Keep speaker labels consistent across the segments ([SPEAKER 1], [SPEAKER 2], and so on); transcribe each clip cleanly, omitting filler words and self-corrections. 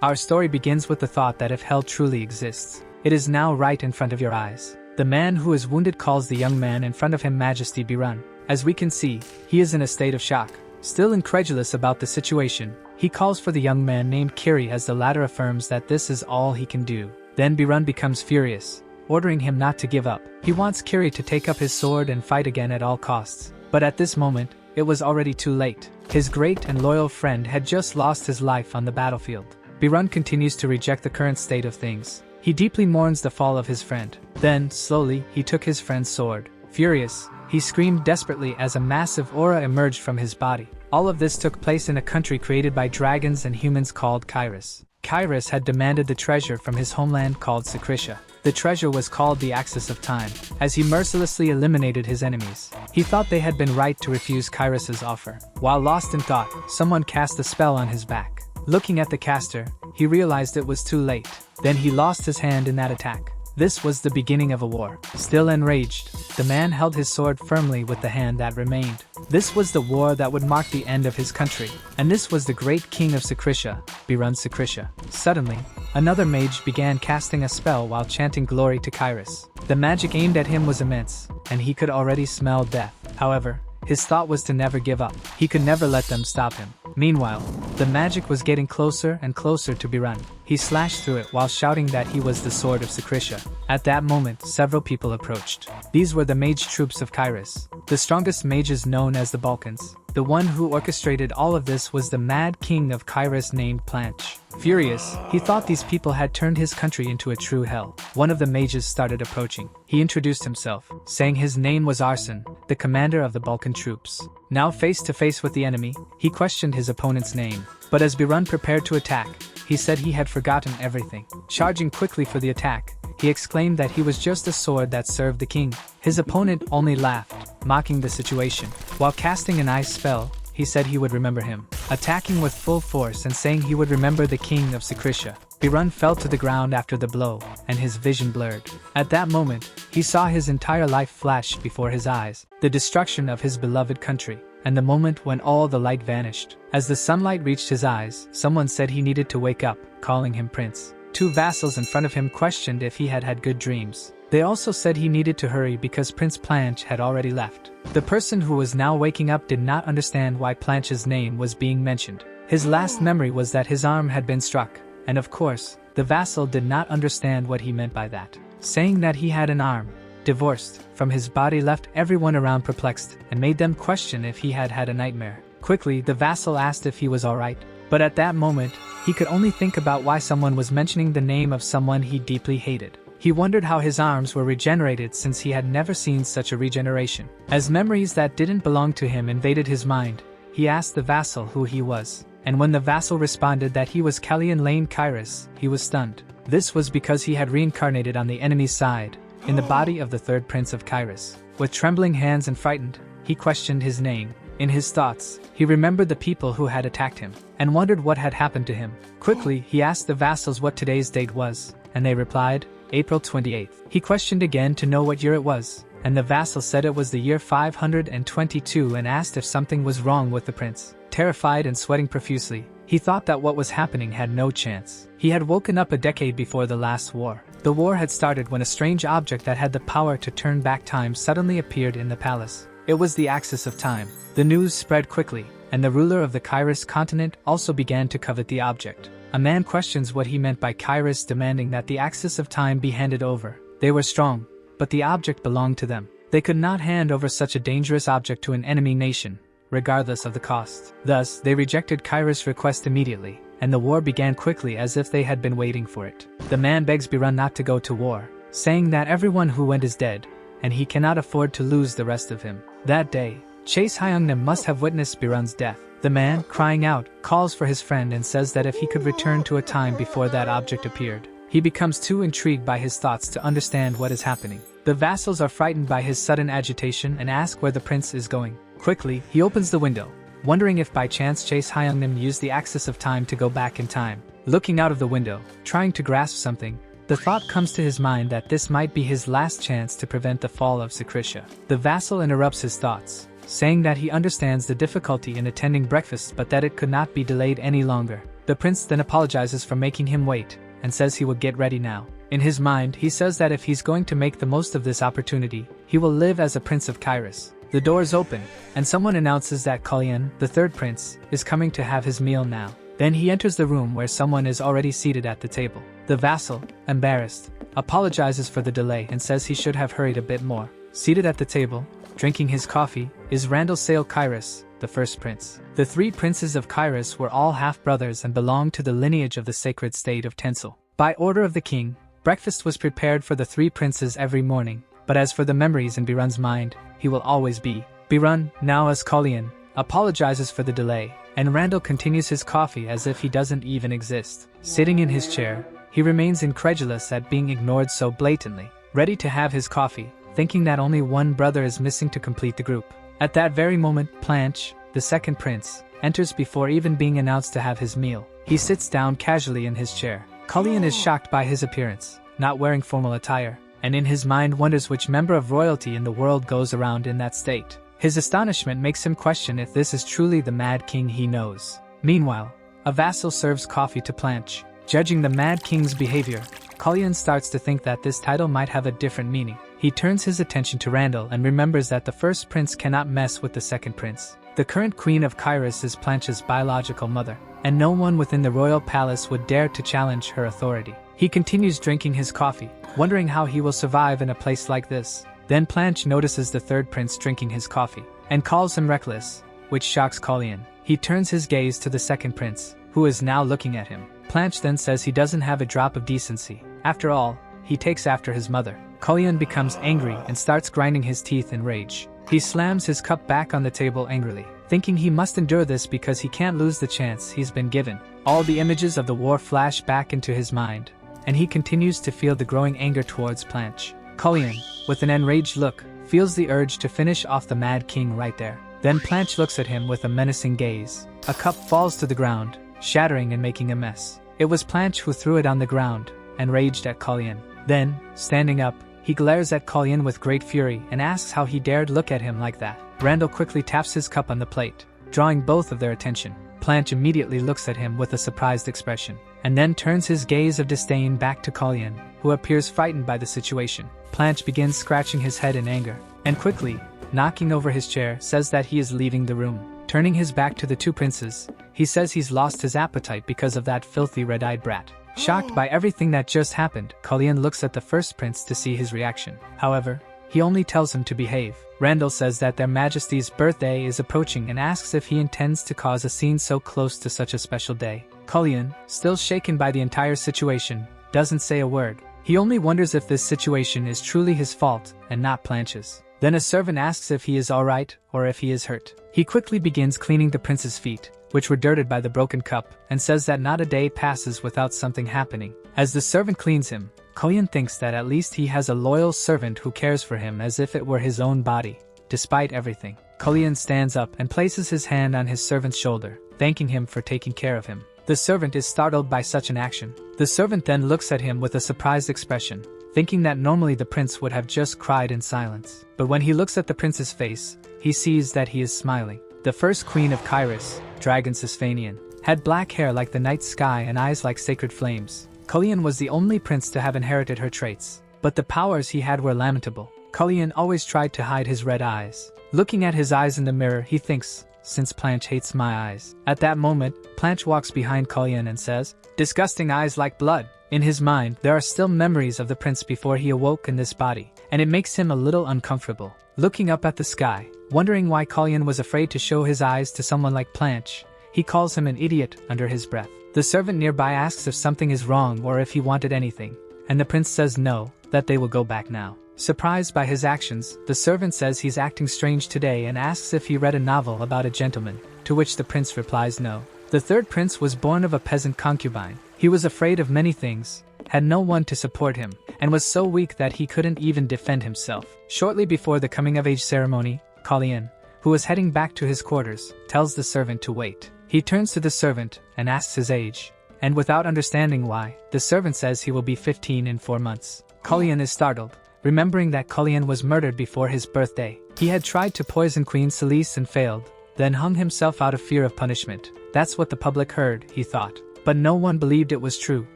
[SPEAKER 1] Our story begins with the thought that if hell truly exists, it is now right in front of your eyes. The man who is wounded calls the young man in front of him Majesty Berun. As we can see, he is in a state of shock. Still incredulous about the situation, he calls for the young man named Kyrie as the latter affirms that this is all he can do. Then Berun becomes furious, ordering him not to give up. He wants Kyrie to take up his sword and fight again at all costs. But at this moment, it was already too late. His great and loyal friend had just lost his life on the battlefield. Berun continues to reject the current state of things. He deeply mourns the fall of his friend. Then, slowly, he took his friend's sword. Furious, he screamed desperately as a massive aura emerged from his body. All of this took place in a country created by dragons and humans called Kyris. Kyris had demanded the treasure from his homeland called Secretia. The treasure was called the Axis of Time, as he mercilessly eliminated his enemies. He thought they had been right to refuse Kyris's offer. While lost in thought, someone cast a spell on his back. Looking at the caster, he realized it was too late. Then he lost his hand in that attack. This was the beginning of a war. Still enraged, the man held his sword firmly with the hand that remained. This was the war that would mark the end of his country. And this was the great king of Secretia, Berun Secretia. Suddenly, another mage began casting a spell while chanting glory to Kyris. The magic aimed at him was immense, and he could already smell death. However, his thought was to never give up. He could never let them stop him. Meanwhile, the magic was getting closer and closer to Berun. He slashed through it while shouting that he was the sword of Secretia. At that moment, several people approached. These were the mage troops of Kyris, the strongest mages known as the Balkans. The one who orchestrated all of this was the mad king of Kyris named Planche. Furious, he thought these people had turned his country into a true hell. One of the mages started approaching. He introduced himself, saying his name was Arson, the commander of the Balkan troops. Now face to face with the enemy, he questioned his opponent's name. But as Berun prepared to attack, he said he had forgotten everything. Charging quickly for the attack, he exclaimed that he was just a sword that served the king. His opponent only laughed, mocking the situation. While casting an ice spell, he said he would remember him, attacking with full force and saying he would remember the king of Secretia. Berun fell to the ground after the blow, and his vision blurred. At that moment, he saw his entire life flash before his eyes, the destruction of his beloved country, and the moment when all the light vanished. As the sunlight reached his eyes, someone said he needed to wake up, calling him prince. Two vassals in front of him questioned if he had had good dreams. They also said he needed to hurry because Prince Planche had already left. The person who was now waking up did not understand why Planche's name was being mentioned. His last memory was that his arm had been struck, and of course, the vassal did not understand what he meant by that. Saying that he had an arm, divorced from his body left everyone around perplexed and made them question if he had had a nightmare. Quickly, the vassal asked if he was alright, but at that moment, he could only think about why someone was mentioning the name of someone he deeply hated. He wondered how his arms were regenerated since he had never seen such a regeneration. As memories that didn't belong to him invaded his mind, he asked the vassal who he was. And when the vassal responded that he was Callian Lane Kyris, he was stunned. This was because he had reincarnated on the enemy's side, in the body of the Third Prince of Kyris. With trembling hands and frightened, he questioned his name. In his thoughts, he remembered the people who had attacked him, and wondered what had happened to him. Quickly, he asked the vassals what today's date was, and they replied, April 28th. He questioned again to know what year it was, and the vassal said it was the year 522 and asked if something was wrong with the prince. Terrified and sweating profusely, he thought that what was happening had no chance. He had woken up a decade before the last war. The war had started when a strange object that had the power to turn back time suddenly appeared in the palace. It was the Axis of Time. The news spread quickly, and the ruler of the Kyris continent also began to covet the object. A man questions what he meant by Kyris demanding that the Axis of Time be handed over. They were strong, but the object belonged to them. They could not hand over such a dangerous object to an enemy nation, regardless of the cost. Thus, they rejected Kyris' request immediately, and the war began quickly as if they had been waiting for it. The man begs Berun not to go to war, saying that everyone who went is dead, and he cannot afford to lose the rest of him. That day, Chase Hyungnim must have witnessed Berun's death. The man, crying out, calls for his friend and says that if he could return to a time before that object appeared. He becomes too intrigued by his thoughts to understand what is happening. The vassals are frightened by his sudden agitation and ask where the prince is going. Quickly, he opens the window, wondering if by chance Chase Hyungnim used the Axis of Time to go back in time. Looking out of the window, trying to grasp something, the thought comes to his mind that this might be his last chance to prevent the fall of Secretia. The vassal interrupts his thoughts, saying that he understands the difficulty in attending breakfast but that it could not be delayed any longer. The prince then apologizes for making him wait, and says he will get ready now. In his mind, he says that if he's going to make the most of this opportunity, he will live as a Prince of Kyris. The doors open, and someone announces that Callian, the third prince, is coming to have his meal now. Then he enters the room where someone is already seated at the table. The vassal, embarrassed, apologizes for the delay and says he should have hurried a bit more. Seated at the table, drinking his coffee, is Randall Sale Kyris, the first prince. The three princes of Kyris were all half-brothers and belonged to the lineage of the sacred state of Tensel. By order of the king, breakfast was prepared for the three princes every morning, but as for the memories in Berun's mind, he will always be. Berun, now as Callian, apologizes for the delay, and Randall continues his coffee as if he doesn't even exist. Sitting in his chair, he remains incredulous at being ignored so blatantly, ready to have his coffee, thinking that only one brother is missing to complete the group. At that very moment, Planche, the second prince, enters before even being announced to have his meal. He sits down casually in his chair. Callian is shocked by his appearance, not wearing formal attire, and in his mind wonders which member of royalty in the world goes around in that state. His astonishment makes him question if this is truly the Mad King he knows. Meanwhile, a vassal serves coffee to Planche. Judging the Mad King's behavior, Callian starts to think that this title might have a different meaning. He turns his attention to Randall and remembers that the first prince cannot mess with the second prince. The current queen of Kyris is Planche's biological mother, and no one within the royal palace would dare to challenge her authority. He continues drinking his coffee, wondering how he will survive in a place like this. Then Planche notices the third prince drinking his coffee, and calls him reckless, which shocks Callian. He turns his gaze to the second prince, who is now looking at him. Planche then says he doesn't have a drop of decency. After all, he takes after his mother. Callian becomes angry and starts grinding his teeth in rage. He slams his cup back on the table angrily, thinking he must endure this because he can't lose the chance he's been given. All the images of the war flash back into his mind, and he continues to feel the growing anger towards Planche. Callian, with an enraged look, feels the urge to finish off the Mad King right there. Then Planche looks at him with a menacing gaze. A cup falls to the ground, shattering and making a mess. It was Planche who threw it on the ground, and raged at Callian. Then, standing up, he glares at Callian with great fury and asks how he dared look at him like that. Randall quickly taps his cup on the plate, drawing both of their attention. Planche immediately looks at him with a surprised expression, and then turns his gaze of disdain back to Callian, who appears frightened by the situation. Planche begins scratching his head in anger, and quickly, knocking over his chair, says that he is leaving the room. Turning his back to the two princes, he says he's lost his appetite because of that filthy red-eyed brat. Shocked by everything that just happened, Callian looks at the first prince to see his reaction. However, he only tells him to behave. Randall says that their majesty's birthday is approaching and asks if he intends to cause a scene so close to such a special day. Callian, still shaken by the entire situation, doesn't say a word. He only wonders if this situation is truly his fault and not Planche's. Then a servant asks if he is alright or if he is hurt. He quickly begins cleaning the prince's feet, which were dirted by the broken cup, and says that not a day passes without something happening. As the servant cleans him, Callian thinks that at least he has a loyal servant who cares for him as if it were his own body. Despite everything, Callian stands up and places his hand on his servant's shoulder, thanking him for taking care of him. The servant is startled by such an action. The servant then looks at him with a surprised expression, thinking that normally the prince would have just cried in silence. But when he looks at the prince's face, he sees that he is smiling. The first queen of Kyris, Dragon Sesanian, had black hair like the night sky and eyes like sacred flames. Callian was the only prince to have inherited her traits, but the powers he had were lamentable. Callian always tried to hide his red eyes. Looking at his eyes in the mirror, he thinks, since Planche hates my eyes. At that moment, Planche walks behind Callian and says, "Disgusting eyes like blood." In his mind, there are still memories of the prince before he awoke in this body, and it makes him a little uncomfortable. Looking up at the sky, wondering why Callian was afraid to show his eyes to someone like Planche, he calls him an idiot under his breath. The servant nearby asks if something is wrong or if he wanted anything, and the prince says no, that they will go back now. Surprised by his actions, the servant says he's acting strange today and asks if he read a novel about a gentleman, to which the prince replies no. The third prince was born of a peasant concubine. He was afraid of many things, had no one to support him, and was so weak that he couldn't even defend himself. Shortly before the coming-of-age ceremony, Callian, who was heading back to his quarters, tells the servant to wait. He turns to the servant and asks his age, and without understanding why, the servant says he will be 15 in 4 months. Callian is startled, remembering that Callian was murdered before his birthday. He had tried to poison Queen Celise and failed, then hung himself out of fear of punishment. That's what the public heard, he thought. But no one believed it was true.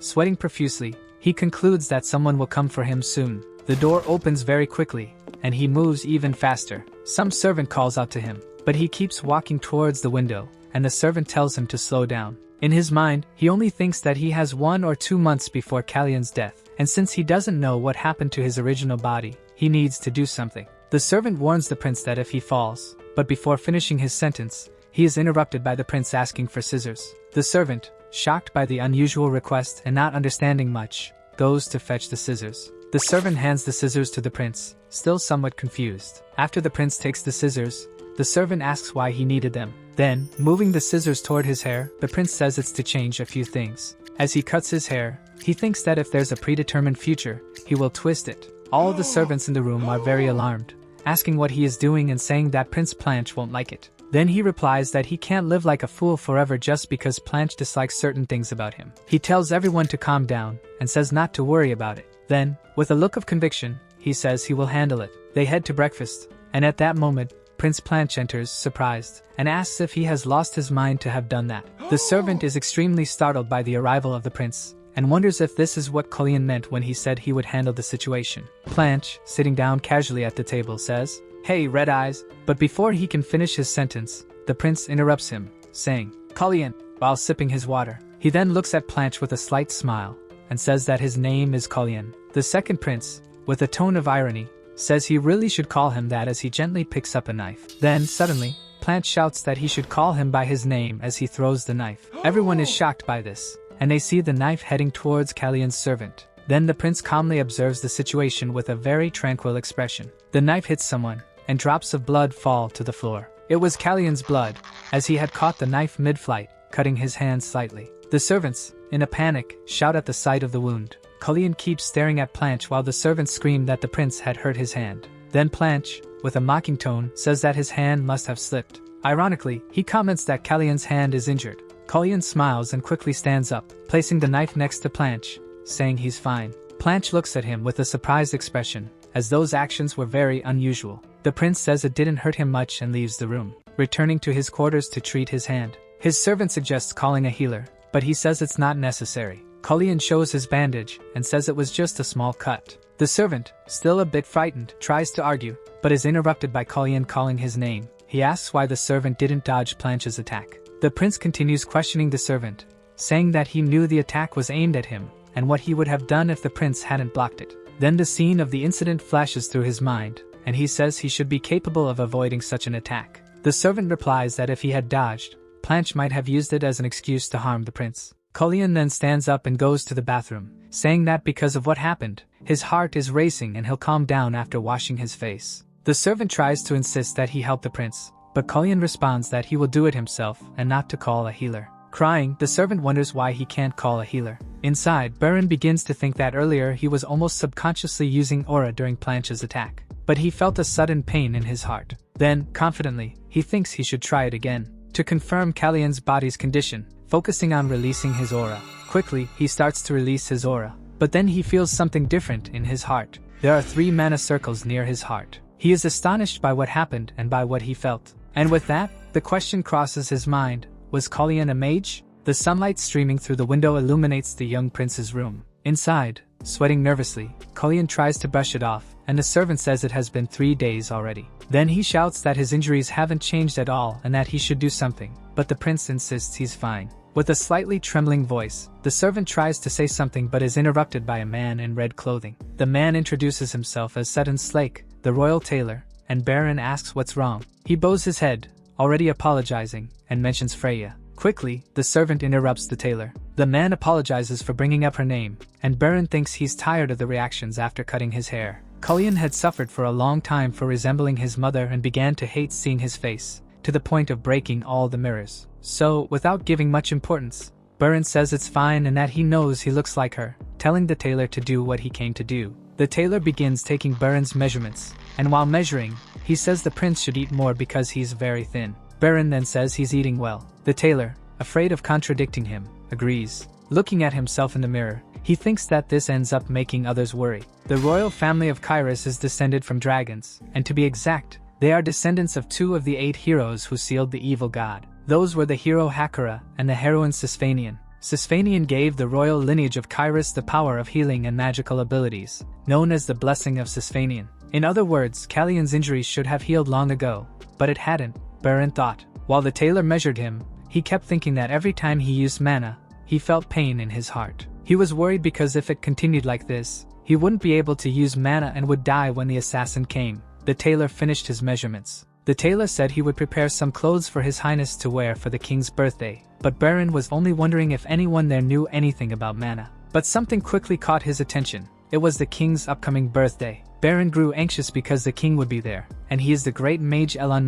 [SPEAKER 1] Sweating profusely, he concludes that someone will come for him soon. The door opens very quickly, and he moves even faster. Some servant calls out to him, but he keeps walking towards the window, and the servant tells him to slow down. In his mind, he only thinks that he has 1 or 2 months before Callian's death, and since he doesn't know what happened to his original body, he needs to do something. The servant warns the prince that if he falls, but before finishing his sentence, he is interrupted by the prince asking for scissors. The servant, shocked by the unusual request and not understanding much, goes to fetch the scissors. The servant hands the scissors to the prince, still somewhat confused. After the prince takes the scissors, the servant asks why he needed them. Then, moving the scissors toward his hair, the prince says it's to change a few things. As he cuts his hair, he thinks that if there's a predetermined future, he will twist it. All the servants in the room are very alarmed, asking what he is doing and saying that Prince Planche won't like it. Then he replies that he can't live like a fool forever just because Planche dislikes certain things about him. He tells everyone to calm down and says not to worry about it. Then, with a look of conviction, he says he will handle it. They head to breakfast, and at that moment, Prince Planche enters, surprised, and asks if he has lost his mind to have done that. The servant is extremely startled by the arrival of the prince, and wonders if this is what Callian meant when he said he would handle the situation. Planche, sitting down casually at the table, says, "Hey, Red Eyes," but before he can finish his sentence, the prince interrupts him, saying, "Callian," while sipping his water. He then looks at Planche with a slight smile, and says that his name is Callian. The second prince, with a tone of irony, says he really should call him that as he gently picks up a knife. Then, suddenly, Planche shouts that he should call him by his name as he throws the knife. Everyone is shocked by this, and they see the knife heading towards Callian's servant. Then the prince calmly observes the situation with a very tranquil expression. The knife hits someone, and drops of blood fall to the floor. It was Callian's blood, as he had caught the knife mid-flight, cutting his hand slightly. The servants, in a panic, shout at the sight of the wound. Callian keeps staring at Planche while the servants scream that the prince had hurt his hand. Then Planche, with a mocking tone, says that his hand must have slipped. Ironically, he comments that Callian's hand is injured. Callian smiles and quickly stands up, placing the knife next to Planche, saying he's fine. Planche looks at him with a surprised expression, as those actions were very unusual. The prince says it didn't hurt him much and leaves the room, returning to his quarters to treat his hand. His servant suggests calling a healer, but he says it's not necessary. Callian shows his bandage and says it was just a small cut. The servant, still a bit frightened, tries to argue, but is interrupted by Callian calling his name. He asks why the servant didn't dodge Planche's attack. The prince continues questioning the servant, saying that he knew the attack was aimed at him, and what he would have done if the prince hadn't blocked it. Then the scene of the incident flashes through his mind, and he says he should be capable of avoiding such an attack. The servant replies that if he had dodged, Planche might have used it as an excuse to harm the prince. Callian then stands up and goes to the bathroom, saying that because of what happened, his heart is racing and he'll calm down after washing his face. The servant tries to insist that he help the prince, but Callian responds that he will do it himself and not to call a healer. Crying, the servant wonders why he can't call a healer. Inside, Berun begins to think that earlier he was almost subconsciously using aura during Planche's attack, but he felt a sudden pain in his heart. Then, confidently, he thinks he should try it again, to confirm Callian's body's condition, focusing on releasing his aura. Quickly, he starts to release his aura, but then he feels something different in his heart. There are 3 mana circles near his heart. He is astonished by what happened and by what he felt. And with that, the question crosses his mind, was Callian a mage? The sunlight streaming through the window illuminates the young prince's room. Inside, sweating nervously, Callian tries to brush it off, and the servant says it has been 3 days already. Then he shouts that his injuries haven't changed at all and that he should do something, but the prince insists he's fine. With a slightly trembling voice, the servant tries to say something but is interrupted by a man in red clothing. The man introduces himself as Sudden Slake, the royal tailor, and Berun asks what's wrong. He bows his head, already apologizing, and mentions Freya. Quickly, the servant interrupts the tailor. The man apologizes for bringing up her name, and Berun thinks he's tired of the reactions after cutting his hair. Callian had suffered for a long time for resembling his mother and began to hate seeing his face, to the point of breaking all the mirrors. So, without giving much importance, Berun says it's fine and that he knows he looks like her, telling the tailor to do what he came to do. The tailor begins taking Berun's measurements, and while measuring, he says the prince should eat more because he's very thin. Berun then says he's eating well. The tailor, afraid of contradicting him, agrees. Looking at himself in the mirror, he thinks that this ends up making others worry. The royal family of Kyris is descended from dragons, and to be exact, they are descendants of 2 of the 8 heroes who sealed the evil god. Those were the hero Hakura and the heroine Sesanian. Sesanian gave the royal lineage of Kyris the power of healing and magical abilities, known as the Blessing of Sesanian. In other words, Callian's injuries should have healed long ago, but it hadn't, Bern thought. While the tailor measured him, he kept thinking that every time he used mana, he felt pain in his heart. He was worried because if it continued like this, he wouldn't be able to use mana and would die when the assassin came. The tailor finished his measurements. The tailor said he would prepare some clothes for His Highness to wear for the king's birthday, but Bern was only wondering if anyone there knew anything about mana. But something quickly caught his attention. It was the king's upcoming birthday. Bern grew anxious because the king would be there, and he is the great mage Elon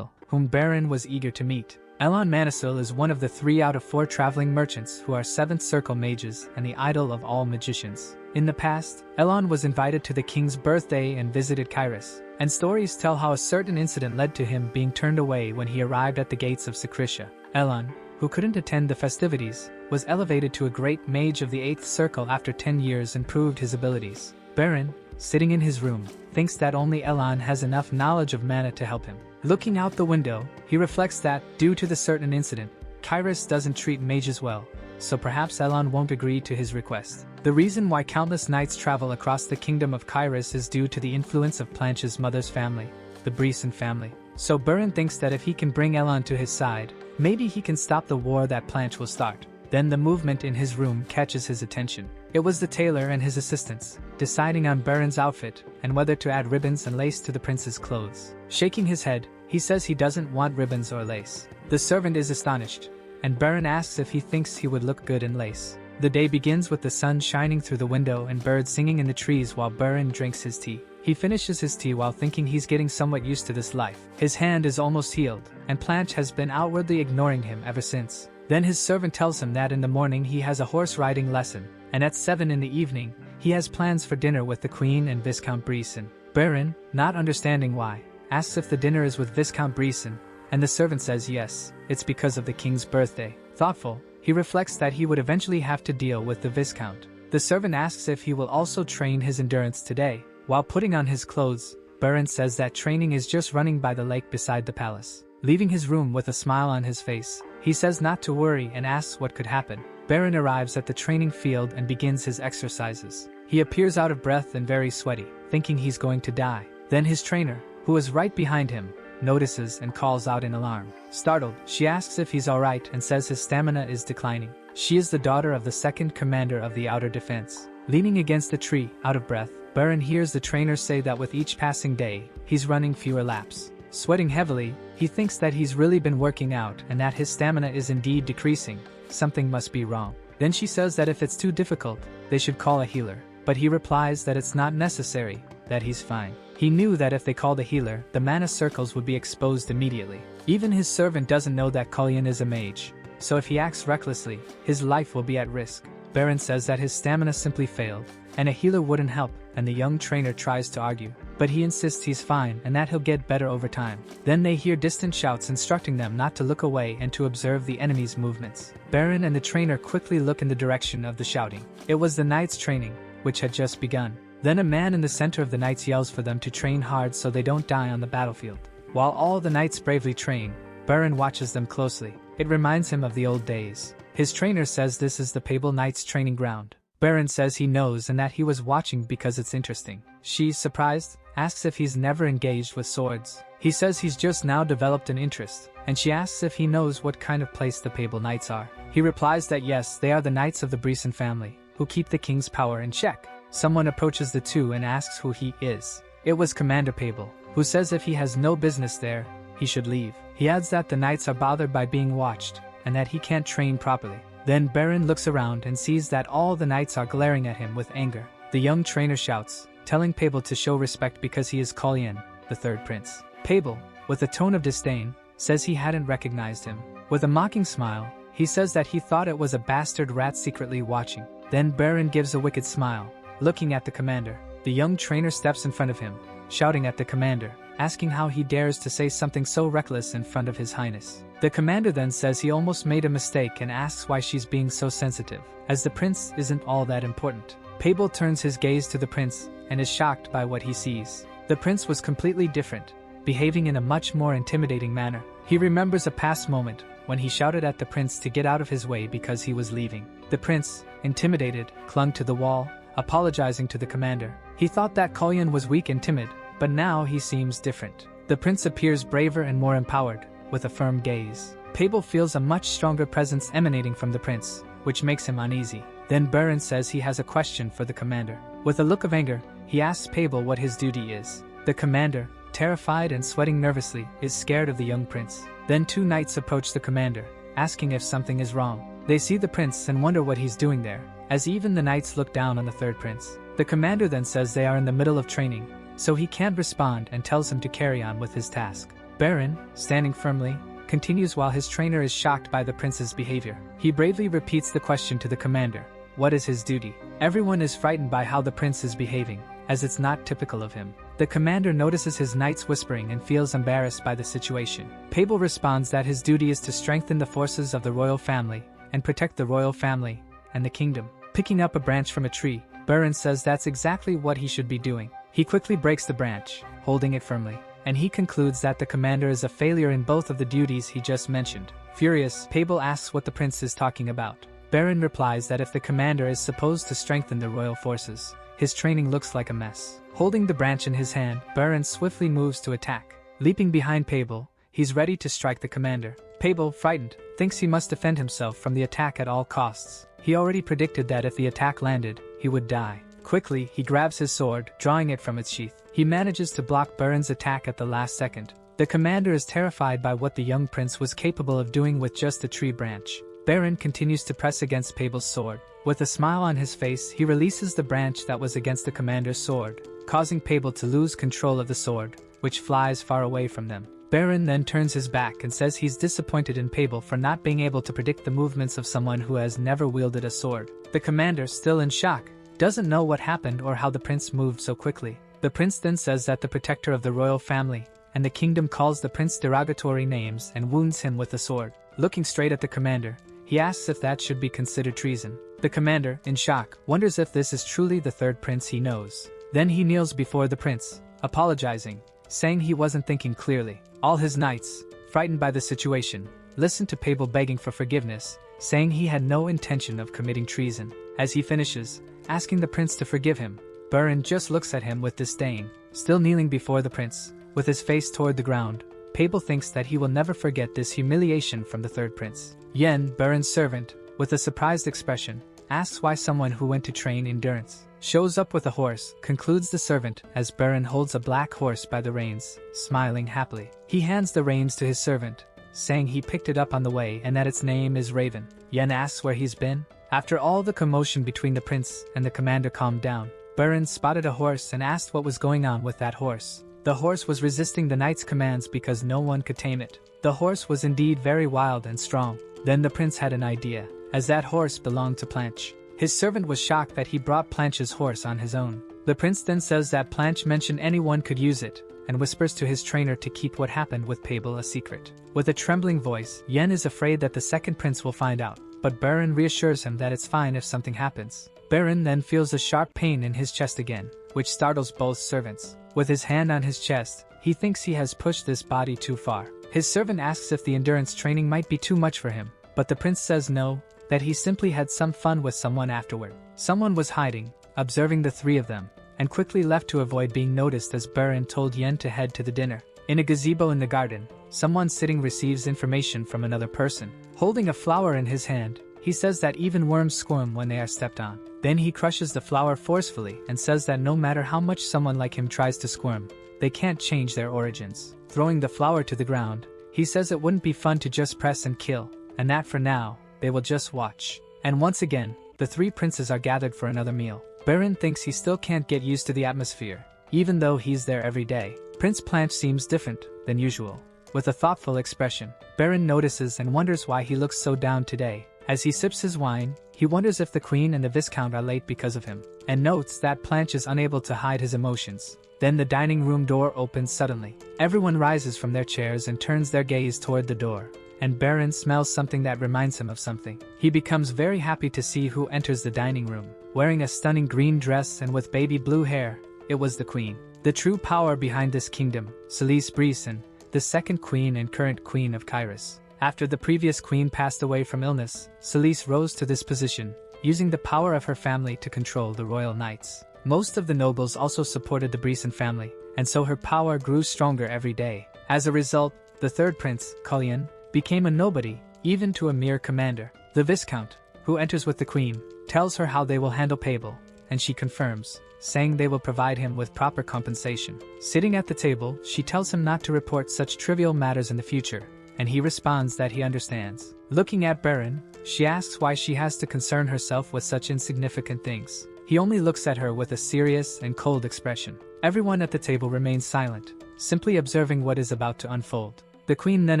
[SPEAKER 1] whom Bern was eager to meet. Elon is one of the 3 out of 4 traveling merchants who are 7th circle mages and the idol of all magicians. In the past, Elon was invited to the king's birthday and visited Kyris, and stories tell how a certain incident led to him being turned away when he arrived at the gates of Secretia. Elon, who couldn't attend the festivities, was elevated to a great mage of the 8th circle after 10 years and proved his abilities. Bern, sitting in his room, thinks that only Elon has enough knowledge of mana to help him. Looking out the window, he reflects that, due to the certain incident, Kyris doesn't treat mages well, so perhaps Elon won't agree to his request. The reason why countless knights travel across the kingdom of Kyris is due to the influence of Planche's mother's family, the Breon family. So Bern thinks that if he can bring Elon to his side, maybe he can stop the war that Planche will start. Then the movement in his room catches his attention. It was the tailor and his assistants, deciding on Bern's outfit and whether to add ribbons and lace to the prince's clothes. Shaking his head, he says he doesn't want ribbons or lace. The servant is astonished, and Bern asks if he thinks he would look good in lace. The day begins with the sun shining through the window and birds singing in the trees while Bern drinks his tea. He finishes his tea while thinking he's getting somewhat used to this life. His hand is almost healed, and Planche has been outwardly ignoring him ever since. Then his servant tells him that in the morning he has a horse riding lesson, and at 7 in the evening, he has plans for dinner with the Queen and Viscount Breon. Bern, not understanding why, asks if the dinner is with Viscount Breon, and the servant says yes, it's because of the king's birthday. Thoughtful, he reflects that he would eventually have to deal with the Viscount. The servant asks if he will also train his endurance today. While putting on his clothes, Bern says that training is just running by the lake beside the palace. Leaving his room with a smile on his face, he says not to worry and asks what could happen. Bern arrives at the training field and begins his exercises. He appears out of breath and very sweaty, thinking he's going to die. Then his trainer, who is right behind him, notices and calls out in alarm. Startled, she asks if he's alright and says his stamina is declining. She is the daughter of the 2nd commander of the outer defense. Leaning against a tree, out of breath, Bern hears the trainer say that with each passing day, he's running fewer laps. Sweating heavily, he thinks that he's really been working out and that his stamina is indeed decreasing. Something must be wrong. Then she says that if it's too difficult, they should call a healer. But he replies that it's not necessary, that he's fine. He knew that if they called a healer, the mana circles would be exposed immediately. Even his servant doesn't know that Callian is a mage, so if he acts recklessly, his life will be at risk. Bern says that his stamina simply failed, and a healer wouldn't help, and the young trainer tries to argue. But he insists he's fine and that he'll get better over time. Then they hear distant shouts instructing them not to look away and to observe the enemy's movements. Bern and the trainer quickly look in the direction of the shouting. It was the knights' training, which had just begun. Then a man in the center of the knights yells for them to train hard so they don't die on the battlefield. While all the knights bravely train, Bern watches them closely. It reminds him of the old days. His trainer says this is the Pable Knights training ground. Bern says he knows and that he was watching because it's interesting. She, surprised, asks if he's never engaged with swords. He says he's just now developed an interest, and she asks if he knows what kind of place the Pable Knights are. He replies that yes, they are the knights of the Breon family, who keep the king's power in check. Someone approaches the two and asks who he is. It was Commander Pable, who says if he has no business there, he should leave. He adds that the knights are bothered by being watched, and that he can't train properly. Then Bern looks around and sees that all the knights are glaring at him with anger. The young trainer shouts, telling Pable to show respect because he is Callian, the 3rd prince. Pable, with a tone of disdain, says he hadn't recognized him. With a mocking smile, he says that he thought it was a bastard rat secretly watching. Then Bern gives a wicked smile, looking at the commander. The young trainer steps in front of him, shouting at the commander, asking how he dares to say something so reckless in front of His Highness. The commander then says he almost made a mistake and asks why she's being so sensitive, as the prince isn't all that important. Pable turns his gaze to the prince and is shocked by what he sees. The prince was completely different, behaving in a much more intimidating manner. He remembers a past moment when he shouted at the prince to get out of his way because he was leaving. The prince, intimidated, clung to the wall, apologizing to the commander. He thought that Callian was weak and timid, but now he seems different. The prince appears braver and more empowered, with a firm gaze. Pabel feels a much stronger presence emanating from the prince, which makes him uneasy. Then Berun says he has a question for the commander. With a look of anger, he asks Pabel what his duty is. The commander, terrified and sweating nervously, is scared of the young prince. Then two knights approach the commander, asking if something is wrong. They see the prince and wonder what he's doing there, as even the knights look down on the third prince. The commander then says they are in the middle of training, so he can't respond and tells him to carry on with his task. Berun, standing firmly, continues while his trainer is shocked by the prince's behavior. He bravely repeats the question to the commander. What is his duty? Everyone is frightened by how the prince is behaving, as it's not typical of him. The commander notices his knights whispering and feels embarrassed by the situation. Pabel responds that his duty is to strengthen the forces of the royal family and protect the royal family and the kingdom. Picking up a branch from a tree, Berun says that's exactly what he should be doing. He quickly breaks the branch, holding it firmly, and he concludes that the commander is a failure in both of the duties he just mentioned. Furious, Pabel asks what the prince is talking about. Berun replies that if the commander is supposed to strengthen the royal forces, his training looks like a mess. Holding the branch in his hand, Berun swiftly moves to attack. Leaping behind Pabel, he's ready to strike the commander. Pabel, frightened, thinks he must defend himself from the attack at all costs. He already predicted that if the attack landed, he would die. Quickly, he grabs his sword, drawing it from its sheath. He manages to block Berun's attack at the last second. The commander is terrified by what the young prince was capable of doing with just a tree branch. Berun continues to press against Pabel's sword. With a smile on his face, he releases the branch that was against the commander's sword, causing Pabel to lose control of the sword, which flies far away from them. Berun then turns his back and says he's disappointed in Pabel for not being able to predict the movements of someone who has never wielded a sword. The commander, still in shock, doesn't know what happened or how the prince moved so quickly. The prince then says that the protector of the royal family and the kingdom calls the prince derogatory names and wounds him with the sword. Looking straight at the commander, he asks if that should be considered treason. The commander, in shock, wonders if this is truly the third prince he knows. Then he kneels before the prince, apologizing, saying he wasn't thinking clearly. All his knights, frightened by the situation, listen to Pabel begging for forgiveness, saying he had no intention of committing treason. As he finishes, asking the prince to forgive him, Berun just looks at him with disdain. Still kneeling before the prince, with his face toward the ground, Pabel thinks that he will never forget this humiliation from the third prince. Yen, Berun's servant, with a surprised expression, asks why someone who went to train endurance shows up with a horse, concludes the servant as Berun holds a black horse by the reins, smiling happily. He hands the reins to his servant, saying he picked it up on the way and that its name is Raven. Yen asks where he's been. After all the commotion between the prince and the commander calmed down, Berun spotted a horse and asked what was going on with that horse. The horse was resisting the knight's commands because no one could tame it. The horse was indeed very wild and strong. Then the prince had an idea, as that horse belonged to Planche. His servant was shocked that he brought Planche's horse on his own. The prince then says that Planche mentioned anyone could use it, and whispers to his trainer to keep what happened with Pabel a secret. With a trembling voice, Yen is afraid that the second prince will find out, but Berun reassures him that it's fine if something happens. Berun then feels a sharp pain in his chest again, which startles both servants. With his hand on his chest, he thinks he has pushed this body too far. His servant asks if the endurance training might be too much for him, but the prince says no, that he simply had some fun with someone afterward. Someone was hiding, observing the three of them, and quickly left to avoid being noticed as Berun told Yen to head to the dinner. In a gazebo in the garden, someone sitting receives information from another person. Holding a flower in his hand, he says that even worms squirm when they are stepped on. Then he crushes the flower forcefully and says that no matter how much someone like him tries to squirm, they can't change their origins. Throwing the flower to the ground, he says it wouldn't be fun to just press and kill, and that for now, they will just watch. And once again, the three princes are gathered for another meal. Berun thinks he still can't get used to the atmosphere, even though he's there every day. Prince Planche seems different than usual. With a thoughtful expression, Berun notices and wonders why he looks so down today. As he sips his wine, he wonders if the queen and the viscount are late because of him, and notes that Planche is unable to hide his emotions. Then the dining room door opens suddenly. Everyone rises from their chairs and turns their gaze toward the door, and Berun smells something that reminds him of something. He becomes very happy to see who enters the dining room. Wearing a stunning green dress and with baby blue hair, it was the queen. The true power behind this kingdom, Celise Breson, the second queen and current queen of Kyris. After the previous queen passed away from illness, Celise rose to this position, using the power of her family to control the royal knights. Most of the nobles also supported the Breon family, and so her power grew stronger every day. As a result, the third prince, Callian, became a nobody, even to a mere commander. The Viscount, who enters with the queen, tells her how they will handle payable, and she confirms, saying they will provide him with proper compensation. Sitting at the table, she tells him not to report such trivial matters in the future, and he responds that he understands. Looking at Berun, she asks why she has to concern herself with such insignificant things. He only looks at her with a serious and cold expression. Everyone at the table remains silent, simply observing what is about to unfold. The queen then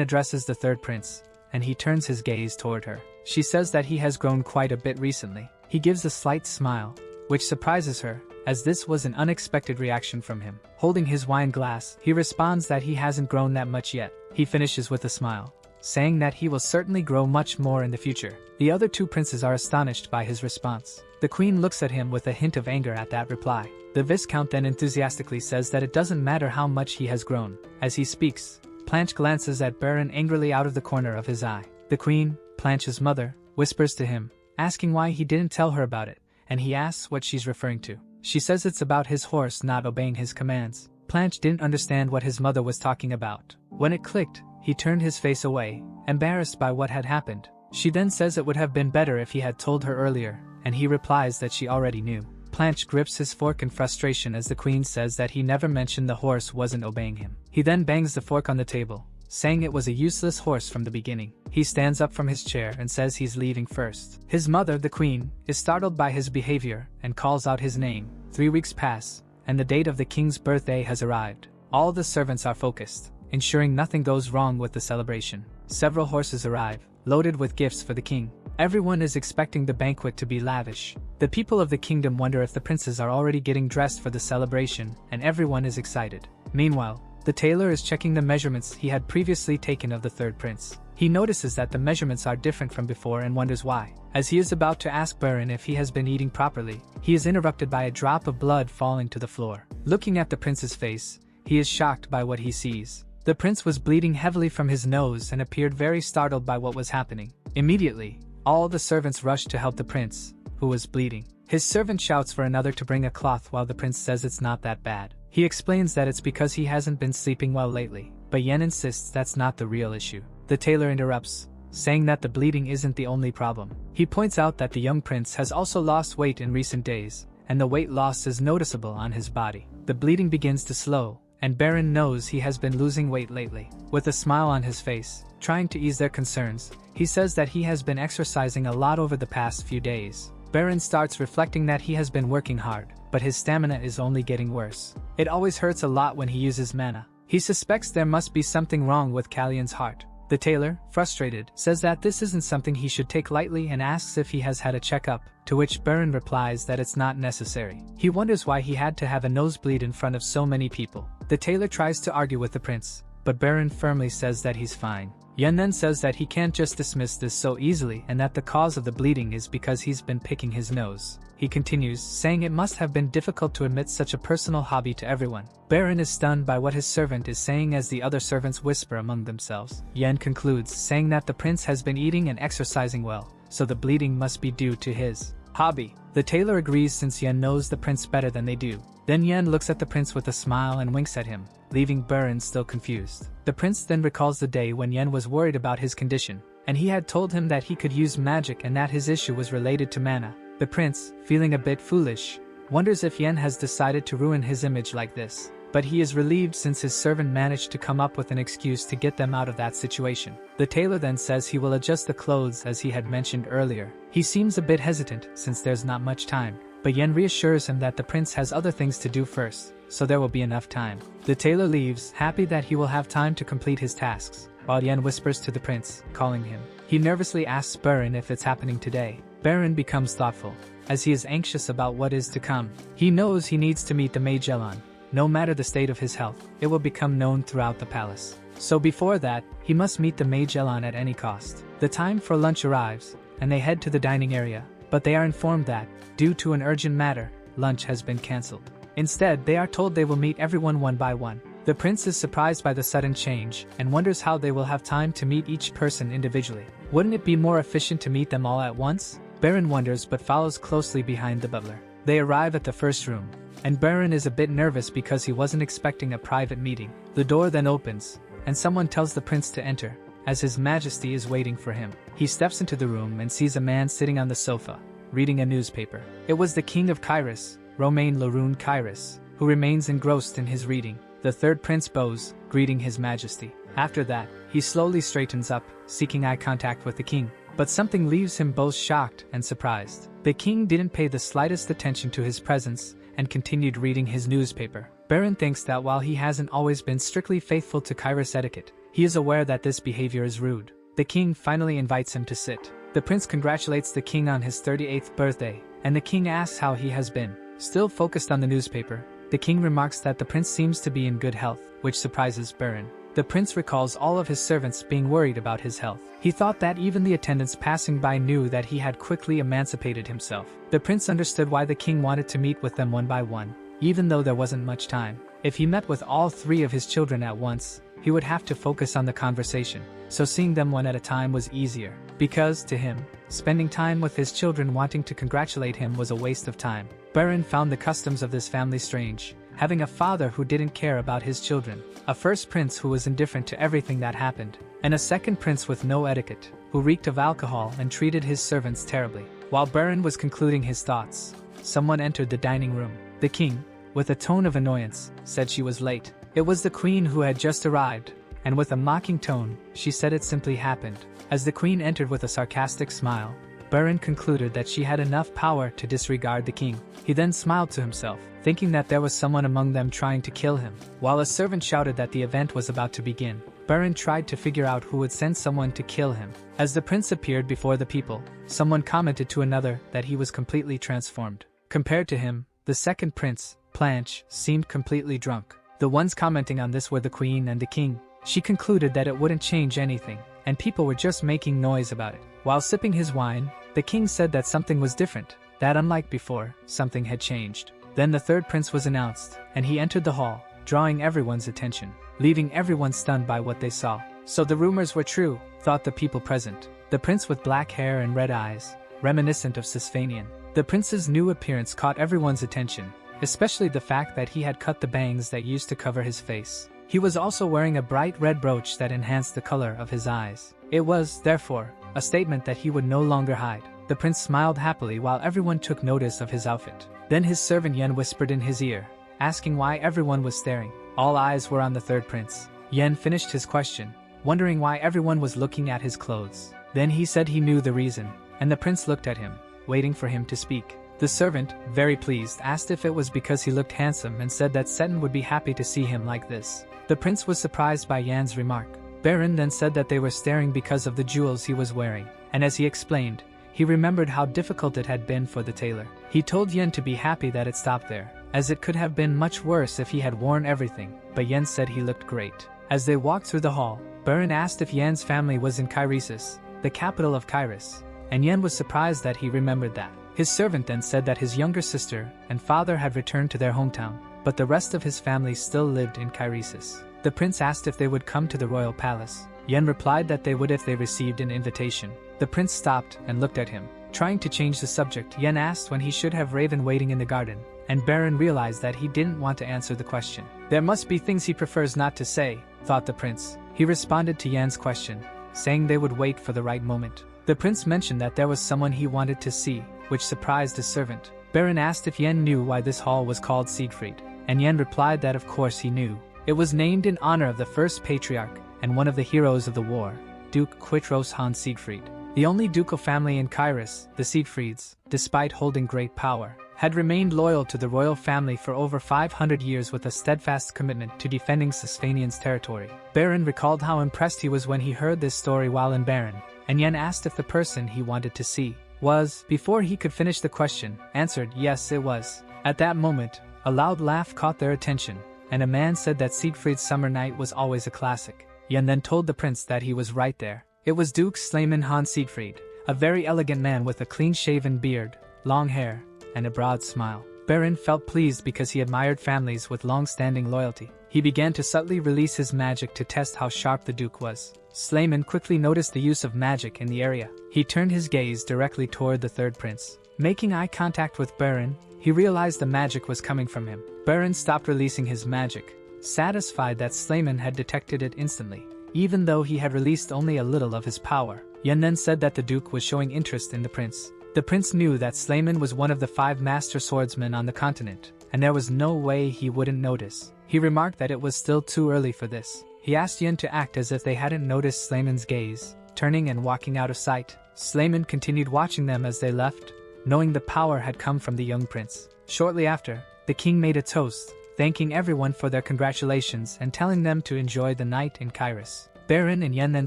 [SPEAKER 1] addresses the third prince, and he turns his gaze toward her. She says that he has grown quite a bit recently. He gives a slight smile, which surprises her, as this was an unexpected reaction from him. Holding his wine glass, he responds that he hasn't grown that much yet. He finishes with a smile, saying that he will certainly grow much more in the future. The other two princes are astonished by his response. The queen looks at him with a hint of anger at that reply. The Viscount then enthusiastically says that it doesn't matter how much he has grown. As he speaks, Planche glances at Berun angrily out of the corner of his eye. The queen, Planche's mother, whispers to him, asking why he didn't tell her about it, and he asks what she's referring to. She says it's about his horse not obeying his commands. Planche didn't understand what his mother was talking about. When it clicked, he turned his face away, embarrassed by what had happened. She then says it would have been better if he had told her earlier, and he replies that she already knew. Planche grips his fork in frustration as the queen says that he never mentioned the horse wasn't obeying him. He then bangs the fork on the table, saying it was a useless horse from the beginning. He stands up from his chair and says he's leaving first. His mother, the queen, is startled by his behavior and calls out his name. 3 weeks pass, and the date of the king's birthday has arrived. All the servants are focused, ensuring nothing goes wrong with the celebration. Several horses arrive, loaded with gifts for the king. Everyone is expecting the banquet to be lavish. The people of the kingdom wonder if the princes are already getting dressed for the celebration, and everyone is excited. Meanwhile, the tailor is checking the measurements he had previously taken of the third prince. He notices that the measurements are different from before and wonders why. As he is about to ask Berun if he has been eating properly, he is interrupted by a drop of blood falling to the floor. Looking at the prince's face, he is shocked by what he sees. The prince was bleeding heavily from his nose and appeared very startled by what was happening. Immediately, all the servants rushed to help the prince, who was bleeding. His servant shouts for another to bring a cloth while the prince says it's not that bad. He explains that it's because he hasn't been sleeping well lately, but Yen insists that's not the real issue. The tailor interrupts, saying that the bleeding isn't the only problem. He points out that the young prince has also lost weight in recent days, and the weight loss is noticeable on his body. The bleeding begins to slow, and Berun knows he has been losing weight lately. With a smile on his face, trying to ease their concerns, he says that he has been exercising a lot over the past few days. Berun starts reflecting that he has been working hard, but his stamina is only getting worse. It always hurts a lot when he uses mana. He suspects there must be something wrong with Callian's heart. The tailor, frustrated, says that this isn't something he should take lightly and asks if he has had a checkup, to which Berun replies that it's not necessary. He wonders why he had to have a nosebleed in front of so many people. The tailor tries to argue with the prince, but Berun firmly says that he's fine. Yen then says that he can't just dismiss this so easily and that the cause of the bleeding is because he's been picking his nose. He continues, saying it must have been difficult to admit such a personal hobby to everyone. Berun is stunned by what his servant is saying as the other servants whisper among themselves. Yen concludes, saying that the prince has been eating and exercising well, so the bleeding must be due to his hobby. The tailor agrees since Yen knows the prince better than they do. Then Yen looks at the prince with a smile and winks at him, leaving Berun still confused. The prince then recalls the day when Yen was worried about his condition, and he had told him that he could use magic and that his issue was related to mana. The prince, feeling a bit foolish, wonders if Yen has decided to ruin his image like this. But he is relieved since his servant managed to come up with an excuse to get them out of that situation. The tailor then says he will adjust the clothes as he had mentioned earlier. He seems a bit hesitant since there's not much time, but Yen reassures him that the prince has other things to do first, so there will be enough time. The tailor leaves, happy that he will have time to complete his tasks, while Yen whispers to the prince, calling him. He nervously asks Berun if it's happening today. Berun becomes thoughtful, as he is anxious about what is to come. He knows he needs to meet the Mage Elon. No matter the state of his health, it will become known throughout the palace. So before that, he must meet the Mage Elon at any cost. The time for lunch arrives, and they head to the dining area, but they are informed that, due to an urgent matter, lunch has been cancelled. Instead, they are told they will meet everyone one by one. The prince is surprised by the sudden change and wonders how they will have time to meet each person individually. Wouldn't it be more efficient to meet them all at once? Berun wonders but follows closely behind the butler. They arrive at the first room, and Berun is a bit nervous because he wasn't expecting a private meeting. The door then opens, and someone tells the prince to enter, as his majesty is waiting for him. He steps into the room and sees a man sitting on the sofa, reading a newspaper. It was the king of Kyris, Romain Leroun Kyris, who remains engrossed in his reading. The third prince bows, greeting his majesty. After that, he slowly straightens up, seeking eye contact with the king. But something leaves him both shocked and surprised. The king didn't pay the slightest attention to his presence and continued reading his newspaper. Berun thinks that while he hasn't always been strictly faithful to Kyris etiquette, he is aware that this behavior is rude. The king finally invites him to sit. The prince congratulates the king on his 38th birthday, and the king asks how he has been. Still focused on the newspaper, the king remarks that the prince seems to be in good health, which surprises Berun. The prince recalls all of his servants being worried about his health. He thought that even the attendants passing by knew that he had quickly emancipated himself. The prince understood why the king wanted to meet with them one by one, even though there wasn't much time. If he met with all three of his children at once, he would have to focus on the conversation, so seeing them one at a time was easier. Because, to him, spending time with his children wanting to congratulate him was a waste of time. Berun found the customs of this family strange, having a father who didn't care about his children, a first prince who was indifferent to everything that happened, and a second prince with no etiquette, who reeked of alcohol and treated his servants terribly. While Berun was concluding his thoughts, someone entered the dining room. The king, with a tone of annoyance, said she was late. It was the queen who had just arrived, and with a mocking tone, she said it simply happened. As the queen entered with a sarcastic smile, Berun concluded that she had enough power to disregard the king. He then smiled to himself, thinking that there was someone among them trying to kill him. While a servant shouted that the event was about to begin, Berun tried to figure out who would send someone to kill him. As the prince appeared before the people, someone commented to another that he was completely transformed. Compared to him, the second prince, Planche, seemed completely drunk. The ones commenting on this were the queen and the king. She concluded that it wouldn't change anything, and people were just making noise about it. While sipping his wine, the king said that something was different, that unlike before, something had changed. Then the third prince was announced, and he entered the hall, drawing everyone's attention, leaving everyone stunned by what they saw. So the rumors were true, thought the people present. The prince with black hair and red eyes, reminiscent of Sesanian. The prince's new appearance caught everyone's attention, especially the fact that he had cut the bangs that used to cover his face. He was also wearing a bright red brooch that enhanced the color of his eyes. It was, therefore, a statement that he would no longer hide. The prince smiled happily while everyone took notice of his outfit. Then his servant Yen whispered in his ear, asking why everyone was staring. All eyes were on the third prince. Yen finished his question, wondering why everyone was looking at his clothes. Then he said he knew the reason, and the prince looked at him, waiting for him to speak. The servant, very pleased, asked if it was because he looked handsome and said that Seton would be happy to see him like this. The prince was surprised by Yan's remark. Berun then said that they were staring because of the jewels he was wearing, and as he explained, he remembered how difficult it had been for the tailor. He told Yen to be happy that it stopped there, as it could have been much worse if he had worn everything, but Yen said he looked great. As they walked through the hall, Berun asked if Yan's family was in Kyris, the capital of Kyris, and Yen was surprised that he remembered that. His servant then said that his younger sister and father had returned to their hometown, but the rest of his family still lived in Kyris. The prince asked if they would come to the royal palace. Yen replied that they would if they received an invitation. The prince stopped and looked at him. Trying to change the subject, Yen asked when he should have Raven waiting in the garden, and Berun realized that he didn't want to answer the question. There must be things he prefers not to say, thought the prince. He responded to Yen's question, saying they would wait for the right moment. The prince mentioned that there was someone he wanted to see, which surprised his servant. Berun asked if Yen knew why this hall was called Siegfried, and Yen replied that of course he knew. It was named in honor of the first patriarch and one of the heroes of the war, Duke Quitros Han Siegfried. The only ducal family in Kyris, the Siegfrieds, despite holding great power, had remained loyal to the royal family for over 500 years with a steadfast commitment to defending Sesanian's territory. Berun recalled how impressed he was when he heard this story while in Bern, and Yen asked if the person he wanted to see was, before he could finish the question, answered yes it was. At that moment, a loud laugh caught their attention, and a man said that Siegfried's summer night was always a classic. Yen then told the prince that he was right there. It was Duke Slayman Han Siegfried, a very elegant man with a clean-shaven beard, long hair, and a broad smile. Berun felt pleased because he admired families with long-standing loyalty. he began to subtly release his magic to test how sharp the Duke was. Slayman quickly noticed the use of magic in the area. He turned his gaze directly toward the third prince. Making eye contact with Bern, he realized the magic was coming from him. Bern stopped releasing his magic, satisfied that Slayman had detected it instantly, even though he had released only a little of his power. Yen then said that the Duke was showing interest in the prince. The prince knew that Slayman was one of the 5 master swordsmen on the continent, and there was no way he wouldn't notice. He remarked that it was still too early for this. He asked Yen to act as if they hadn't noticed Slayman's gaze, turning and walking out of sight. Slayman continued watching them as they left, knowing the power had come from the young prince. Shortly after, the king made a toast, thanking everyone for their congratulations and telling them to enjoy the night in Kyris. Berun and Yen then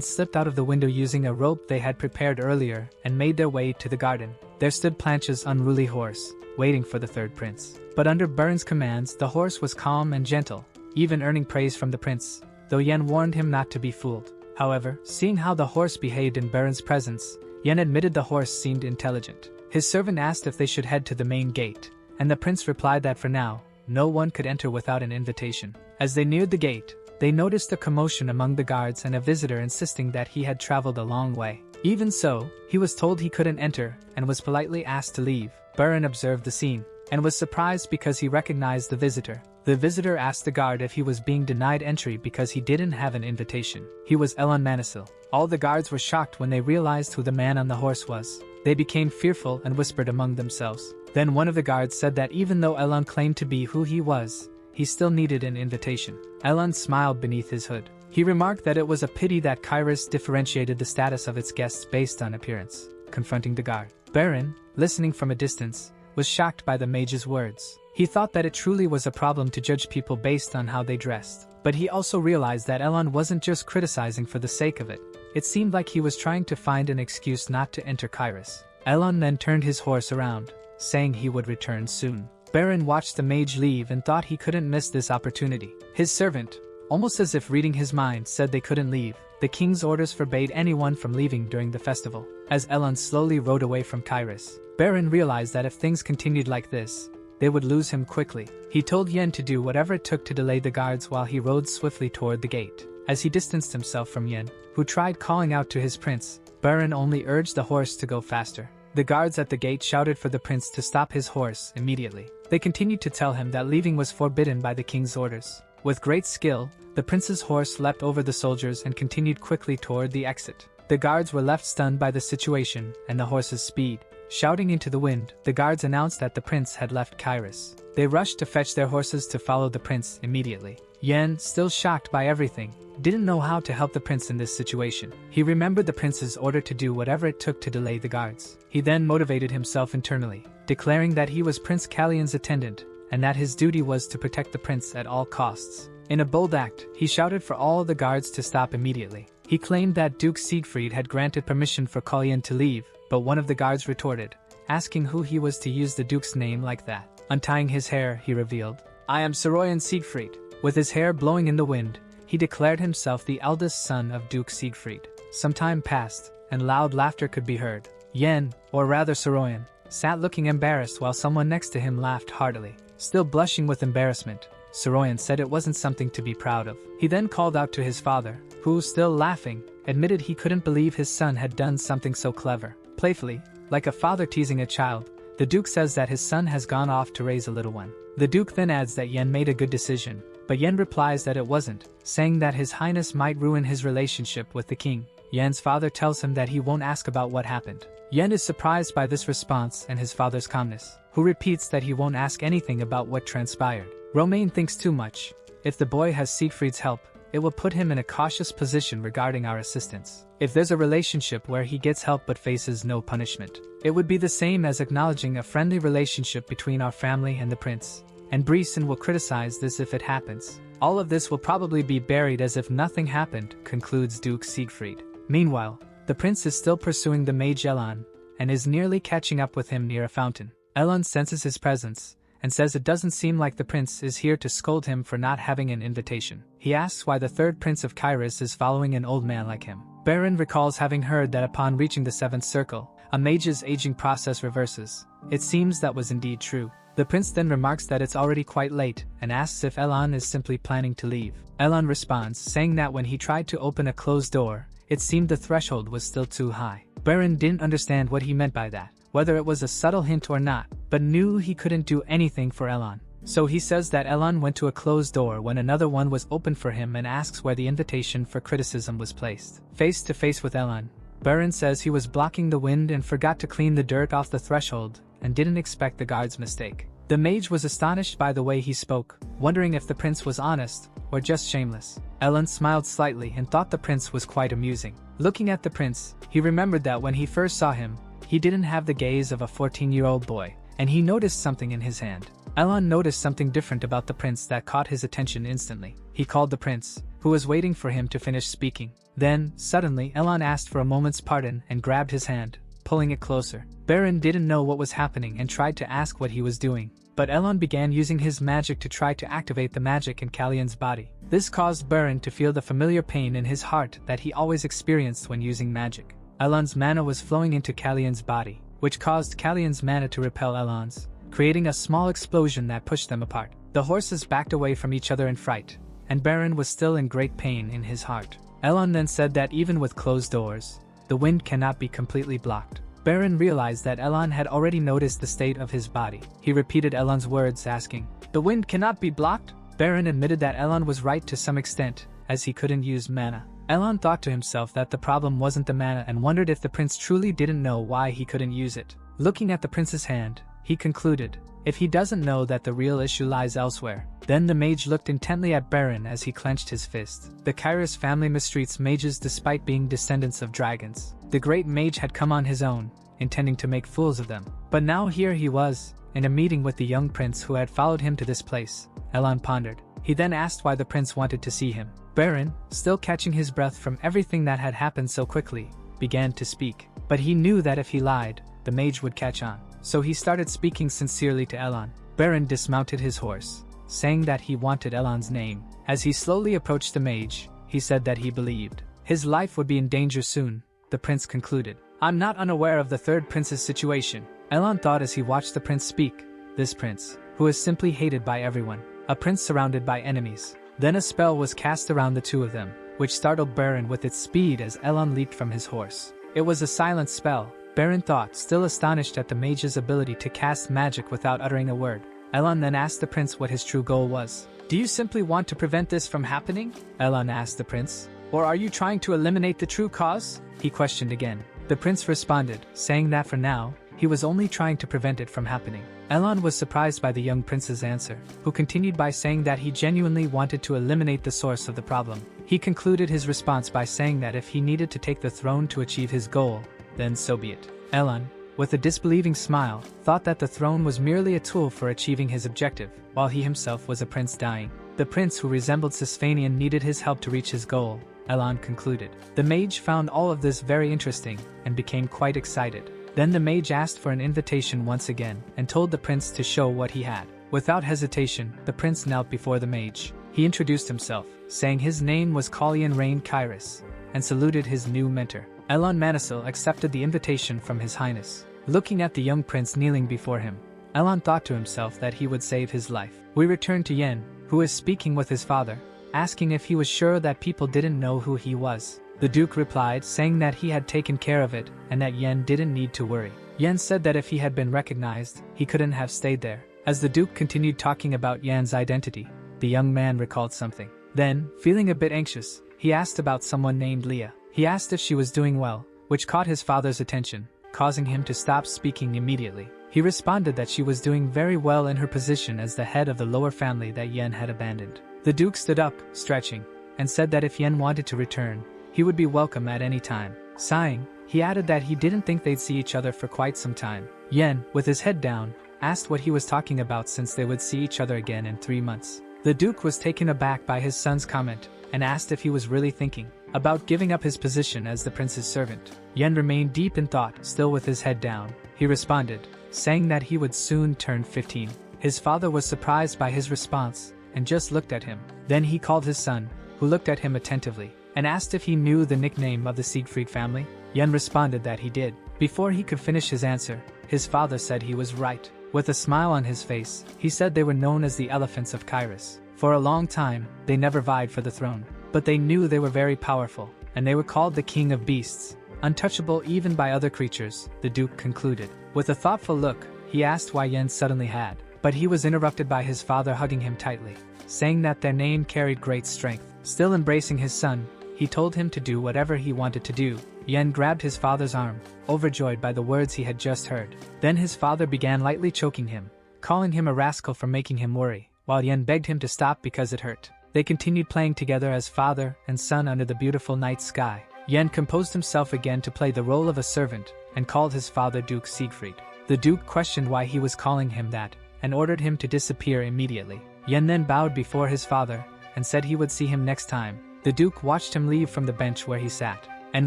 [SPEAKER 1] slipped out of the window using a rope they had prepared earlier and made their way to the garden. There stood Planche's unruly horse, waiting for the third prince. But under Bern's commands, the horse was calm and gentle, even earning praise from the prince, though Yen warned him not to be fooled. However, seeing how the horse behaved in Bern's presence, Yen admitted the horse seemed intelligent. His servant asked if they should head to the main gate, and the prince replied that for now, no one could enter without an invitation. As they neared the gate, they noticed a commotion among the guards and a visitor insisting that he had traveled a long way. Even so, he was told he couldn't enter and was politely asked to leave. Bern observed the scene and was surprised because he recognized the visitor. The visitor asked the guard if he was being denied entry because he didn't have an invitation. He was Elon Manisil. All the guards were shocked when they realized who the man on the horse was. They became fearful and whispered among themselves. Then one of the guards said that even though Elon claimed to be who he was, he still needed an invitation. Elon smiled beneath his hood. He remarked that it was a pity that Kyris differentiated the status of its guests based on appearance. Confronting the guard, Berun, listening from a distance, was shocked by the mage's words. He thought that it truly was a problem to judge people based on how they dressed. But he also realized that Elon wasn't just criticizing for the sake of it. It seemed like he was trying to find an excuse not to enter Kyris. Elon then turned his horse around, saying he would return soon. Berun watched the mage leave and thought he couldn't miss this opportunity. His servant, almost as if reading his mind, said they couldn't leave. The king's orders forbade anyone from leaving during the festival. As Elon slowly rode away from Kyris, Berun realized that if things continued like this, they would lose him quickly. He told Yen to do whatever it took to delay the guards while he rode swiftly toward the gate. As he distanced himself from Yen, who tried calling out to his prince, Berun only urged the horse to go faster. The guards at the gate shouted for the prince to stop his horse immediately. They continued to tell him that leaving was forbidden by the king's orders. With great skill, the prince's horse leapt over the soldiers and continued quickly toward the exit. The guards were left stunned by the situation and the horse's speed. Shouting into the wind, the guards announced that the prince had left Kyris. They rushed to fetch their horses to follow the prince immediately. Yen, still shocked by everything, didn't know how to help the prince in this situation. He remembered the prince's order to do whatever it took to delay the guards. He then motivated himself internally, declaring that he was Prince Callian's attendant, and that his duty was to protect the prince at all costs. In a bold act, he shouted for all the guards to stop immediately. He claimed that Duke Siegfried had granted permission for Callian to leave, but one of the guards retorted, asking who he was to use the Duke's name like that. Untying his hair, he revealed, "I am Saroyan Siegfried." With his hair blowing in the wind, he declared himself the eldest son of Duke Siegfried. Some time passed, and loud laughter could be heard. Yen, or rather Saroyan, sat looking embarrassed while someone next to him laughed heartily. Still blushing with embarrassment, Saroyan said it wasn't something to be proud of. He then called out to his father, who, still laughing, admitted he couldn't believe his son had done something so clever. Playfully, like a father teasing a child, the Duke says that his son has gone off to raise a little one. The Duke then adds that Yen made a good decision, but Yen replies that it wasn't, saying that His Highness might ruin his relationship with the king. Yen's father tells him that he won't ask about what happened. Yen is surprised by this response and his father's calmness, who repeats that he won't ask anything about what transpired. Romain thinks too much. If the boy has Siegfried's help, it will put him in a cautious position regarding our assistance. If there's a relationship where he gets help but faces no punishment, it would be the same as acknowledging a friendly relationship between our family and the prince. And Breon will criticize this if it happens. All of this will probably be buried as if nothing happened, concludes Duke Siegfried. Meanwhile, the prince is still pursuing the mage Elon, and is nearly catching up with him near a fountain. Elon senses his presence, and says it doesn't seem like the prince is here to scold him for not having an invitation. He asks why the third prince of Kyris is following an old man like him. Berun recalls having heard that upon reaching the 7th circle, a mage's aging process reverses. It seems that was indeed true. The prince then remarks that it's already quite late and asks if Elon is simply planning to leave. Elon responds, saying that when he tried to open a closed door, it seemed the threshold was still too high. Bern didn't understand what he meant by that, whether it was a subtle hint or not, but knew he couldn't do anything for Elon. So he says that Elon went to a closed door when another one was opened for him and asks where the invitation for criticism was placed. Face to face with Elon, Bern says he was blocking the wind and forgot to clean the dirt off the threshold and didn't expect the guard's mistake. The mage was astonished by the way he spoke, wondering if the prince was honest or just shameless. Elon smiled slightly and thought the prince was quite amusing. Looking at the prince, he remembered that when he first saw him, he didn't have the gaze of a 14-year-old boy, and he noticed something in his hand. Elon noticed something different about the prince that caught his attention instantly. He called the prince, who was waiting for him to finish speaking. Then, suddenly, Elon asked for a moment's pardon and grabbed his hand, pulling it closer. Berun didn't know what was happening and tried to ask what he was doing, but Elon began using his magic to try to activate the magic in Callian's body. This caused Berun to feel the familiar pain in his heart that he always experienced when using magic. Elon's mana was flowing into Callian's body, which caused Callian's mana to repel Elon's, creating a small explosion that pushed them apart. The horses backed away from each other in fright, and Berun was still in great pain in his heart. Elon then said that even with closed doors, the wind cannot be completely blocked. Berun realized that Elon had already noticed the state of his body. He repeated Elon's words, asking, "The wind cannot be blocked?" Berun admitted that Elon was right to some extent, as he couldn't use mana. Elon thought to himself that the problem wasn't the mana and wondered if the prince truly didn't know why he couldn't use it. Looking at the prince's hand, he concluded, if he doesn't know that the real issue lies elsewhere. Then the mage looked intently at Berun as he clenched his fist. The Kyris family mistreats mages despite being descendants of dragons. The great mage had come on his own, intending to make fools of them. But now here he was, in a meeting with the young prince who had followed him to this place. Elon pondered. He then asked why the prince wanted to see him. Berun, still catching his breath from everything that had happened so quickly, began to speak. But he knew that if he lied, the mage would catch on. So he started speaking sincerely to Elon. Berun dismounted his horse, saying that he wanted Elon's name. As he slowly approached the mage, he said that he believed his life would be in danger soon. The prince concluded, "I'm not unaware of the third prince's situation." Elon thought as he watched the prince speak. This prince, who is simply hated by everyone, a prince surrounded by enemies. Then a spell was cast around the two of them, which startled Berun with its speed as Elon leaped from his horse. It was a silent spell, Berun thought, still astonished at the mage's ability to cast magic without uttering a word. Elon then asked the prince what his true goal was. "Do you simply want to prevent this from happening?" Elon asked the prince. "Or are you trying to eliminate the true cause?" he questioned again. The prince responded, saying that for now, he was only trying to prevent it from happening. Elon was surprised by the young prince's answer, who continued by saying that he genuinely wanted to eliminate the source of the problem. He concluded his response by saying that if he needed to take the throne to achieve his goal, then so be it. Elon, with a disbelieving smile, thought that the throne was merely a tool for achieving his objective, while he himself was a prince dying. The prince who resembled Sesanian needed his help to reach his goal, Elon concluded. The mage found all of this very interesting and became quite excited. Then the mage asked for an invitation once again and told the prince to show what he had. Without hesitation, the prince knelt before the mage. He introduced himself, saying his name was Calian Kyris, and saluted his new mentor. Elon Manisil accepted the invitation from His Highness. Looking at the young prince kneeling before him, Elon thought to himself that he would save his life. We return to Yen, who is speaking with his father, asking if he was sure that people didn't know who he was. The Duke replied, saying that he had taken care of it and that Yen didn't need to worry. Yen said that if he had been recognized, he couldn't have stayed there. As the Duke continued talking about Yen's identity, the young man recalled something. Then, feeling a bit anxious, he asked about someone named Leah. He asked if she was doing well, which caught his father's attention, causing him to stop speaking immediately. He responded that she was doing very well in her position as the head of the lower family that Yen had abandoned. The Duke stood up, stretching, and said that if Yen wanted to return, he would be welcome at any time. Sighing, he added that he didn't think they'd see each other for quite some time. Yen, with his head down, asked what he was talking about since they would see each other again in 3 months. The Duke was taken aback by his son's comment and asked if he was really thinking about giving up his position as the prince's servant. Yen remained deep in thought, still with his head down. He responded, saying that he would soon turn 15. His father was surprised by his response and just looked at him. Then he called his son, who looked at him attentively, and asked if he knew the nickname of the Siegfried family. Yen responded that he did. Before he could finish his answer, his father said he was right. With a smile on his face, he said they were known as the Elephants of Kyris. For a long time, they never vied for the throne. But they knew they were very powerful, and they were called the King of Beasts, untouchable even by other creatures, the Duke concluded. With a thoughtful look, he asked why Yen suddenly had. But he was interrupted by his father hugging him tightly, saying that their name carried great strength. Still embracing his son, he told him to do whatever he wanted to do. Yen grabbed his father's arm, overjoyed by the words he had just heard. Then his father began lightly choking him, calling him a rascal for making him worry, while Yen begged him to stop because it hurt. They continued playing together as father and son under the beautiful night sky. Yen composed himself again to play the role of a servant, and called his father Duke Siegfried. The Duke questioned why he was calling him that, and ordered him to disappear immediately. Yen then bowed before his father, and said he would see him next time. The Duke watched him leave from the bench where he sat, and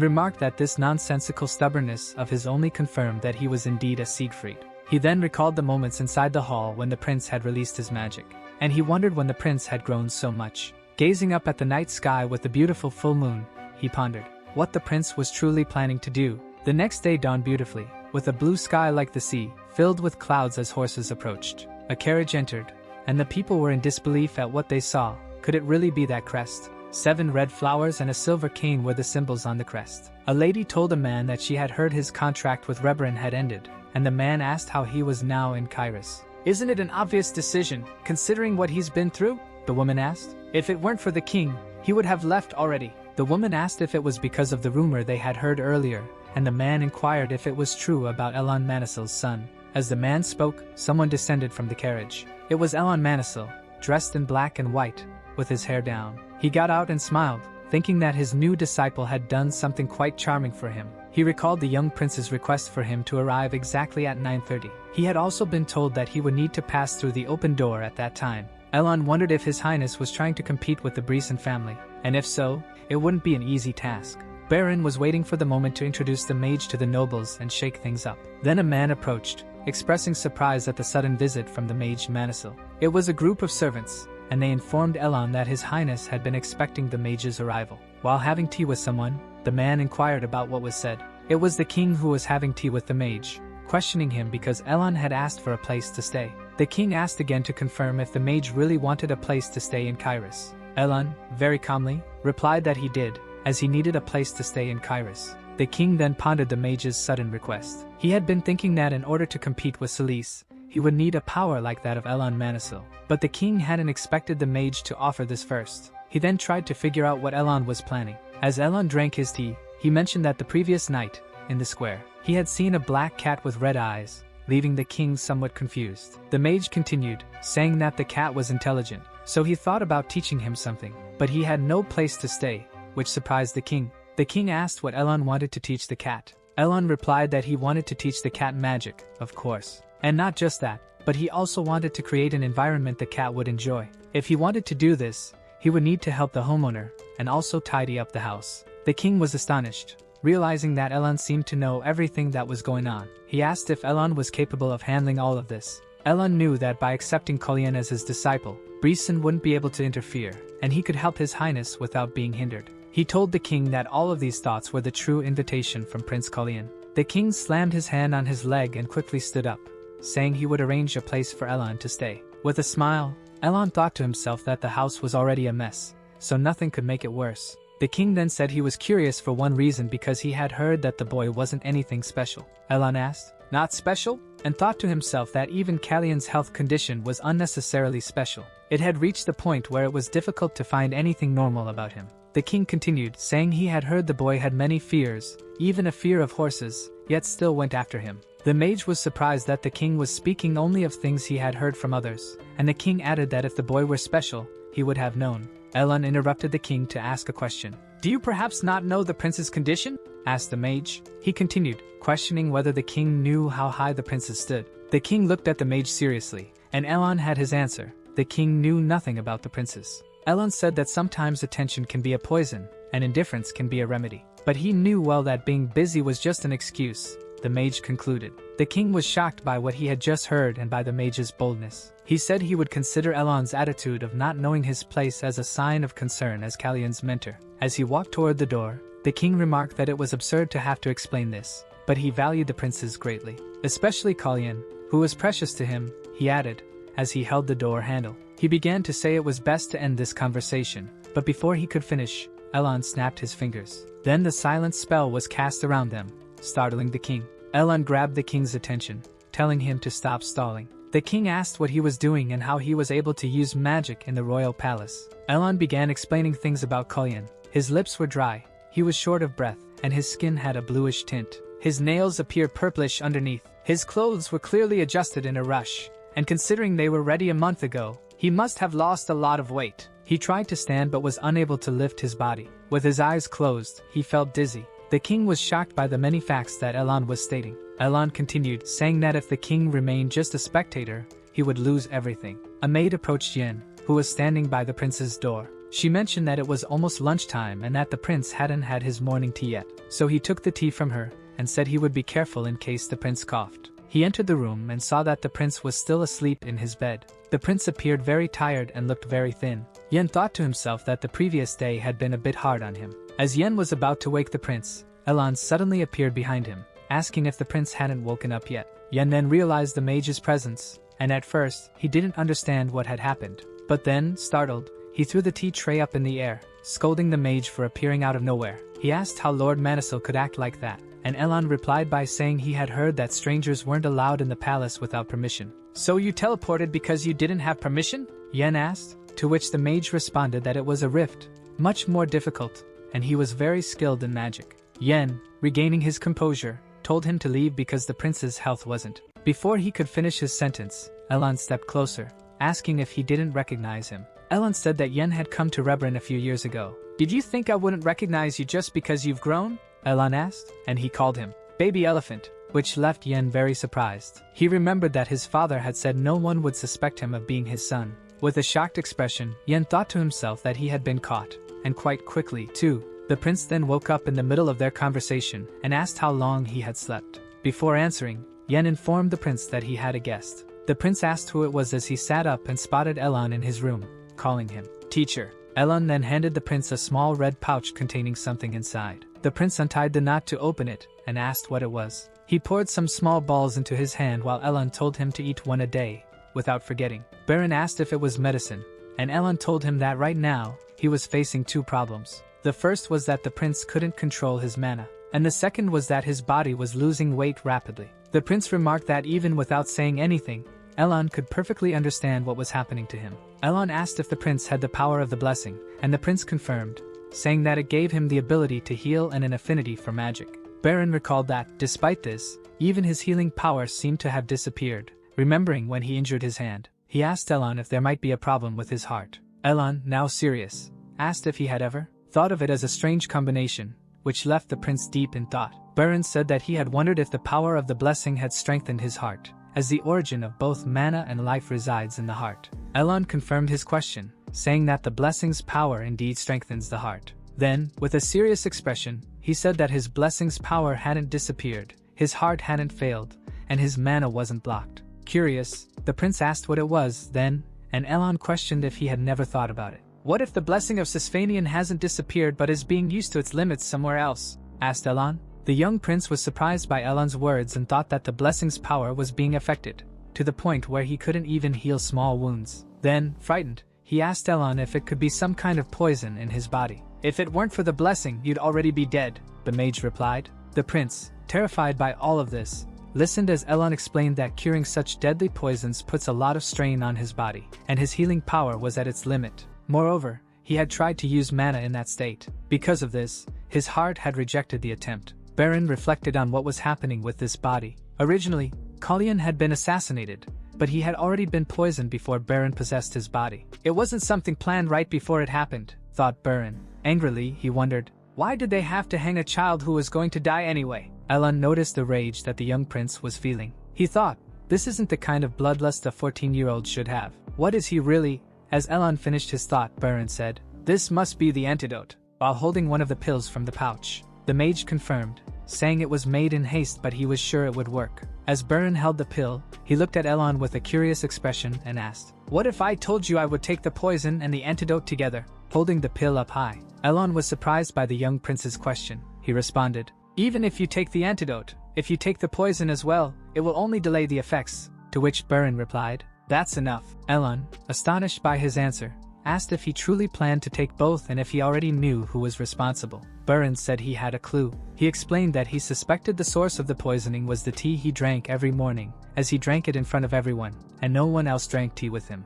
[SPEAKER 1] remarked that this nonsensical stubbornness of his only confirmed that he was indeed a Siegfried. He then recalled the moments inside the hall when the prince had released his magic, and he wondered when the prince had grown so much. Gazing up at the night sky with the beautiful full moon, he pondered what the prince was truly planning to do. The next day dawned beautifully, with a blue sky like the sea, filled with clouds as horses approached. A carriage entered, and the people were in disbelief at what they saw. Could it really be that crest? 7 red flowers and a silver cane were the symbols on the crest. A lady told a man that she had heard his contract with Breon had ended, and the man asked how he was now in Kyris. "Isn't it an obvious decision, considering what he's been through?" the woman asked. "If it weren't for the king, he would have left already." The woman asked if it was because of the rumor they had heard earlier, and the man inquired if it was true about Elon Manisil's son. As the man spoke, someone descended from the carriage. It was Elon Manisil, dressed in black and white, with his hair down. He got out and smiled, thinking that his new disciple had done something quite charming for him. He recalled the young prince's request for him to arrive exactly at 9:30. He had also been told that he would need to pass through the open door at that time. Elon wondered if His Highness was trying to compete with the Breon family, and if so, it wouldn't be an easy task. Berun was waiting for the moment to introduce the mage to the nobles and shake things up. Then a man approached, expressing surprise at the sudden visit from the mage Manisil. It was a group of servants, and they informed Elon that His Highness had been expecting the mage's arrival. While having tea with someone, the man inquired about what was said. It was the king who was having tea with the mage, questioning him because Elon had asked for a place to stay. The king asked again to confirm if the mage really wanted a place to stay in Kyris. Elon, very calmly, replied that he did, as he needed a place to stay in Kyris. The king then pondered the mage's sudden request. He had been thinking that in order to compete with Celise, he would need a power like that of Elon Manisil. But the king hadn't expected the mage to offer this first. He then tried to figure out what Elon was planning. As Elon drank his tea, he mentioned that the previous night, in the square, he had seen a black cat with red eyes, leaving the king somewhat confused. The mage continued, saying that the cat was intelligent, so he thought about teaching him something, but he had no place to stay, which surprised the king. The king asked what Elon wanted to teach the cat. Elon replied that he wanted to teach the cat magic, of course. And not just that, but he also wanted to create an environment the cat would enjoy. If he wanted to do this, he would need to help the homeowner, and also tidy up the house. The king was astonished, realizing that Elon seemed to know everything that was going on. He asked if Elon was capable of handling all of this. Elon knew that by accepting Callian as his disciple, Breon wouldn't be able to interfere, and he could help His Highness without being hindered. He told the king that all of these thoughts were the true invitation from Prince Callian. The king slammed his hand on his leg and quickly stood up, saying he would arrange a place for Elon to stay. With a smile, Elon thought to himself that the house was already a mess, so nothing could make it worse. The king then said he was curious for one reason because he had heard that the boy wasn't anything special. Elon asked, "Not special?" and thought to himself that even Callian's health condition was unnecessarily special. It had reached the point where it was difficult to find anything normal about him. The king continued, saying he had heard the boy had many fears, even a fear of horses, yet still went after him. The mage was surprised that the king was speaking only of things he had heard from others, and the king added that if the boy were special, he would have known. Elon interrupted the king to ask a question. "Do you perhaps not know the prince's condition?" asked the mage. He continued, questioning whether the king knew how high the princes stood. The king looked at the mage seriously, and Elon had his answer. The king knew nothing about the princes. Elon said that sometimes attention can be a poison, and indifference can be a remedy. But he knew well that being busy was just an excuse, the mage concluded. The king was shocked by what he had just heard and by the mage's boldness. He said he would consider Elon's attitude of not knowing his place as a sign of concern as Callian's mentor. As he walked toward the door, the king remarked that it was absurd to have to explain this, but he valued the princes greatly, especially Callian, who was precious to him, he added, as he held the door handle. He began to say it was best to end this conversation, but before he could finish, Elon snapped his fingers. Then the silent spell was cast around them, startling the king. Elon grabbed the king's attention, telling him to stop stalling. The king asked what he was doing and how he was able to use magic in the royal palace. Elon began explaining things about Callian. His lips were dry, he was short of breath, and his skin had a bluish tint. His nails appeared purplish underneath. His clothes were clearly adjusted in a rush, and considering they were ready a month ago, he must have lost a lot of weight. He tried to stand but was unable to lift his body. With his eyes closed, he felt dizzy. The king was shocked by the many facts that Elon was stating. Elon continued, saying that if the king remained just a spectator, he would lose everything. A maid approached Yen, who was standing by the prince's door. She mentioned that it was almost lunchtime and that the prince hadn't had his morning tea yet. So he took the tea from her and said he would be careful in case the prince coughed. He entered the room and saw that the prince was still asleep in his bed. The prince appeared very tired and looked very thin. Yen thought to himself that the previous day had been a bit hard on him. As Yen was about to wake the prince, Elon suddenly appeared behind him, asking if the prince hadn't woken up yet. Yen then realized the mage's presence, and at first, he didn't understand what had happened. But then, startled, he threw the tea tray up in the air, scolding the mage for appearing out of nowhere. He asked how Lord Manisil could act like that, and Elon replied by saying he had heard that strangers weren't allowed in the palace without permission. "So you teleported because you didn't have permission?" Yen asked, to which the mage responded that it was a rift, much more difficult, and he was very skilled in magic. Yen, regaining his composure, told him to leave because the prince's health wasn't. Before he could finish his sentence, Elon stepped closer, asking if he didn't recognize him. Elon said that Yen had come to Bern a few years ago. "Did you think I wouldn't recognize you just because you've grown?" Elon asked, and he called him Baby Elephant, which left Yen very surprised. He remembered that his father had said no one would suspect him of being his son. With a shocked expression, Yen thought to himself that he had been caught, and quite quickly, too. The prince then woke up in the middle of their conversation and asked how long he had slept. Before answering, Yen informed the prince that he had a guest. The prince asked who it was as he sat up and spotted Elon in his room, calling him teacher. Elon then handed the prince a small red pouch containing something inside. The prince untied the knot to open it and asked what it was. He poured some small balls into his hand while Elon told him to eat one a day, without forgetting. Berun asked if it was medicine, and Elon told him that right now, he was facing two problems. The first was that the prince couldn't control his mana, and the second was that his body was losing weight rapidly. The prince remarked that even without saying anything, Elon could perfectly understand what was happening to him. Elon asked if the prince had the power of the blessing, and the prince confirmed, saying that it gave him the ability to heal and an affinity for magic. Berun recalled that, despite this, even his healing power seemed to have disappeared, remembering when he injured his hand. He asked Elon if there might be a problem with his heart. Elon, now serious, asked if he had ever thought of it as a strange combination, which left the prince deep in thought. Berun said that he had wondered if the power of the blessing had strengthened his heart, as the origin of both mana and life resides in the heart. Elon confirmed his question, saying that the blessing's power indeed strengthens the heart. Then, with a serious expression, he said that his blessing's power hadn't disappeared, his heart hadn't failed, and his mana wasn't blocked. Curious, the prince asked what it was then, and Elon questioned if he had never thought about it. "What if the blessing of Sesanian hasn't disappeared but is being used to its limits somewhere else?" asked Elon. The young prince was surprised by Elon's words and thought that the blessing's power was being affected, to the point where he couldn't even heal small wounds. Then, frightened, he asked Elon if it could be some kind of poison in his body. "If it weren't for the blessing, you'd already be dead," the mage replied. The prince, terrified by all of this, listened as Elon explained that curing such deadly poisons puts a lot of strain on his body, and his healing power was at its limit. Moreover, he had tried to use mana in that state. Because of this, his heart had rejected the attempt. Berun reflected on what was happening with this body. Originally, Callian had been assassinated, but he had already been poisoned before Berun possessed his body. It wasn't something planned right before it happened, thought Berun. Angrily, he wondered, why did they have to hang a child who was going to die anyway? Elon noticed the rage that the young prince was feeling. He thought, this isn't the kind of bloodlust a 14-year-old should have. What is he really? As Elon finished his thought, Berun said, "This must be the antidote," while holding one of the pills from the pouch. The mage confirmed, saying it was made in haste but he was sure it would work. As Berun held the pill, he looked at Elon with a curious expression and asked, "What if I told you I would take the poison and the antidote together?" Holding the pill up high, Elon was surprised by the young prince's question. He responded, "Even if you take the antidote, if you take the poison as well, it will only delay the effects. To which Bern replied, "That's enough." Elon, astonished by his answer, asked if he truly planned to take both and if he already knew who was responsible. Berun said he had a clue. He explained that he suspected the source of the poisoning was the tea he drank every morning, as he drank it in front of everyone, and no one else drank tea with him.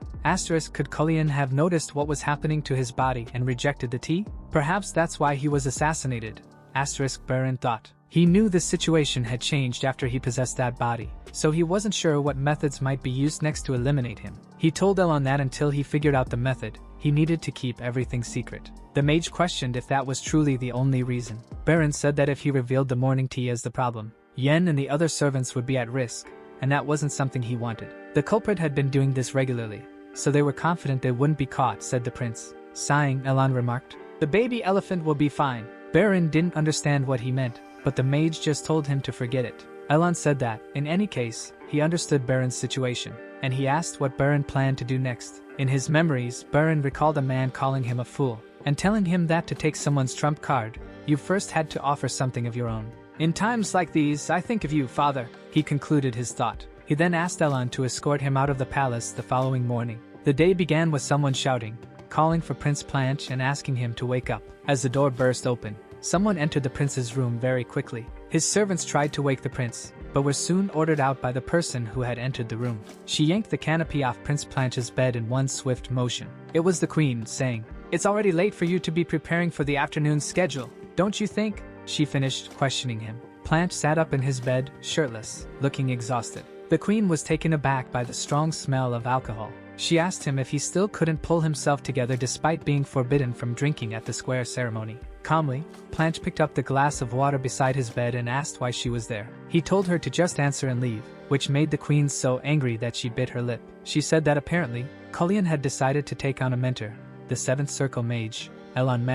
[SPEAKER 1] Could Callian have noticed what was happening to his body and rejected the tea? Perhaps that's why he was assassinated. Berun thought. He knew the situation had changed after he possessed that body, so he wasn't sure what methods might be used next to eliminate him. He told Elon that until he figured out the method, he needed to keep everything secret. The mage questioned if that was truly the only reason. Berun said that if he revealed the morning tea as the problem, Yen and the other servants would be at risk, and that wasn't something he wanted. The culprit had been doing this regularly, so they were confident they wouldn't be caught, said the prince. Sighing, Elon remarked, "The baby elephant will be fine." Berun didn't understand what he meant, but the mage just told him to forget it. Elon said that, in any case, he understood Berun's situation, and he asked what Berun planned to do next. In his memories, Berun recalled a man calling him a fool, and telling him that to take someone's trump card, you first had to offer something of your own. "In times like these, I think of you, father," he concluded his thought. He then asked Elon to escort him out of the palace the following morning. The day began with someone shouting, calling for Prince Planche and asking him to wake up. As the door burst open, someone entered the prince's room very quickly. His servants tried to wake the prince, but were soon ordered out by the person who had entered the room. She yanked the canopy off Prince Planche's bed in one swift motion. It was the queen, saying, "It's already late for you to be preparing for the afternoon schedule, don't you think?" She finished questioning him. Planche sat up in his bed, shirtless, looking exhausted. The queen was taken aback by the strong smell of alcohol. She asked him if he still couldn't pull himself together despite being forbidden from drinking at the square ceremony. Calmly, Planche picked up the glass of water beside his bed and asked why she was there. He told her to just answer and leave, which made the queen so angry that she bit her lip. She said that apparently, Callian had decided to take on a mentor, the 7th Circle Mage, Elon.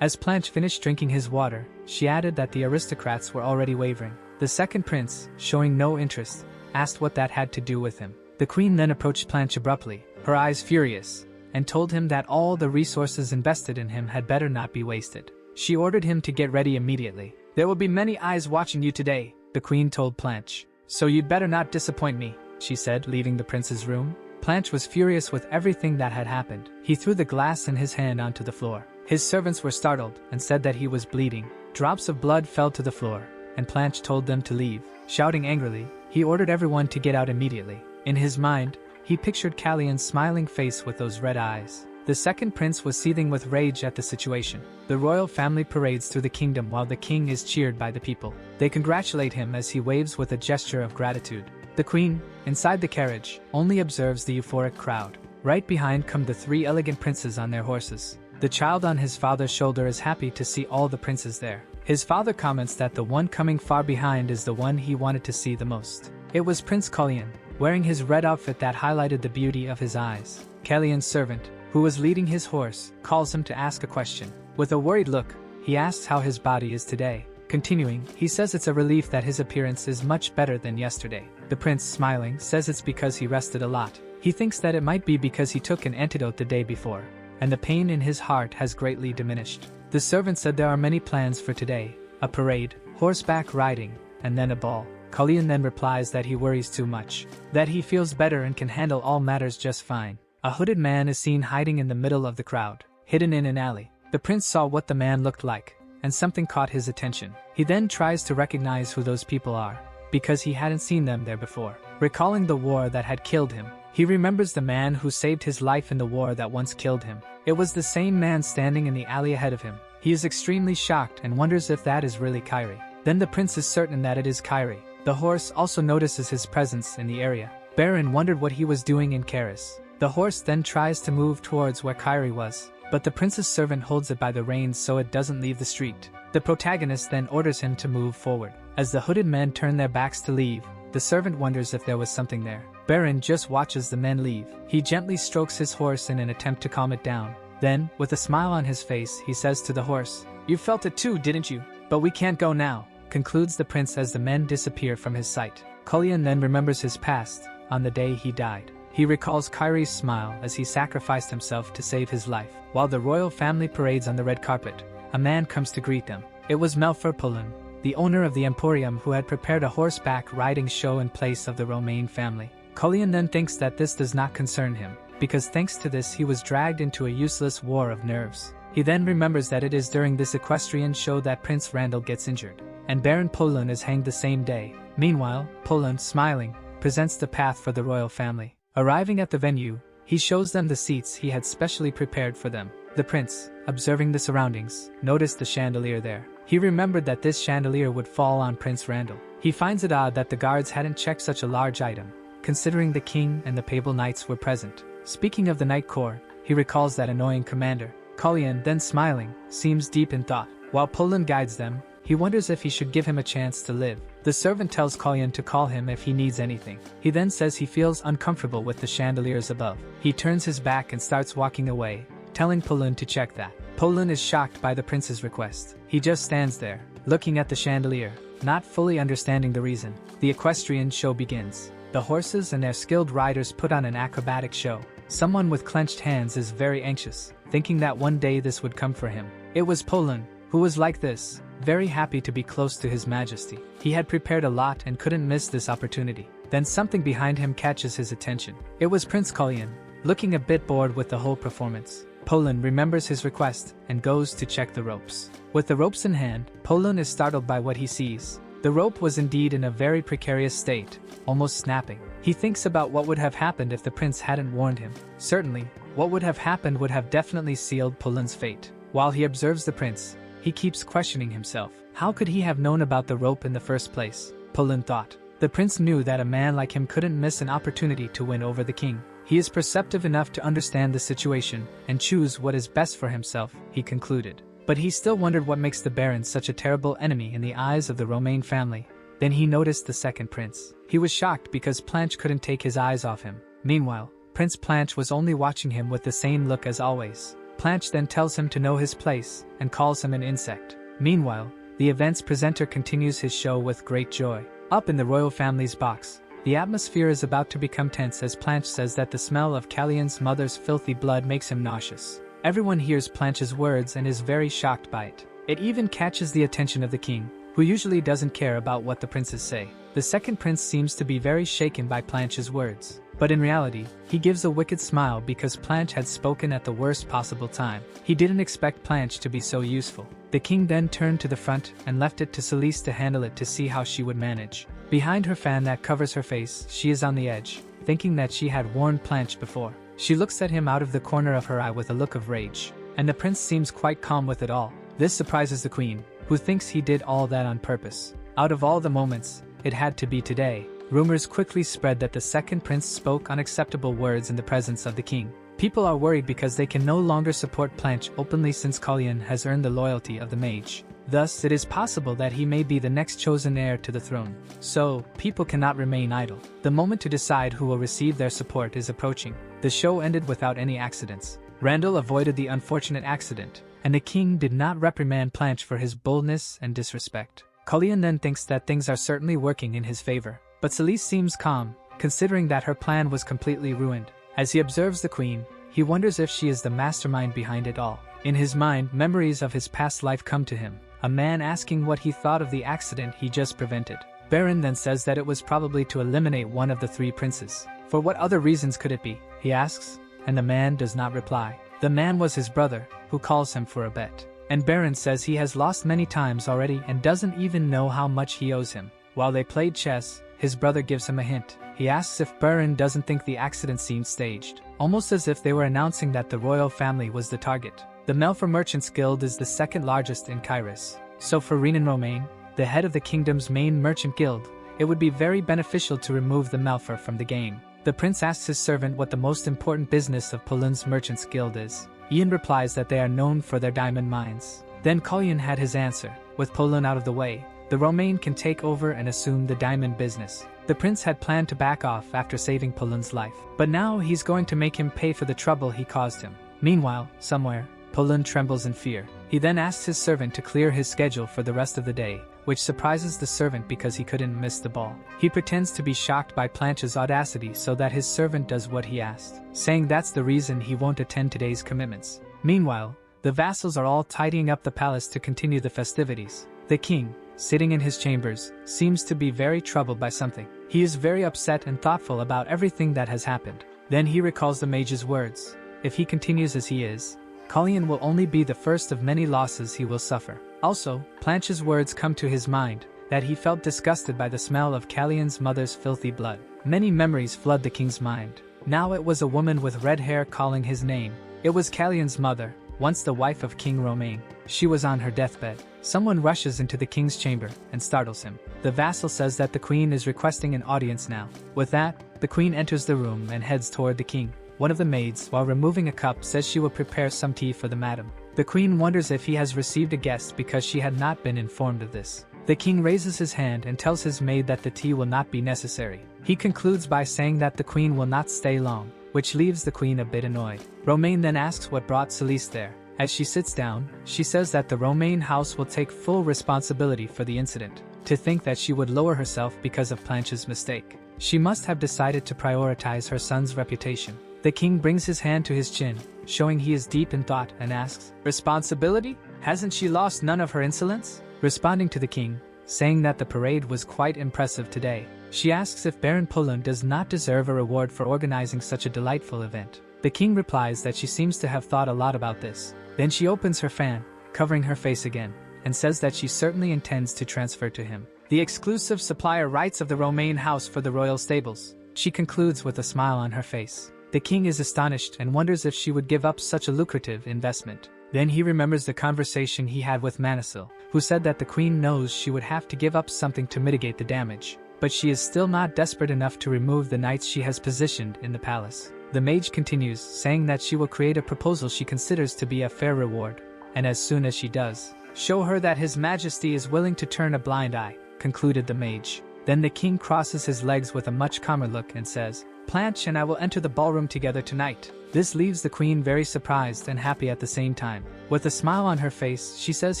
[SPEAKER 1] As Planche finished drinking his water, she added that the aristocrats were already wavering. The second prince, showing no interest, asked what that had to do with him. The queen then approached Planche abruptly, her eyes furious, and told him that all the resources invested in him had better not be wasted. She ordered him to get ready immediately. "There will be many eyes watching you today," the queen told Planche. "So you'd better not disappoint me," she said, leaving the prince's room. Planche was furious with everything that had happened. He threw the glass in his hand onto the floor. His servants were startled and said that he was bleeding. Drops of blood fell to the floor, and Planche told them to leave. Shouting angrily, he ordered everyone to get out immediately. In his mind, he pictured Callian's smiling face with those red eyes. The second prince was seething with rage at the situation. The royal family parades through the kingdom while the king is cheered by the people. They congratulate him as he waves with a gesture of gratitude. The queen, inside the carriage, only observes the euphoric crowd. Right behind come the 3 elegant princes on their horses. The child on his father's shoulder is happy to see all the princes there. His father comments that the one coming far behind is the one he wanted to see the most. It was Prince Callian, wearing his red outfit that highlighted the beauty of his eyes. Callian's servant, who was leading his horse, calls him to ask a question. With a worried look, he asks how his body is today. Continuing, he says it's a relief that his appearance is much better than yesterday. The prince, smiling, says it's because he rested a lot. He thinks that it might be because he took an antidote the day before, and the pain in his heart has greatly diminished. The servant said there are many plans for today: a parade, horseback riding, and then a ball. Callian then replies that he worries too much, that he feels better and can handle all matters just fine. A hooded man is seen hiding in the middle of the crowd, hidden in an alley. The prince saw what the man looked like, and something caught his attention. He then tries to recognize who those people are, because he hadn't seen them there before. Recalling the war that had killed him, he remembers the man who saved his life in the war that once killed him. It was the same man standing in the alley ahead of him. He is extremely shocked and wonders if that is really Kyrie. Then the prince is certain that it is Kyrie. The horse also notices his presence in the area. Berun wondered what he was doing in Kyris. The horse then tries to move towards where Kyrie was, but the prince's servant holds it by the reins so it doesn't leave the street. The protagonist then orders him to move forward. As the hooded men turn their backs to leave, the servant wonders if there was something there. Berun just watches the men leave. He gently strokes his horse in an attempt to calm it down. Then, with a smile on his face, he says to the horse, "You felt it too, didn't you? But we can't go now," concludes the prince as the men disappear from his sight. Callian then remembers his past, on the day he died. He recalls Kyrie's smile as he sacrificed himself to save his life. While the royal family parades on the red carpet, a man comes to greet them. It was the owner of the Emporium who had prepared a horseback riding show in place of the Romaine family. Callian then thinks that this does not concern him, because thanks to this he was dragged into a useless war of nerves. He then remembers that it is during this equestrian show that Prince Randall gets injured, and Baron Polan is hanged the same day. Meanwhile, Polan, smiling, presents the path for the royal family. Arriving at the venue, he shows them the seats he had specially prepared for them. The prince, observing the surroundings, noticed the chandelier there. He remembered that this chandelier would fall on Prince Randall. He finds it odd that the guards hadn't checked such a large item, considering the king and the Papal Knights were present. Speaking of the Knight Corps, he recalls that annoying commander. Callian, then smiling, seems deep in thought. While Polan guides them, he wonders if he should give him a chance to live. The servant tells Callian to call him if he needs anything. He then says he feels uncomfortable with the chandeliers above. He turns his back and starts walking away, telling Polan to check that. Polan is shocked by the prince's request. He just stands there, looking at the chandelier, not fully understanding the reason. The equestrian show begins. The horses and their skilled riders put on an acrobatic show. Someone with clenched hands is very anxious, thinking that one day this would come for him. It was Polan, who was like this, very happy to be close to His Majesty. He had prepared a lot and couldn't miss this opportunity. Then something behind him catches his attention. It was Prince Callian, looking a bit bored with the whole performance. Polan remembers his request and goes to check the ropes. With the ropes in hand, Polan is startled by what he sees. The rope was indeed in a very precarious state, almost snapping. He thinks about what would have happened if the prince hadn't warned him. Certainly, what would have happened would have definitely sealed Polan's fate. While he observes the prince, he keeps questioning himself. How could he have known about the rope in the first place? Polan thought. The prince knew that a man like him couldn't miss an opportunity to win over the king. He is perceptive enough to understand the situation and choose what is best for himself, he concluded. But he still wondered what makes the Baron such a terrible enemy in the eyes of the Romain family. Then he noticed the second prince. He was shocked because Planche couldn't take his eyes off him. Meanwhile, Prince Planche was only watching him with the same look as always. Planche then tells him to know his place and calls him an insect. Meanwhile, the event's presenter continues his show with great joy. Up in the royal family's box, the atmosphere is about to become tense as Planche says that the smell of Callian's mother's filthy blood makes him nauseous. Everyone hears Planche's words and is very shocked by it. It even catches the attention of the king, who usually doesn't care about what the princes say. The second prince seems to be very shaken by Planche's words. But in reality, he gives a wicked smile because Planche had spoken at the worst possible time. He didn't expect Planche to be so useful. The king then turned to the front and left it to Celeste to handle it to see how she would manage. Behind her fan that covers her face, she is on the edge, thinking that she had warned Planche before. She looks at him out of the corner of her eye with a look of rage, and the prince seems quite calm with it all. This surprises the queen, who thinks he did all that on purpose. Out of all the moments, it had to be today. Rumors quickly spread that the second prince spoke unacceptable words in the presence of the king. People are worried because they can no longer support Planche openly since Callian has earned the loyalty of the Mage. Thus, it is possible that he may be the next chosen heir to the throne. So, people cannot remain idle. The moment to decide who will receive their support is approaching. The show ended without any accidents. Randall avoided the unfortunate accident, and the king did not reprimand Planche for his boldness and disrespect. Callian then thinks that things are certainly working in his favor. But Celeste seems calm, considering that her plan was completely ruined. As he observes the queen, he wonders if she is the mastermind behind it all. In his mind, memories of his past life come to him, a man asking what he thought of the accident he just prevented. Bern then says that it was probably to eliminate one of the three princes. For what other reasons could it be? He asks, and the man does not reply. The man was his brother, who calls him for a bet. And Bern says he has lost many times already and doesn't even know how much he owes him. While they played chess, his brother gives him a hint. He asks if Berun doesn't think the accident seemed staged, almost as if they were announcing that the royal family was the target. The Melfor Merchants Guild is the second largest in Kyris. So for Renan Romain, the head of the kingdom's main merchant guild, it would be very beneficial to remove the Melfor from the game. The prince asks his servant what the most important business of Poland's Merchants Guild is. Ian replies that they are known for their diamond mines. Then Callian had his answer. With Poland out of the way, the Romain can take over and assume the diamond business. The prince had planned to back off after saving Poland's life, but now he's going to make him pay for the trouble he caused him. Meanwhile, somewhere, Poland trembles in fear. He then asks his servant to clear his schedule for the rest of the day, which surprises the servant because he couldn't miss the ball. He pretends to be shocked by Planche's audacity so that his servant does what he asked, saying that's the reason he won't attend today's commitments. Meanwhile, the vassals are all tidying up the palace to continue the festivities. The king, sitting in his chambers, seems to be very troubled by something. He is very upset and thoughtful about everything that has happened. Then he recalls the mage's words. If he continues as he is, Callian will only be the first of many losses he will suffer. Also, Planche's words come to his mind, that he felt disgusted by the smell of Callian's mother's filthy blood. Many memories flood the king's mind. Now it was a woman with red hair calling his name. It was Callian's mother, once the wife of King Romain. She was on her deathbed. Someone rushes into the king's chamber and startles him. The vassal says that the queen is requesting an audience now. With that, the queen enters the room and heads toward the king. One of the maids, while removing a cup, says she will prepare some tea for the madam. The queen wonders if he has received a guest because she had not been informed of this. The king raises his hand and tells his maid that the tea will not be necessary. He concludes by saying that the queen will not stay long, which leaves the queen a bit annoyed. Romain then asks what brought Celeste there. As she sits down, she says that the Romain house will take full responsibility for the incident. To think that she would lower herself because of Planche's mistake. She must have decided to prioritize her son's reputation. The king brings his hand to his chin, showing he is deep in thought, and asks, "Responsibility? Hasn't she lost none of her insolence?" Responding to the king, saying that the parade was quite impressive today, she asks if Baron Poland does not deserve a reward for organizing such a delightful event. The king replies that she seems to have thought a lot about this. Then she opens her fan, covering her face again, and says that she certainly intends to transfer to him the exclusive supplier rights of the Romain house for the royal stables. She concludes with a smile on her face. The king is astonished and wonders if she would give up such a lucrative investment. Then he remembers the conversation he had with Manisil, who said that the queen knows she would have to give up something to mitigate the damage, but she is still not desperate enough to remove the knights she has positioned in the palace. The mage continues, saying that she will create a proposal she considers to be a fair reward, and as soon as she does, show her that his majesty is willing to turn a blind eye, concluded the mage. Then the king crosses his legs with a much calmer look and says, "Planche and I will enter the ballroom together tonight." This leaves the queen very surprised and happy at the same time. With a smile on her face, she says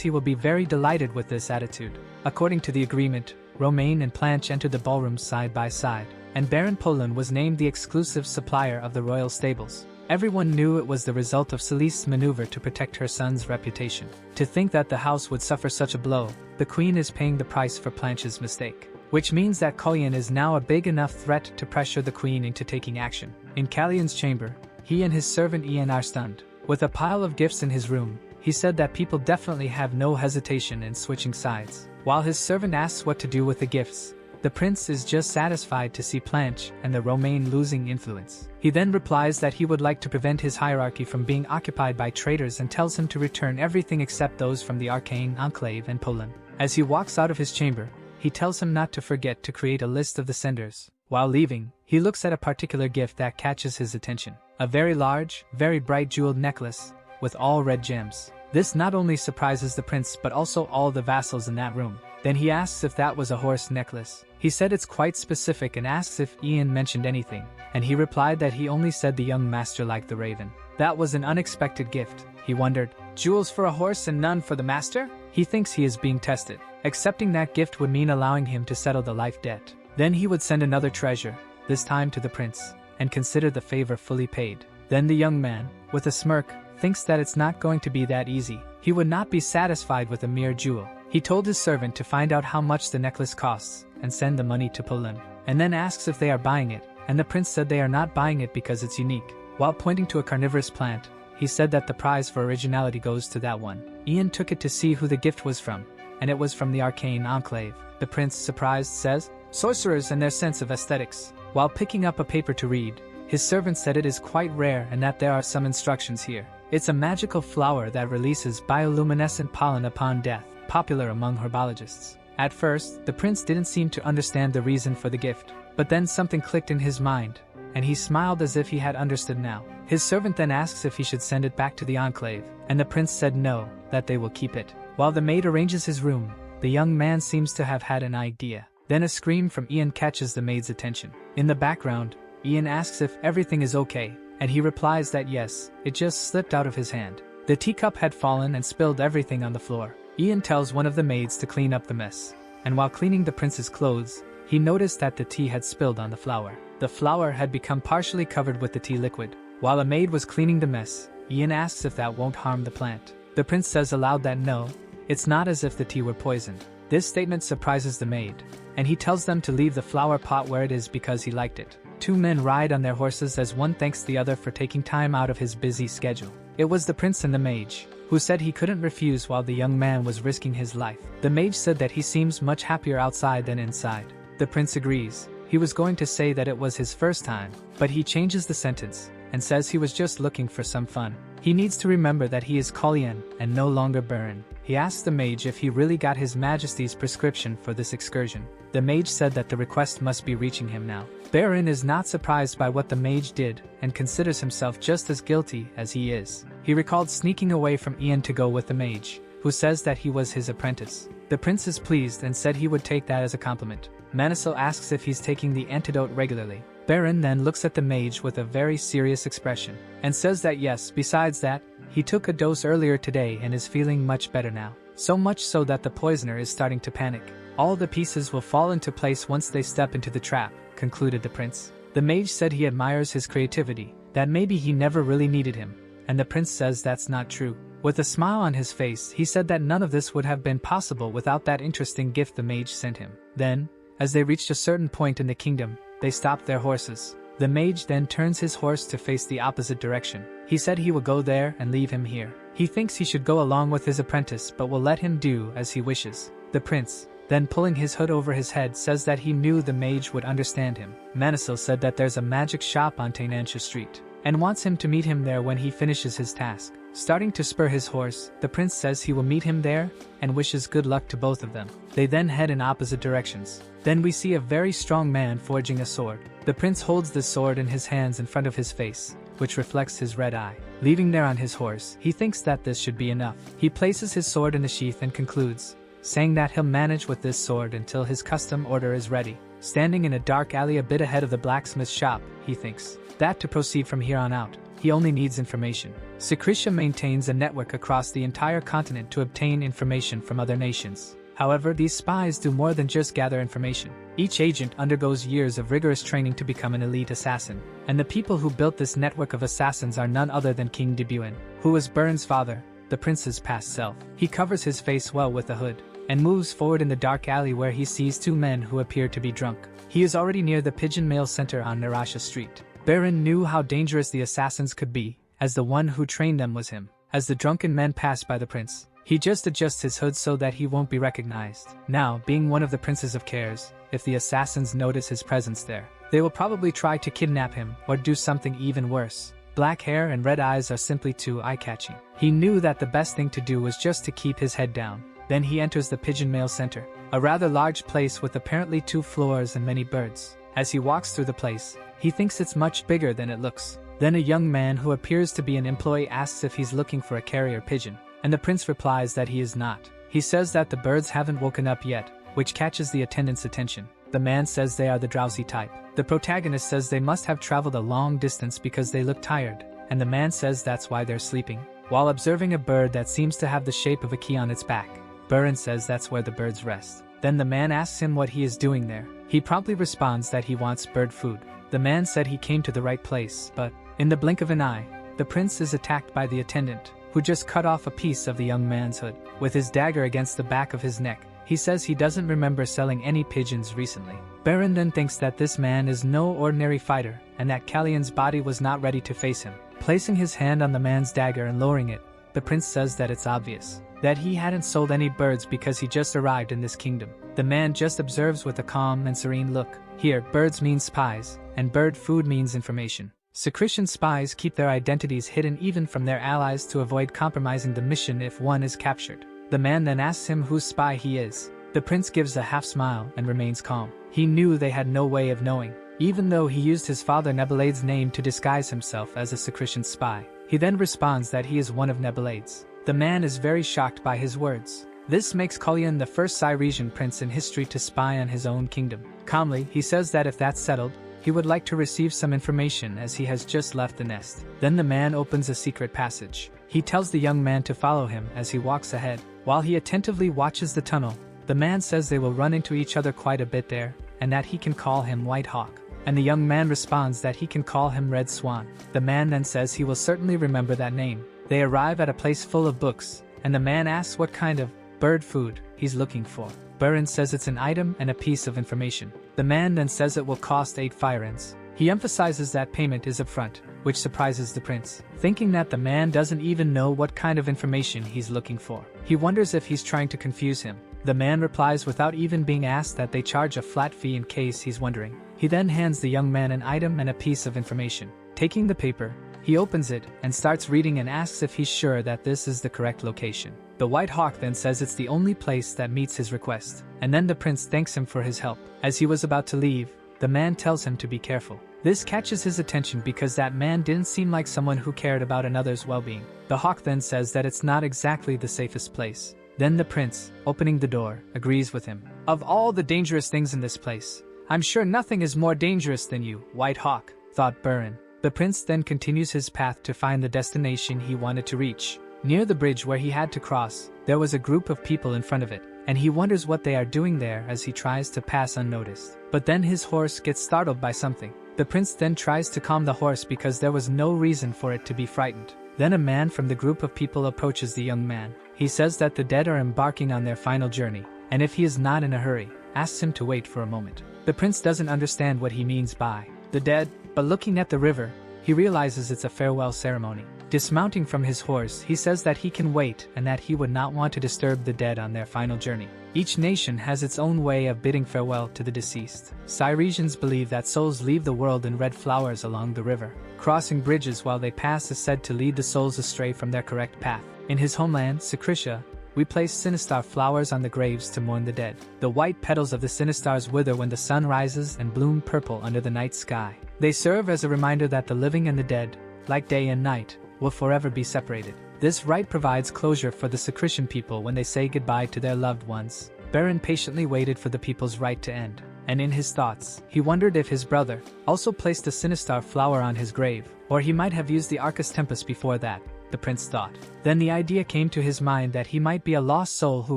[SPEAKER 1] he will be very delighted with this attitude. According to the agreement, Romain and Planche entered the ballroom side by side, and Baron Poland was named the exclusive supplier of the royal stables. Everyone knew it was the result of Celeste's maneuver to protect her son's reputation. To think that the house would suffer such a blow, the queen is paying the price for Planche's mistake. Which means that Callian is now a big enough threat to pressure the queen into taking action. In Callian's chamber, he and his servant Ian are stunned. With a pile of gifts in his room, he said that people definitely have no hesitation in switching sides. While his servant asks what to do with the gifts, the prince is just satisfied to see Planche and the Romain losing influence. He then replies that he would like to prevent his hierarchy from being occupied by traitors and tells him to return everything except those from the Arcane Enclave and Poland. As he walks out of his chamber, he tells him not to forget to create a list of the senders. While leaving, he looks at a particular gift that catches his attention. A very large, very bright jeweled necklace, with all red gems. This not only surprises the prince but also all the vassals in that room. Then he asks if that was a horse necklace. He said it's quite specific and asks if Ian mentioned anything, and he replied that he only said the young master liked the raven. That was an unexpected gift. He wondered, jewels for a horse and none for the master? He thinks he is being tested. Accepting that gift would mean allowing him to settle the life debt. Then he would send another treasure, this time to the prince, and consider the favor fully paid. Then the young man, with a smirk, thinks that it's not going to be that easy. He would not be satisfied with a mere jewel. He told his servant to find out how much the necklace costs and send the money to Poland, and then asks if they are buying it, and the prince said they are not buying it because it's unique. While pointing to a carnivorous plant, he said that the prize for originality goes to that one. Ian took it to see who the gift was from, and it was from the Arcane Enclave. The prince, surprised, says, "Sorcerers and their sense of aesthetics." While picking up a paper to read, his servant said it is quite rare and that there are some instructions here. It's a magical flower that releases bioluminescent pollen upon death, popular among herbologists. At first, the prince didn't seem to understand the reason for the gift, but then something clicked in his mind, and he smiled as if he had understood now. His servant then asks if he should send it back to the Enclave, and the prince said no, that they will keep it. While the maid arranges his room, the young man seems to have had an idea. Then a scream from Ian catches the maid's attention. In the background, Ian asks if everything is okay, and he replies that yes, it just slipped out of his hand. The teacup had fallen and spilled everything on the floor. Ian tells one of the maids to clean up the mess, and while cleaning the prince's clothes, he noticed that the tea had spilled on the flour. The flour had become partially covered with the tea liquid. While a maid was cleaning the mess, Ian asks if that won't harm the plant. The prince says aloud that no, it's not as if the tea were poisoned. This statement surprises the maid, and he tells them to leave the flower pot where it is because he liked it. Two men ride on their horses as one thanks the other for taking time out of his busy schedule. It was the prince and the mage, who said he couldn't refuse while the young man was risking his life. The mage said that he seems much happier outside than inside. The prince agrees. He was going to say that it was his first time, but he changes the sentence and says he was just looking for some fun. He needs to remember that he is Callian and no longer Bern. He asks the mage if he really got his majesty's prescription for this excursion. The mage said that the request must be reaching him now. Berun is not surprised by what the mage did and considers himself just as guilty as he is. He recalled sneaking away from Ian to go with the mage, who says that he was his apprentice. The prince is pleased and said he would take that as a compliment. Manhwa asks if he's taking the antidote regularly. Berun then looks at the mage with a very serious expression and says that yes, besides that, he took a dose earlier today and is feeling much better now. So much so that the poisoner is starting to panic. All the pieces will fall into place once they step into the trap, concluded the prince. The mage said he admires his creativity, that maybe he never really needed him, and the prince says that's not true. With a smile on his face, he said that none of this would have been possible without that interesting gift the mage sent him. Then, as they reached a certain point in the kingdom, they stopped their horses. The mage then turns his horse to face the opposite direction. He said he will go there and leave him here. He thinks he should go along with his apprentice but will let him do as he wishes. The prince, then pulling his hood over his head, says that he knew the mage would understand him. Manhwa said that there's a magic shop on Planche Street, and wants him to meet him there when he finishes his task. Starting to spur his horse, the prince says he will meet him there, and wishes good luck to both of them. They then head in opposite directions. Then we see a very strong man forging a sword. The prince holds the sword in his hands in front of his face, which reflects his red eye. Leaving there on his horse, he thinks that this should be enough. He places his sword in the sheath and concludes, saying that he'll manage with this sword until his custom order is ready. Standing in a dark alley a bit ahead of the blacksmith shop, he thinks that to proceed from here on out, he only needs information. Secretia maintains a network across the entire continent to obtain information from other nations. However, these spies do more than just gather information. Each agent undergoes years of rigorous training to become an elite assassin, and the people who built this network of assassins are none other than King Berun, who was Bern's father, the prince's past self. He covers his face well with a hood, and moves forward in the dark alley where he sees two men who appear to be drunk. He is already near the Pigeon Mail Center on Narasha Street. Berun knew how dangerous the assassins could be, as the one who trained them was him. As the drunken men pass by the prince, he just adjusts his hood so that he won't be recognized. Now, being one of the princes of cares, if the assassins notice his presence there, they will probably try to kidnap him or do something even worse. Black hair and red eyes are simply too eye-catching. He knew that the best thing to do was just to keep his head down. Then he enters the Pigeon Mail Center, a rather large place with apparently 2 floors and many birds. As he walks through the place, he thinks it's much bigger than it looks. Then a young man who appears to be an employee asks if he's looking for a carrier pigeon, and the prince replies that he is not. He says that the birds haven't woken up yet, which catches the attendant's attention. The man says they are the drowsy type. The protagonist says they must have traveled a long distance because they look tired, and the man says that's why they're sleeping. While observing a bird that seems to have the shape of a key on its back, Berun says that's where the birds rest. Then the man asks him what he is doing there. He promptly responds that he wants bird food. The man said he came to the right place, but in the blink of an eye, the prince is attacked by the attendant, who just cut off a piece of the young man's hood. With his dagger against the back of his neck, he says he doesn't remember selling any pigeons recently. Berun then thinks that this man is no ordinary fighter, and that Callian's body was not ready to face him. Placing his hand on the man's dagger and lowering it, the prince says that it's obvious that he hadn't sold any birds because he just arrived in this kingdom. The man just observes with a calm and serene look. Here, birds mean spies, and bird food means information. Secretion spies keep their identities hidden even from their allies to avoid compromising the mission if one is captured. The man then asks him whose spy he is. The prince gives a half smile and remains calm. He knew they had no way of knowing, even though he used his father Nebulade's name to disguise himself as a Secretion spy. He then responds that he is one of Nebulade's. The man is very shocked by his words. This makes Callian the first Cyresian prince in history to spy on his own kingdom. Calmly, he says that if that's settled, he would like to receive some information as he has just left the nest. Then the man opens a secret passage. He tells the young man to follow him as he walks ahead. While he attentively watches the tunnel, the man says they will run into each other quite a bit there, and that he can call him White Hawk. And the young man responds that he can call him Red Swan. The man then says he will certainly remember that name. They arrive at a place full of books, and the man asks what kind of bird food he's looking for. Berun says it's an item and a piece of information. The man then says it will cost 8 fire ends. He emphasizes that payment is upfront, which surprises the prince, thinking that the man doesn't even know what kind of information he's looking for. He wonders if he's trying to confuse him. The man replies without even being asked that they charge a flat fee in case he's wondering. He then hands the young man an item and a piece of information. Taking the paper, he opens it and starts reading and asks if he's sure that this is the correct location. The White Hawk then says it's the only place that meets his request, and then the prince thanks him for his help. As he was about to leave, the man tells him to be careful. This catches his attention because that man didn't seem like someone who cared about another's well-being. The hawk then says that it's not exactly the safest place. Then the prince, opening the door, agrees with him. Of all the dangerous things in this place, I'm sure nothing is more dangerous than you, White Hawk, thought Berun. The prince then continues his path to find the destination he wanted to reach. Near the bridge where he had to cross, there was a group of people in front of it, and he wonders what they are doing there as he tries to pass unnoticed. But then his horse gets startled by something. The prince then tries to calm the horse because there was no reason for it to be frightened. Then a man from the group of people approaches the young man. He says that the dead are embarking on their final journey, and if he is not in a hurry, asks him to wait for a moment. The prince doesn't understand what he means by the dead, but looking at the river, he realizes it's a farewell ceremony. Dismounting from his horse, he says that he can wait and that he would not want to disturb the dead on their final journey. Each nation has its own way of bidding farewell to the deceased. Cyresians believe that souls leave the world in red flowers along the river. Crossing bridges while they pass is said to lead the souls astray from their correct path. In his homeland, Secretia, we place sinistar flowers on the graves to mourn the dead. The white petals of the sinistars wither when the sun rises and bloom purple under the night sky. They serve as a reminder that the living and the dead, like day and night, will forever be separated. This rite provides closure for the Secretian people when they say goodbye to their loved ones. Berun patiently waited for the people's rite to end, and in his thoughts, he wondered if his brother also placed a sinistar flower on his grave, or he might have used the Arcus Tempus before that, the prince thought. Then the idea came to his mind that he might be a lost soul who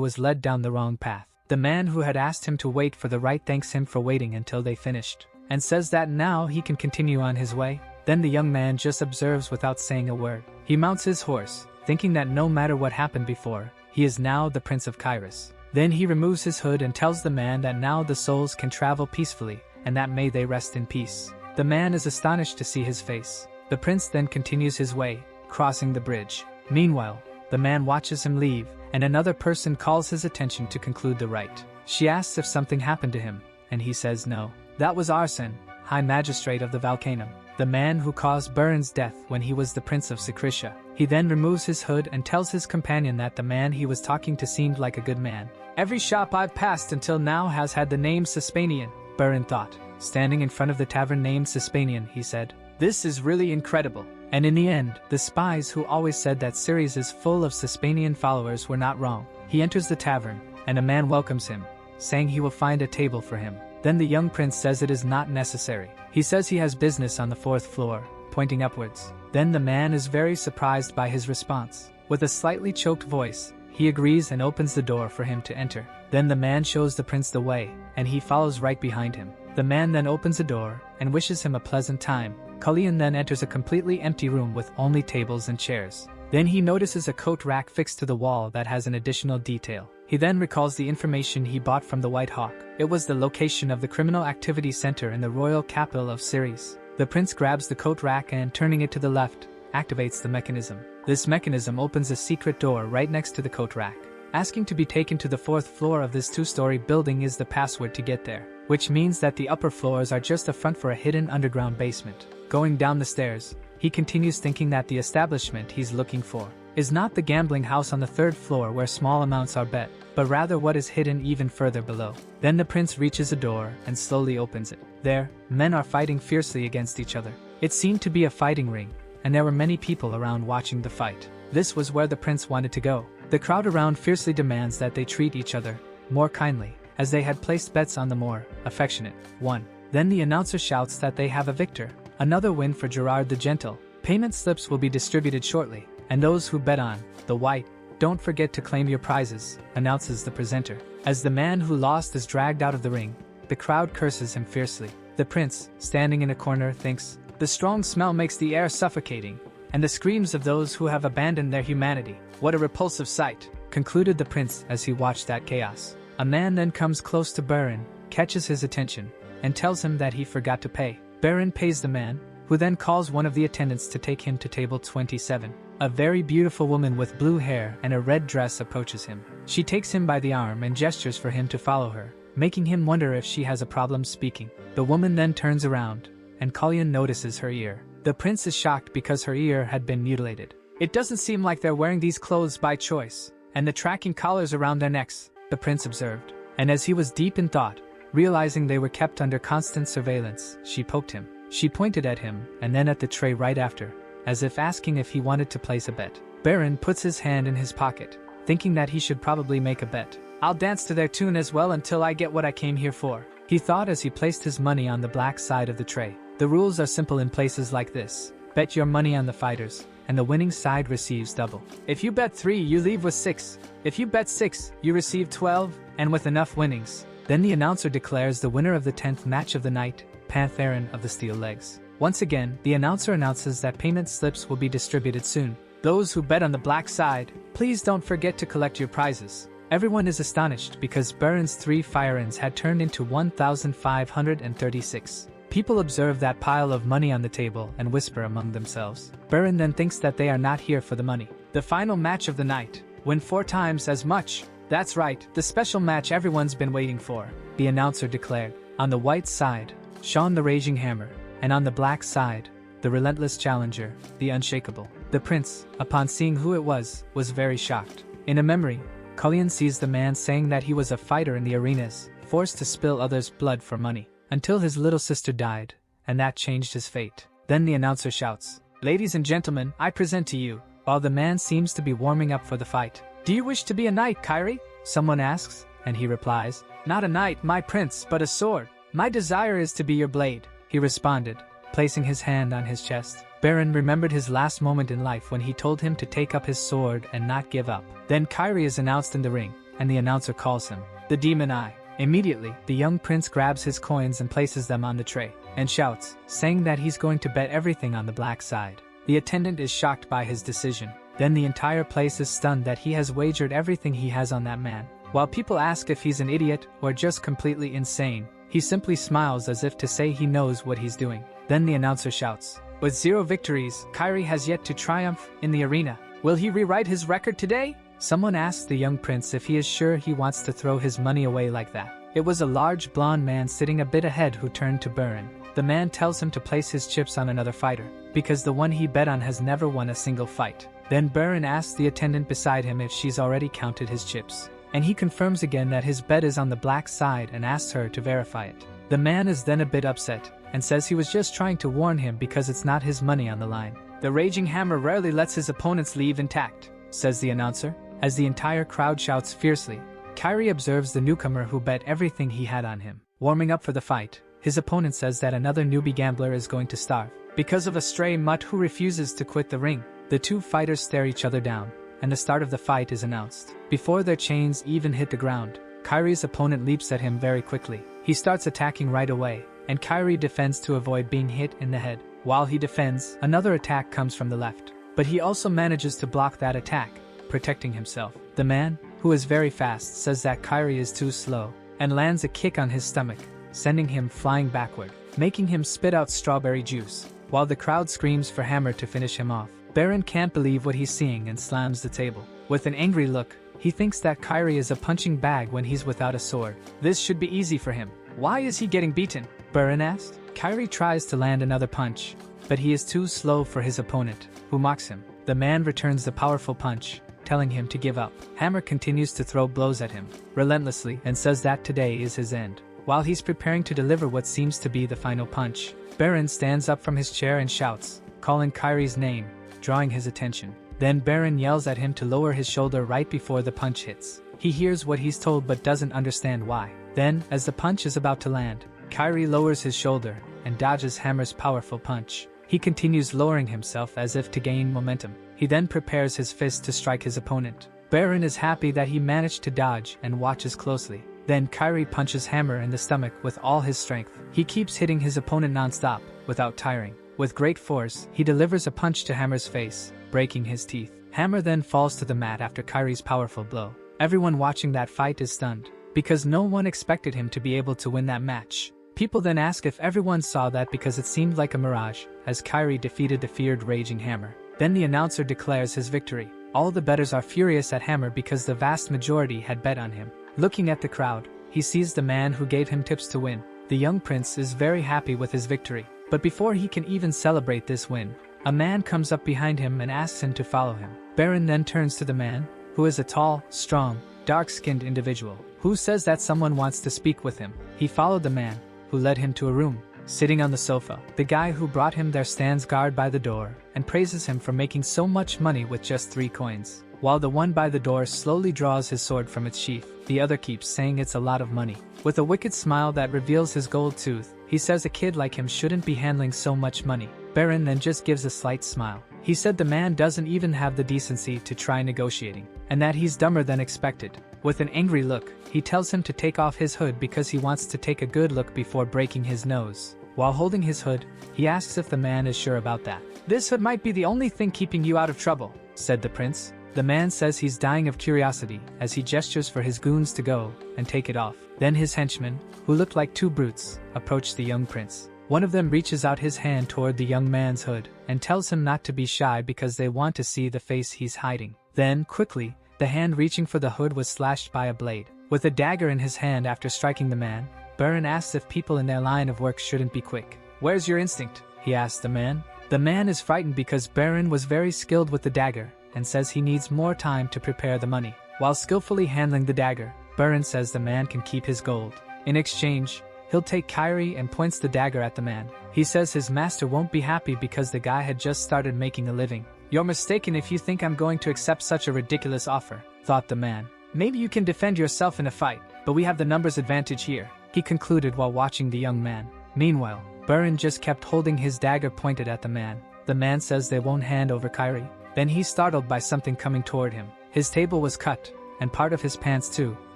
[SPEAKER 1] was led down the wrong path. The man who had asked him to wait for the rite thanks him for waiting until they finished, and says that now he can continue on his way. Then the young man just observes without saying a word. He mounts his horse, thinking that no matter what happened before, he is now the Prince of Kyris. Then he removes his hood and tells the man that now the souls can travel peacefully, and that may they rest in peace. The man is astonished to see his face. The prince then continues his way, crossing the bridge. Meanwhile, the man watches him leave, and another person calls his attention to conclude the rite. She asks if something happened to him, and he says no. That was Arsen, High Magistrate of the Valkenum, the man who caused Berun's death when he was the Prince of Secretia. He then removes his hood and tells his companion that the man he was talking to seemed like a good man. Every shop I've passed until now has had the name Sesanian, Berun thought. Standing in front of the tavern named Sesanian, he said, "This is really incredible." And in the end, the spies who always said that Ceres is full of Sesanian followers were not wrong. He enters the tavern, and a man welcomes him, saying he will find a table for him. Then the young prince says it is not necessary. He says he has business on the 4th floor, pointing upwards. Then the man is very surprised by his response. With a slightly choked voice, he agrees and opens the door for him to enter. Then the man shows the prince the way, and he follows right behind him. The man then opens a door and wishes him a pleasant time. Callian then enters a completely empty room with only tables and chairs. Then he notices a coat rack fixed to the wall that has an additional detail. He then recalls the information he bought from the White Hawk. It was the location of the Criminal Activity Center in the royal capital of Ceres. The prince grabs the coat rack and, turning it to the left, activates the mechanism. This mechanism opens a secret door right next to the coat rack. Asking to be taken to the 4th floor of this 2-story building is the password to get there, which means that the upper floors are just a front for a hidden underground basement. Going down the stairs, he continues thinking that the establishment he's looking for is not the gambling house on the 3rd floor where small amounts are bet, but rather what is hidden even further below. Then the prince reaches a door and slowly opens it. There, men are fighting fiercely against each other. It seemed to be a fighting ring, and there were many people around watching the fight. This was where the prince wanted to go. The crowd around fiercely demands that they treat each other more kindly, as they had placed bets on the more affectionate one. Then the announcer shouts that they have a victor. Another win for Gerard the Gentle. Payment slips will be distributed shortly, and those who bet on the white, don't forget to claim your prizes, announces the presenter. As the man who lost is dragged out of the ring, the crowd curses him fiercely. The prince, standing in a corner, thinks, the strong smell makes the air suffocating, and the screams of those who have abandoned their humanity. What a repulsive sight, concluded the prince as he watched that chaos. A man then comes close to Berun, catches his attention, and tells him that he forgot to pay. Berun pays the man, who then calls one of the attendants to take him to table 27. A very beautiful woman with blue hair and a red dress approaches him. She takes him by the arm and gestures for him to follow her, making him wonder if she has a problem speaking. The woman then turns around, and Callian notices her ear. The prince is shocked because her ear had been mutilated. It doesn't seem like they're wearing these clothes by choice, and the tracking collars around their necks, the prince observed. And as he was deep in thought, realizing they were kept under constant surveillance, she poked him. She pointed at him, and then at the tray right after, as if asking if he wanted to place a bet. Berun puts his hand in his pocket, thinking that he should probably make a bet. I'll dance to their tune as well until I get what I came here for, he thought as he placed his money on the black side of the tray. The rules are simple in places like this. Bet your money on the fighters, and the winning side receives double. If you bet 3, you leave with 6. If you bet 6, you receive 12, and with enough winnings. Then the announcer declares the winner of the 10th match of the night, Pantheron of the Steel Legs. Once again, the announcer announces that payment slips will be distributed soon. Those who bet on the black side, please don't forget to collect your prizes. Everyone is astonished because Berun's 3 fire-ins had turned into 1,536. People observe that pile of money on the table and whisper among themselves. Berun then thinks that they are not here for the money. The final match of the night. Win 4 times as much. That's right, the special match everyone's been waiting for, the announcer declared. On the white side, shone the raging hammer, and on the black side, the relentless challenger, the unshakable. The prince, upon seeing who it was very shocked. In a memory, Callian sees the man saying that he was a fighter in the arenas, forced to spill others' blood for money, until his little sister died, and that changed his fate. Then the announcer shouts, "Ladies and gentlemen, I present to you," while the man seems to be warming up for the fight. "Do you wish to be a knight, Kyrie?" someone asks, and he replies, "Not a knight, my prince, but a sword. My desire is to be your blade," he responded, placing his hand on his chest. Berun remembered his last moment in life when he told him to take up his sword and not give up. Then Kyrie is announced in the ring, and the announcer calls him, "The Demon Eye." Immediately, the young prince grabs his coins and places them on the tray, and shouts, saying that he's going to bet everything on the black side. The attendant is shocked by his decision. Then the entire place is stunned that he has wagered everything he has on that man. While people ask if he's an idiot or just completely insane, he simply smiles as if to say he knows what he's doing. Then the announcer shouts, "With 0 victories, Kyrie has yet to triumph in the arena. Will he rewrite his record today?" Someone asks the young prince if he is sure he wants to throw his money away like that. It was a large blonde man sitting a bit ahead who turned to Berun. The man tells him to place his chips on another fighter, because the one he bet on has never won a single fight. Then Berun asks the attendant beside him if she's already counted his chips, and he confirms again that his bet is on the black side and asks her to verify it. The man is then a bit upset, and says he was just trying to warn him because it's not his money on the line. "The raging hammer rarely lets his opponents leave intact," says the announcer, as the entire crowd shouts fiercely. Kyrie observes the newcomer who bet everything he had on him. Warming up for the fight, his opponent says that another newbie gambler is going to starve because of a stray mutt who refuses to quit the ring. The 2 fighters stare each other down, and the start of the fight is announced. Before their chains even hit the ground, Kyrie's opponent leaps at him very quickly. He starts attacking right away, and Kyrie defends to avoid being hit in the head. While he defends, another attack comes from the left, but he also manages to block that attack, protecting himself. The man, who is very fast, says that Kyrie is too slow, and lands a kick on his stomach, sending him flying backward, making him spit out strawberry juice, while the crowd screams for Hammer to finish him off. Berun can't believe what he's seeing and slams the table. With an angry look, he thinks that Kyrie is a punching bag when he's without a sword. This should be easy for him. Why is he getting beaten? Berun asked. Kyrie tries to land another punch, but he is too slow for his opponent, who mocks him. The man returns the powerful punch, telling him to give up. Hammer continues to throw blows at him, relentlessly, and says that today is his end. While he's preparing to deliver what seems to be the final punch, Berun stands up from his chair and shouts, calling Kyrie's name, drawing his attention. Then Berun yells at him to lower his shoulder right before the punch hits. He hears what he's told but doesn't understand why. Then, as the punch is about to land, Kyrie lowers his shoulder and dodges Hammer's powerful punch. He continues lowering himself as if to gain momentum. He then prepares his fist to strike his opponent. Berun is happy that he managed to dodge and watches closely. Then Kyrie punches Hammer in the stomach with all his strength. He keeps hitting his opponent non-stop, without tiring. With great force, he delivers a punch to Hammer's face, breaking his teeth. Hammer then falls to the mat after Kyrie's powerful blow. Everyone watching that fight is stunned. because no one expected him to be able to win that match. People then ask if everyone saw that because it seemed like a mirage, as Kyrie defeated the feared Raging Hammer. Then the announcer declares his victory. All the bettors are furious at Hammer because the vast majority had bet on him. Looking at the crowd, he sees the man who gave him tips to win. The young prince is very happy with his victory. But before he can even celebrate this win, a man comes up behind him and asks him to follow him. Berun then turns to the man, who is a tall, strong, dark-skinned individual, who says that someone wants to speak with him. He followed the man, who led him to a room. Sitting on the sofa, the guy who brought him there stands guard by the door and praises him for making so much money with just 3 coins. While the one by the door slowly draws his sword from its sheath, the other keeps saying it's a lot of money. With a wicked smile that reveals his gold tooth, he says a kid like him shouldn't be handling so much money. Berun then just gives a slight smile. He said the man doesn't even have the decency to try negotiating, and that he's dumber than expected. With an angry look, he tells him to take off his hood because he wants to take a good look before breaking his nose. While holding his hood, he asks if the man is sure about that. "This hood might be the only thing keeping you out of trouble," said the prince. The man says he's dying of curiosity as he gestures for his goons to go and take it off. Then his henchmen, who looked like 2 brutes, approach the young prince. One of them reaches out his hand toward the young man's hood and tells him not to be shy because they want to see the face he's hiding. Then, quickly, the hand reaching for the hood was slashed by a blade. With a dagger in his hand after striking the man, Bern asks if people in their line of work shouldn't be quick. "Where's your instinct?" he asks the man. The man is frightened because Berun was very skilled with the dagger and says he needs more time to prepare the money. While skillfully handling the dagger, Berun says the man can keep his gold. In exchange, he'll take Kyrie and points the dagger at the man. He says his master won't be happy because the guy had just started making a living. "You're mistaken if you think I'm going to accept such a ridiculous offer," thought the man. "Maybe you can defend yourself in a fight, but we have the numbers advantage here," he concluded while watching the young man. Meanwhile, Berun just kept holding his dagger pointed at the man. The man says they won't hand over Kyrie. Then he's startled by something coming toward him. His table was cut, and part of his pants too,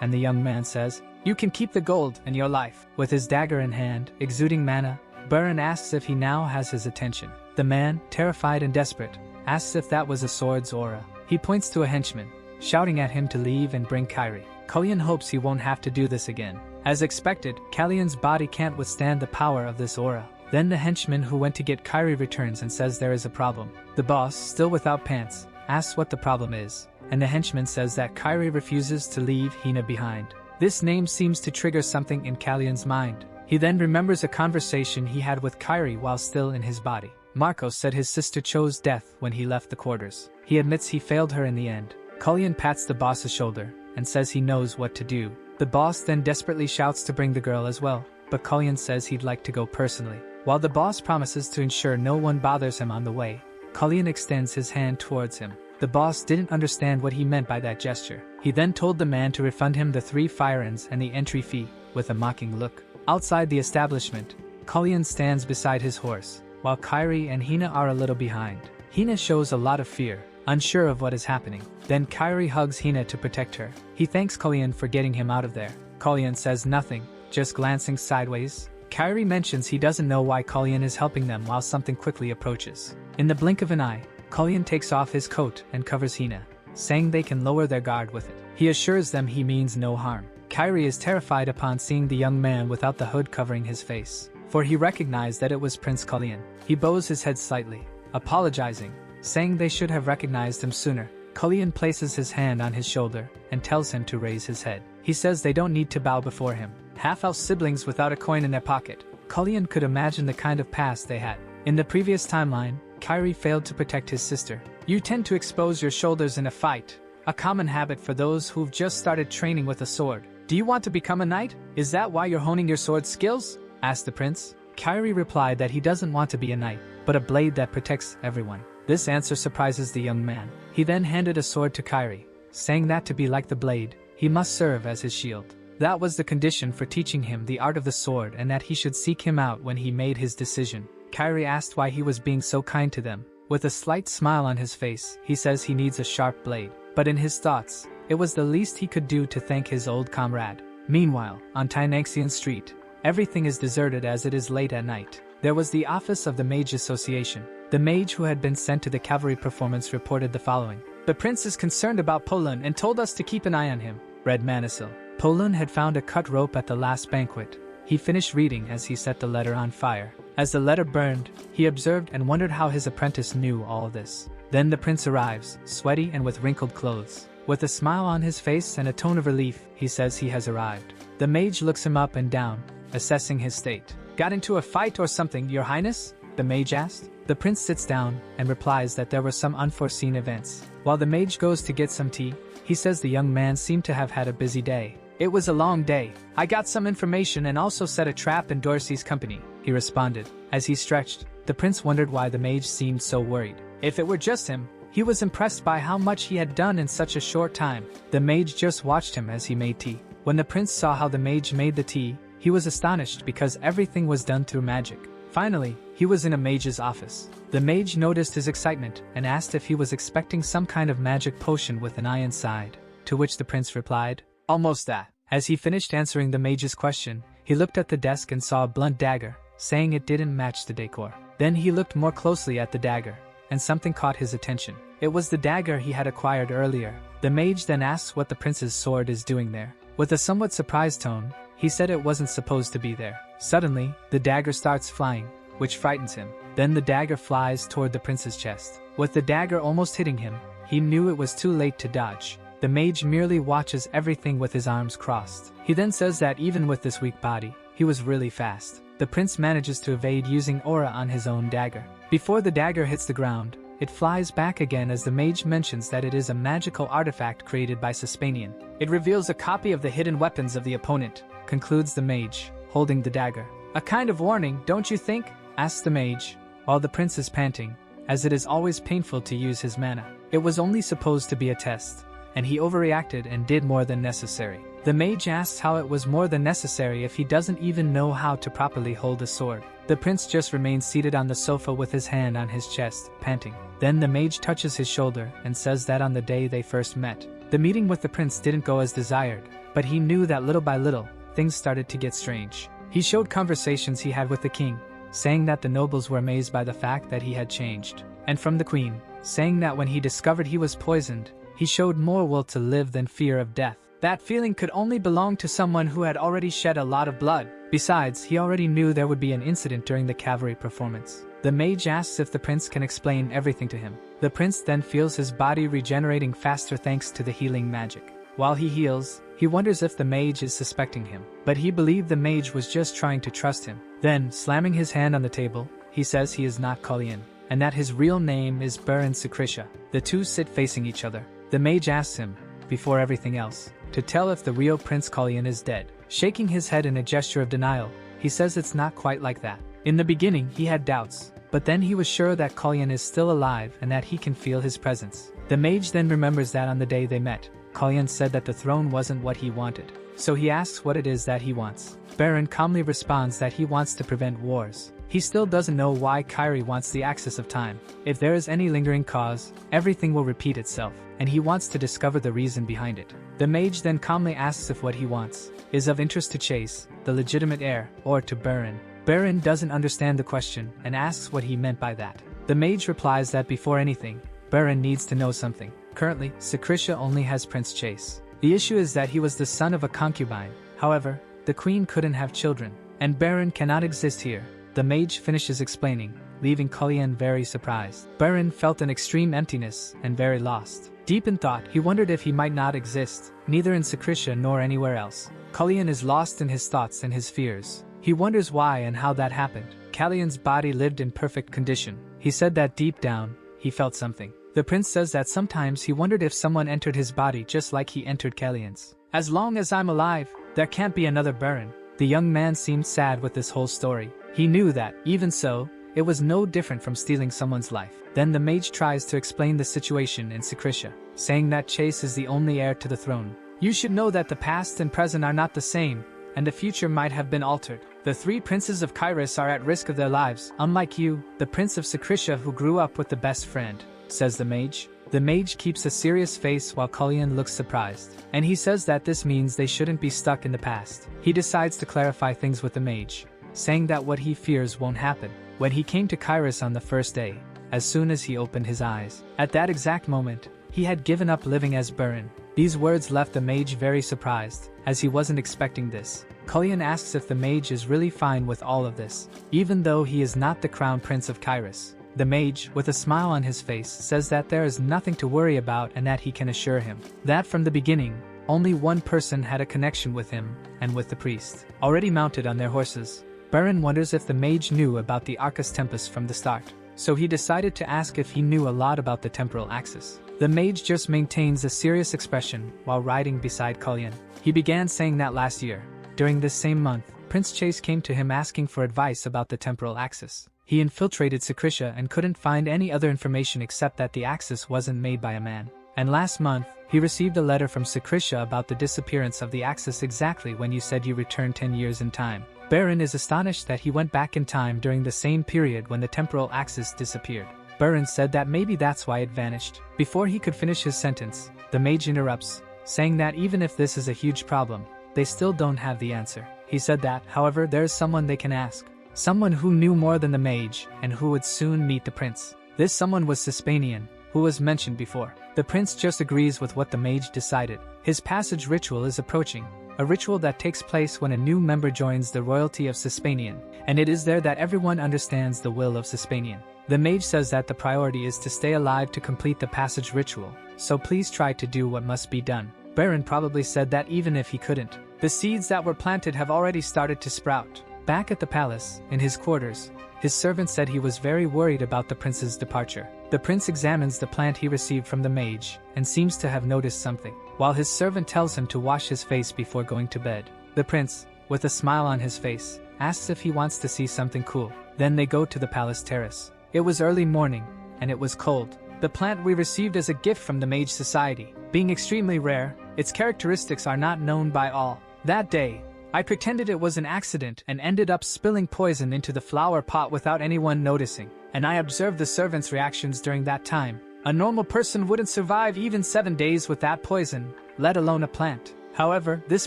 [SPEAKER 1] and the young man says, "You can keep the gold and your life." With his dagger in hand, exuding mana, Berun asks if he now has his attention. The man, terrified and desperate, asks if that was a sword's aura. He points to a henchman, shouting at him to leave and bring Kyrie. Callian hopes he won't have to do this again. As expected, Callian's body can't withstand the power of this aura. Then the henchman who went to get Kyrie returns and says there is a problem. The boss, still without pants, asks what the problem is, and the henchman says that Kyrie refuses to leave Hina behind. This name seems to trigger something in Callian's mind. He then remembers a conversation he had with Kyrie while still in his body. Marcos said his sister chose death when he left the quarters. He admits he failed her in the end. Callian pats the boss's shoulder and says he knows what to do. The boss then desperately shouts to bring the girl as well, but Callian says he'd like to go personally. While the boss promises to ensure no one bothers him on the way, Callian extends his hand towards him. The boss didn't understand what he meant by that gesture. He then told the man to refund him the 3 firins and the entry fee, with a mocking look. Outside the establishment, Callian stands beside his horse, while Kyrie and Hina are a little behind. Hina shows a lot of fear, unsure of what is happening. Then Kyrie hugs Hina to protect her. He thanks Callian for getting him out of there. Callian says nothing, just glancing sideways. Kyrie mentions he doesn't know why Callian is helping them while something quickly approaches. In the blink of an eye, Callian takes off his coat and covers Hina, saying they can lower their guard with it. He assures them he means no harm. Kyrie is terrified upon seeing the young man without the hood covering his face, for he recognized that it was Prince Callian. He bows his head slightly, apologizing, saying they should have recognized him sooner. Callian places his hand on his shoulder and tells him to raise his head. He says they don't need to bow before him. Half-elf siblings without a coin in their pocket. Callian could imagine the kind of past they had. In the previous timeline, Kyrie failed to protect his sister. "You tend to expose your shoulders in a fight, a common habit for those who've just started training with a sword. Do you want to become a knight? Is that why you're honing your sword skills?" asked the prince. Kyrie replied that he doesn't want to be a knight, but a blade that protects everyone. This answer surprises the young man. He then handed a sword to Kyrie, saying that to be like the blade, he must serve as his shield. That was the condition for teaching him the art of the sword and that he should seek him out when he made his decision. Kyrie asked why he was being so kind to them. With a slight smile on his face, he says he needs a sharp blade. But in his thoughts, it was the least he could do to thank his old comrade. Meanwhile, on Tynaxian Street, everything is deserted as it is late at night. There was the office of the Mage Association. The mage who had been sent to the cavalry performance reported the following. "The prince is concerned about Poland and told us to keep an eye on him," read Manisil. Polun had found a cut rope at the last banquet. He finished reading as he set the letter on fire. As the letter burned, he observed and wondered how his apprentice knew all this. Then the prince arrives, sweaty and with wrinkled clothes. With a smile on his face and a tone of relief, he says he has arrived. The mage looks him up and down, assessing his state. "Got into a fight or something, your highness?" the mage asked. The prince sits down and replies that there were some unforeseen events. While the mage goes to get some tea, he says the young man seemed to have had a busy day. "It was a long day. I got some information and also set a trap in Dorsey's company," he responded. As he stretched, the prince wondered why the mage seemed so worried. If it were just him, he was impressed by how much he had done in such a short time. The mage just watched him as he made tea. When the prince saw how the mage made the tea, he was astonished because everything was done through magic. Finally, he was in a mage's office. The mage noticed his excitement and asked if he was expecting some kind of magic potion with an eye inside, to which the prince replied, "Almost that." As he finished answering the mage's question, he looked at the desk and saw a blunt dagger, saying it didn't match the decor. Then he looked more closely at the dagger, and something caught his attention. It was the dagger he had acquired earlier. The mage then asks what the prince's sword is doing there. With a somewhat surprised tone, he said it wasn't supposed to be there. Suddenly, the dagger starts flying, which frightens him. Then the dagger flies toward the prince's chest. With the dagger almost hitting him, he knew it was too late to dodge. The mage merely watches everything with his arms crossed. He then says that even with this weak body, he was really fast. The prince manages to evade using aura on his own dagger. Before the dagger hits the ground, it flies back again as the mage mentions that it is a magical artifact created by Sesanian. It reveals a copy of the hidden weapons of the opponent, concludes the mage, holding the dagger. "A kind of warning, don't you think?" asks the mage, while the prince is panting, as it is always painful to use his mana. It was only supposed to be a test, and he overreacted and did more than necessary. The mage asks how it was more than necessary if he doesn't even know how to properly hold a sword. The prince just remains seated on the sofa with his hand on his chest, panting. Then the mage touches his shoulder and says that on the day they first met, the meeting with the prince didn't go as desired, but he knew that little by little, things started to get strange. He showed conversations he had with the king, saying that the nobles were amazed by the fact that he had changed, and from the queen, saying that when he discovered he was poisoned, he showed more will to live than fear of death. That feeling could only belong to someone who had already shed a lot of blood. Besides, he already knew there would be an incident during the cavalry performance. The mage asks if the prince can explain everything to him. The prince then feels his body regenerating faster thanks to the healing magic. While he heals, he wonders if the mage is suspecting him, but he believed the mage was just trying to trust him. Then, slamming his hand on the table, he says he is not Callian, and that his real name is Bern Secretia. The two sit facing each other. The mage asks him, before everything else, to tell if the real Prince Callian is dead. Shaking his head in a gesture of denial, he says it's not quite like that. In the beginning, he had doubts, but then he was sure that Callian is still alive and that he can feel his presence. The mage then remembers that on the day they met, Callian said that the throne wasn't what he wanted, so he asks what it is that he wants. Berun calmly responds that he wants to prevent wars. He still doesn't know why Kyrie wants the access of time. If there is any lingering cause, everything will repeat itself, and he wants to discover the reason behind it. The mage then calmly asks if what he wants is of interest to Chase, the legitimate heir, or to Berun. Berun doesn't understand the question and asks what he meant by that. The mage replies that before anything, Berun needs to know something. Currently, Secretia only has Prince Chase. The issue is that he was the son of a concubine. However, the queen couldn't have children, and Berun cannot exist here. The mage finishes explaining, leaving Callian very surprised. Berun felt an extreme emptiness and very lost. Deep in thought, he wondered if he might not exist, neither in Secretia nor anywhere else. Callian is lost in his thoughts and his fears. He wonders why and how that happened. Callian's body lived in perfect condition. He said that deep down, he felt something. The prince says that sometimes he wondered if someone entered his body just like he entered Callian's. "As long as I'm alive, there can't be another Berun." The young man seemed sad with this whole story. He knew that, even so, it was no different from stealing someone's life. Then the mage tries to explain the situation in Secretia, saying that Chase is the only heir to the throne. "You should know that the past and present are not the same, and the future might have been altered. The three princes of Kyris are at risk of their lives, unlike you, the prince of Secretia who grew up with the best friend," says the mage. The mage keeps a serious face while Callian looks surprised, and he says that this means they shouldn't be stuck in the past. He decides to clarify things with the mage, saying that what he fears won't happen. When he came to Kyris on the first day, as soon as he opened his eyes, at that exact moment, he had given up living as Berun, These words left the mage very surprised, as he wasn't expecting this. Callian asks if the mage is really fine with all of this, even though he is not the Crown Prince of Kyris. The mage, with a smile on his face, says that there is nothing to worry about and that he can assure him that from the beginning, only one person had a connection with him, and with the priest. Already mounted on their horses, Bern wonders if the mage knew about the Arcus Tempus from the start, so he decided to ask if he knew a lot about the temporal axis. The mage just maintains a serious expression while riding beside Callian. He began saying that last year, during this same month, Prince Chase came to him asking for advice about the temporal axis. He infiltrated Secretia and couldn't find any other information except that the axis wasn't made by a man. And last month, he received a letter from Secretia about the disappearance of the axis exactly when you said you returned 10 years in time. Berun is astonished that he went back in time during the same period when the temporal axis disappeared. Berun said that maybe that's why it vanished. Before he could finish his sentence, the mage interrupts, saying that even if this is a huge problem, they still don't have the answer. He said that, however, there is someone they can ask. Someone who knew more than the mage, and who would soon meet the prince. This someone was Sesanian, who was mentioned before. The prince just agrees with what the mage decided. His passage ritual is approaching, a ritual that takes place when a new member joins the royalty of Sesanian, and it is there that everyone understands the will of Sesanian. The mage says that the priority is to stay alive to complete the passage ritual, so please try to do what must be done. Berun probably said that even if he couldn't. The seeds that were planted have already started to sprout. Back at the palace, in his quarters, his servant said he was very worried about the prince's departure. The prince examines the plant he received from the mage, and seems to have noticed something, while his servant tells him to wash his face before going to bed. The prince, with a smile on his face, asks if he wants to see something cool. Then they go to the palace terrace. It was early morning, and it was cold. The plant we received as a gift from the Mage Society. Being extremely rare, its characteristics are not known by all. That day, I pretended it was an accident and ended up spilling poison into the flower pot without anyone noticing, and I observed the servants' reactions during that time. A normal person wouldn't survive even 7 days with that poison, let alone a plant. However, this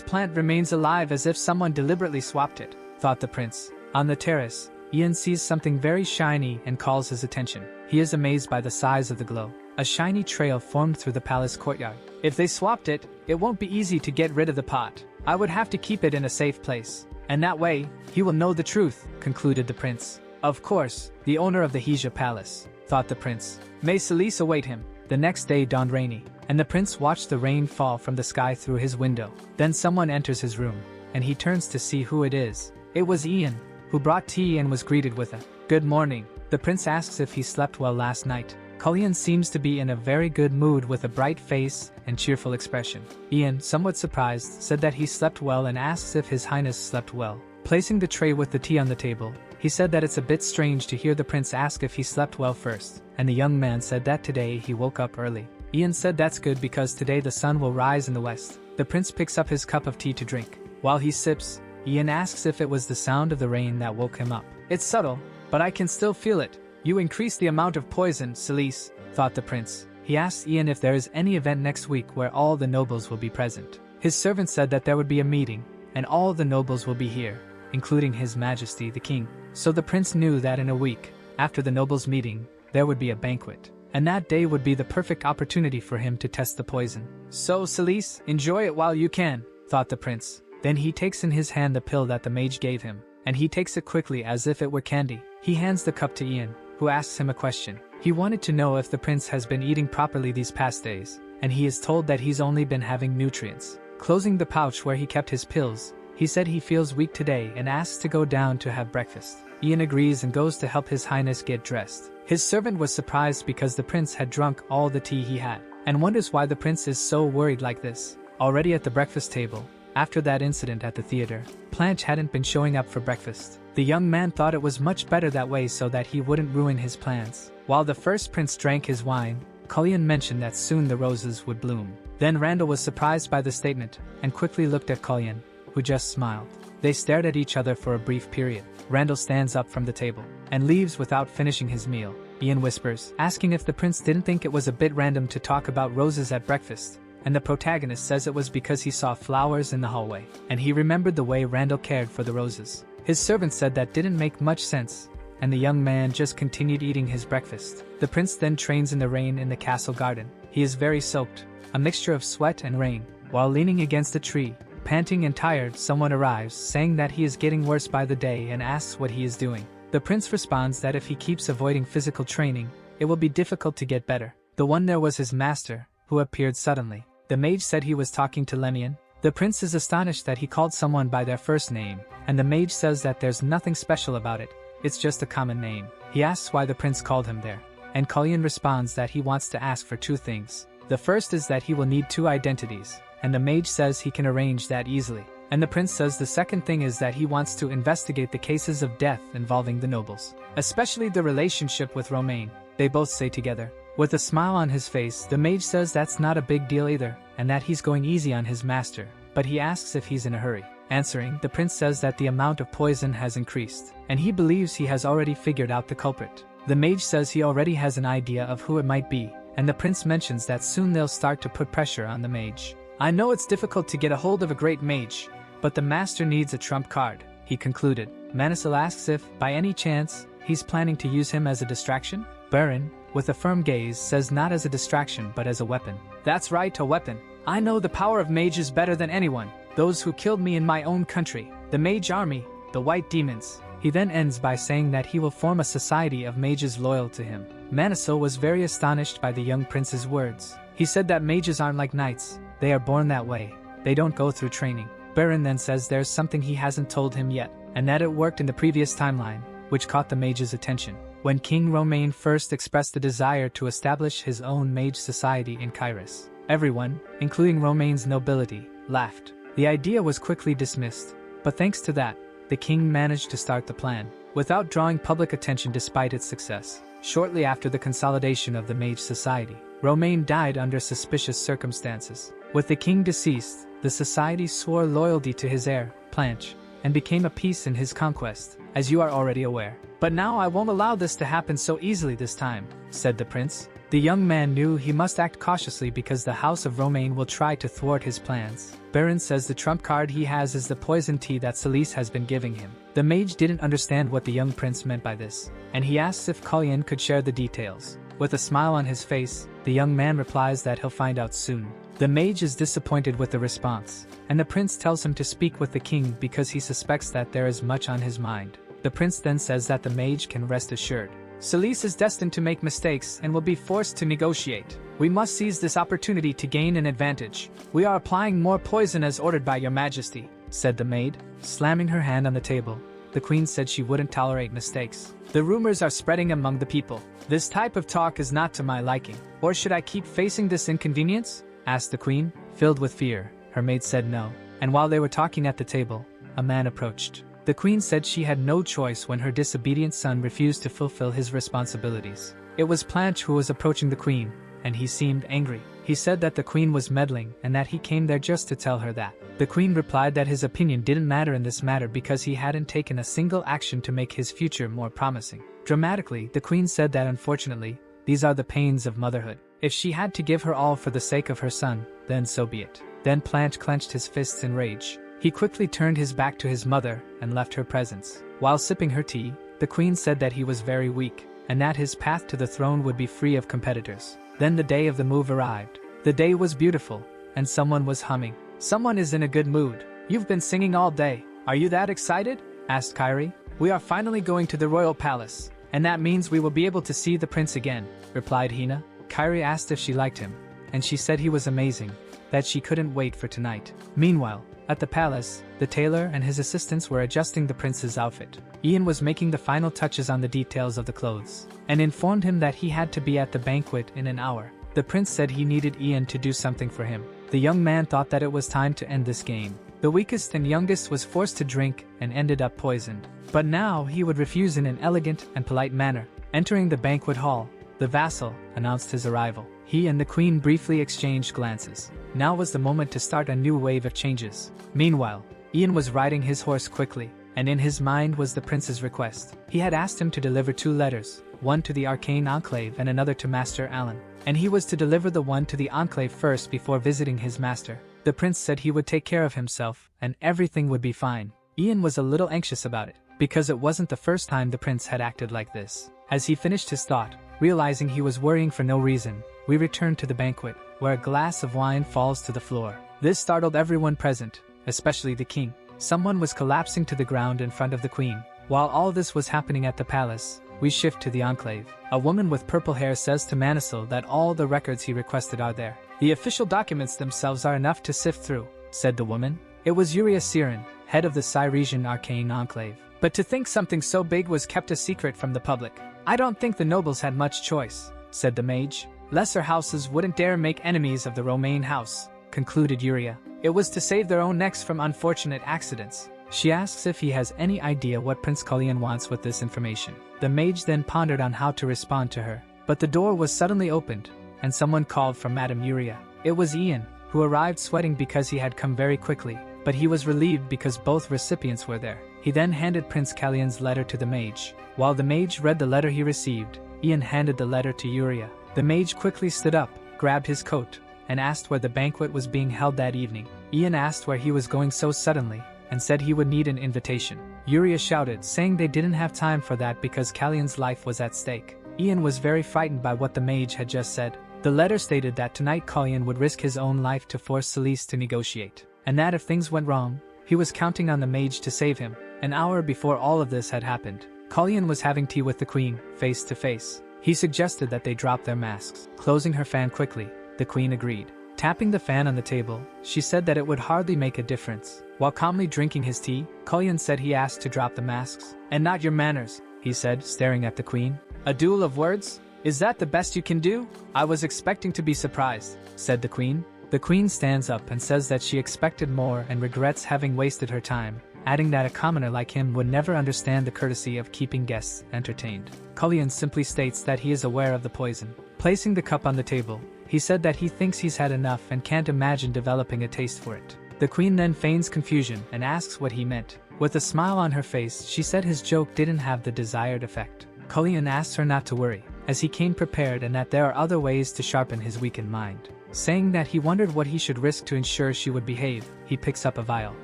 [SPEAKER 1] plant remains alive as if someone deliberately swapped it, thought the prince. On the terrace, Ian sees something very shiny and calls his attention. He is amazed by the size of the glow. A shiny trail formed through the palace courtyard. If they swapped it, it won't be easy to get rid of the pot. I would have to keep it in a safe place. And that way, he will know the truth, concluded the prince. Of course, the owner of the Hija Palace, thought the prince. May Celise await him. The next day dawned rainy, and the prince watched the rain fall from the sky through his window. Then someone enters his room, and he turns to see who it is. It was Ian, who brought tea and was greeted with a "Good morning." The prince asks if he slept well last night. Callian seems to be in a very good mood with a bright face and cheerful expression. Ian, somewhat surprised, said that he slept well and asks if His Highness slept well. Placing the tray with the tea on the table, he said that it's a bit strange to hear the prince ask if he slept well first, and the young man said that today he woke up early. Ian said that's good because today the sun will rise in the west. The prince picks up his cup of tea to drink. While he sips, Ian asks if it was the sound of the rain that woke him up. It's subtle, but I can still feel it. You increase the amount of poison, Celise, thought the prince. He asked Ian if there is any event next week where all the nobles will be present. His servant said that there would be a meeting, and all the nobles will be here, including His Majesty the King. So the prince knew that in a week, after the nobles' meeting, there would be a banquet, and that day would be the perfect opportunity for him to test the poison. So Celise, enjoy it while you can, thought the prince. Then he takes in his hand the pill that the mage gave him, and he takes it quickly as if it were candy. He hands the cup to Ian, who asks him a question. He wanted to know if the prince has been eating properly these past days, and he is told that he's only been having nutrients. Closing the pouch where he kept his pills, he said he feels weak today and asks to go down to have breakfast. Ian agrees and goes to help His Highness get dressed. His servant was surprised because the prince had drunk all the tea he had, and wonders why the prince is so worried like this. Already at the breakfast table, after that incident at the theater, Planche hadn't been showing up for breakfast. The young man thought it was much better that way so that he wouldn't ruin his plans. While the first prince drank his wine, Callian mentioned that soon the roses would bloom. Then Randall was surprised by the statement, and quickly looked at Callian, who just smiled. They stared at each other for a brief period. Randall stands up from the table, and leaves without finishing his meal. Ian whispers, asking if the prince didn't think it was a bit random to talk about roses at breakfast, and the protagonist says it was because he saw flowers in the hallway, and he remembered the way Randall cared for the roses. His servant said that didn't make much sense, and the young man just continued eating his breakfast. The prince then trains in the rain in the castle garden. He is very soaked, a mixture of sweat and rain. While leaning against a tree, panting and tired, someone arrives, saying that he is getting worse by the day and asks what he is doing. The prince responds that if he keeps avoiding physical training, it will be difficult to get better. The one there was his master, who appeared suddenly. The mage said he was talking to Lemian. The prince is astonished that he called someone by their first name, and the mage says that there's nothing special about it, it's just a common name. He asks why the prince called him there, and Callian responds that he wants to ask for two things. The first is that he will need two identities, and the mage says he can arrange that easily. And the prince says the second thing is that he wants to investigate the cases of death involving the nobles, especially the relationship with Romain. They both say together. With a smile on his face, the mage says that's not a big deal either, and that he's going easy on his master, but he asks if he's in a hurry. Answering, the prince says that the amount of poison has increased, and he believes he has already figured out the culprit. The mage says he already has an idea of who it might be, and the prince mentions that soon they'll start to put pressure on the mage. I know it's difficult to get a hold of a great mage, but the master needs a trump card, he concluded. Manhua asks if, by any chance, he's planning to use him as a distraction. Bern, with a firm gaze, says not as a distraction but as a weapon. That's right, a weapon. I know the power of mages better than anyone. Those who killed me in my own country, the mage army, the white demons. He then ends by saying that he will form a society of mages loyal to him. Manhua was very astonished by the young prince's words. He said that mages aren't like knights. They are born that way. They don't go through training. Berun then says there's something he hasn't told him yet, and that it worked in the previous timeline, which caught the mage's attention. When King Romain first expressed the desire to establish his own mage society in Kyris, everyone, including Romain's nobility, laughed. The idea was quickly dismissed, but thanks to that, the king managed to start the plan, without drawing public attention despite its success. Shortly after the consolidation of the mage society, Romain died under suspicious circumstances. With the king deceased, the society swore loyalty to his heir, Planche, and became a piece in his conquest, as you are already aware. But now I won't allow this to happen so easily this time, said the prince. The young man knew he must act cautiously because the house of Romain will try to thwart his plans. Berun says the trump card he has is the poison tea that Celise has been giving him. The mage didn't understand what the young prince meant by this, and he asks if Callian could share the details. With a smile on his face, the young man replies that he'll find out soon. The mage is disappointed with the response, and the prince tells him to speak with the king because he suspects that there is much on his mind. The prince then says that the mage can rest assured. Celise is destined to make mistakes and will be forced to negotiate. We must seize this opportunity to gain an advantage. We are applying more poison as ordered by your majesty, said the maid, slamming her hand on the table. The queen said she wouldn't tolerate mistakes. The rumors are spreading among the people. This type of talk is not to my liking. Or should I keep facing this inconvenience? Asked the queen, filled with fear. Her maid said no. And while they were talking at the table, a man approached. The queen said she had no choice when her disobedient son refused to fulfill his responsibilities. It was Planche who was approaching the queen, and he seemed angry. He said that the queen was meddling and that he came there just to tell her that. The queen replied that his opinion didn't matter in this matter because he hadn't taken a single action to make his future more promising. Dramatically, the queen said that unfortunately, these are the pains of motherhood. If she had to give her all for the sake of her son, then so be it. Then Planche clenched his fists in rage. He quickly turned his back to his mother and left her presence. While sipping her tea, the queen said that he was very weak, and that his path to the throne would be free of competitors. Then the day of the move arrived. The day was beautiful, and someone was humming. Someone is in a good mood. You've been singing all day. Are you that excited? Asked Kyrie. We are finally going to the royal palace, and that means we will be able to see the prince again, replied Hina. Kyrie asked if she liked him, and she said he was amazing, that she couldn't wait for tonight. Meanwhile, at the palace, the tailor and his assistants were adjusting the prince's outfit. Ian was making the final touches on the details of the clothes, and informed him that he had to be at the banquet in an hour. The prince said he needed Ian to do something for him. The young man thought that it was time to end this game. The weakest and youngest was forced to drink and ended up poisoned. But now he would refuse in an elegant and polite manner. Entering the banquet hall, the vassal announced his arrival. He and the queen briefly exchanged glances. Now was the moment to start a new wave of changes. Meanwhile, Ian was riding his horse quickly, and in his mind was the prince's request. He had asked him to deliver 2 letters, one to the Arcane Enclave and another to Master Elon, and he was to deliver the one to the Enclave first before visiting his master. The prince said he would take care of himself, and everything would be fine. Ian was a little anxious about it, because it wasn't the first time the prince had acted like this. As he finished his thought, realizing he was worrying for no reason, we return to the banquet, where a glass of wine falls to the floor. This startled everyone present, especially the king. Someone was collapsing to the ground in front of the queen. While all this was happening at the palace, we shift to the enclave. A woman with purple hair says to Manisil that all the records he requested are there. The official documents themselves are enough to sift through, said the woman. It was Uriah Siren, head of the Cyresian Arcane Enclave. But to think something so big was kept a secret from the public. I don't think the nobles had much choice, said the mage. Lesser houses wouldn't dare make enemies of the Romaine house, concluded Uriah. It was to save their own necks from unfortunate accidents. She asks if he has any idea what Prince Callian wants with this information. The mage then pondered on how to respond to her. But the door was suddenly opened, and someone called for Madame Uriah. It was Ian, who arrived sweating because he had come very quickly, but he was relieved because both recipients were there. He then handed Prince Callian's letter to the mage. While the mage read the letter he received, Ian handed the letter to Uriah. The mage quickly stood up, grabbed his coat, and asked where the banquet was being held that evening. Ian asked where he was going so suddenly, and said he would need an invitation. Uriah shouted, saying they didn't have time for that because Callian's life was at stake. Ian was very frightened by what the mage had just said. The letter stated that tonight Callian would risk his own life to force Celeste to negotiate, and that if things went wrong, he was counting on the mage to save him. An hour before all of this had happened, Callian was having tea with the queen, face to face. He suggested that they drop their masks. Closing her fan quickly, the queen agreed. Tapping the fan on the table, she said that it would hardly make a difference. While calmly drinking his tea, Callian said he asked to drop the masks. And not your manners, he said, staring at the queen. A duel of words? Is that the best you can do? I was expecting to be surprised, said the queen. The queen stands up and says that she expected more and regrets having wasted her time, adding that a commoner like him would never understand the courtesy of keeping guests entertained. Callian simply states that he is aware of the poison. Placing the cup on the table, he said that he thinks he's had enough and can't imagine developing a taste for it. The queen then feigns confusion and asks what he meant. With a smile on her face, she said his joke didn't have the desired effect. Callian asks her not to worry, as he came prepared and that there are other ways to sharpen his weakened mind. Saying that he wondered what he should risk to ensure she would behave, he picks up a vial.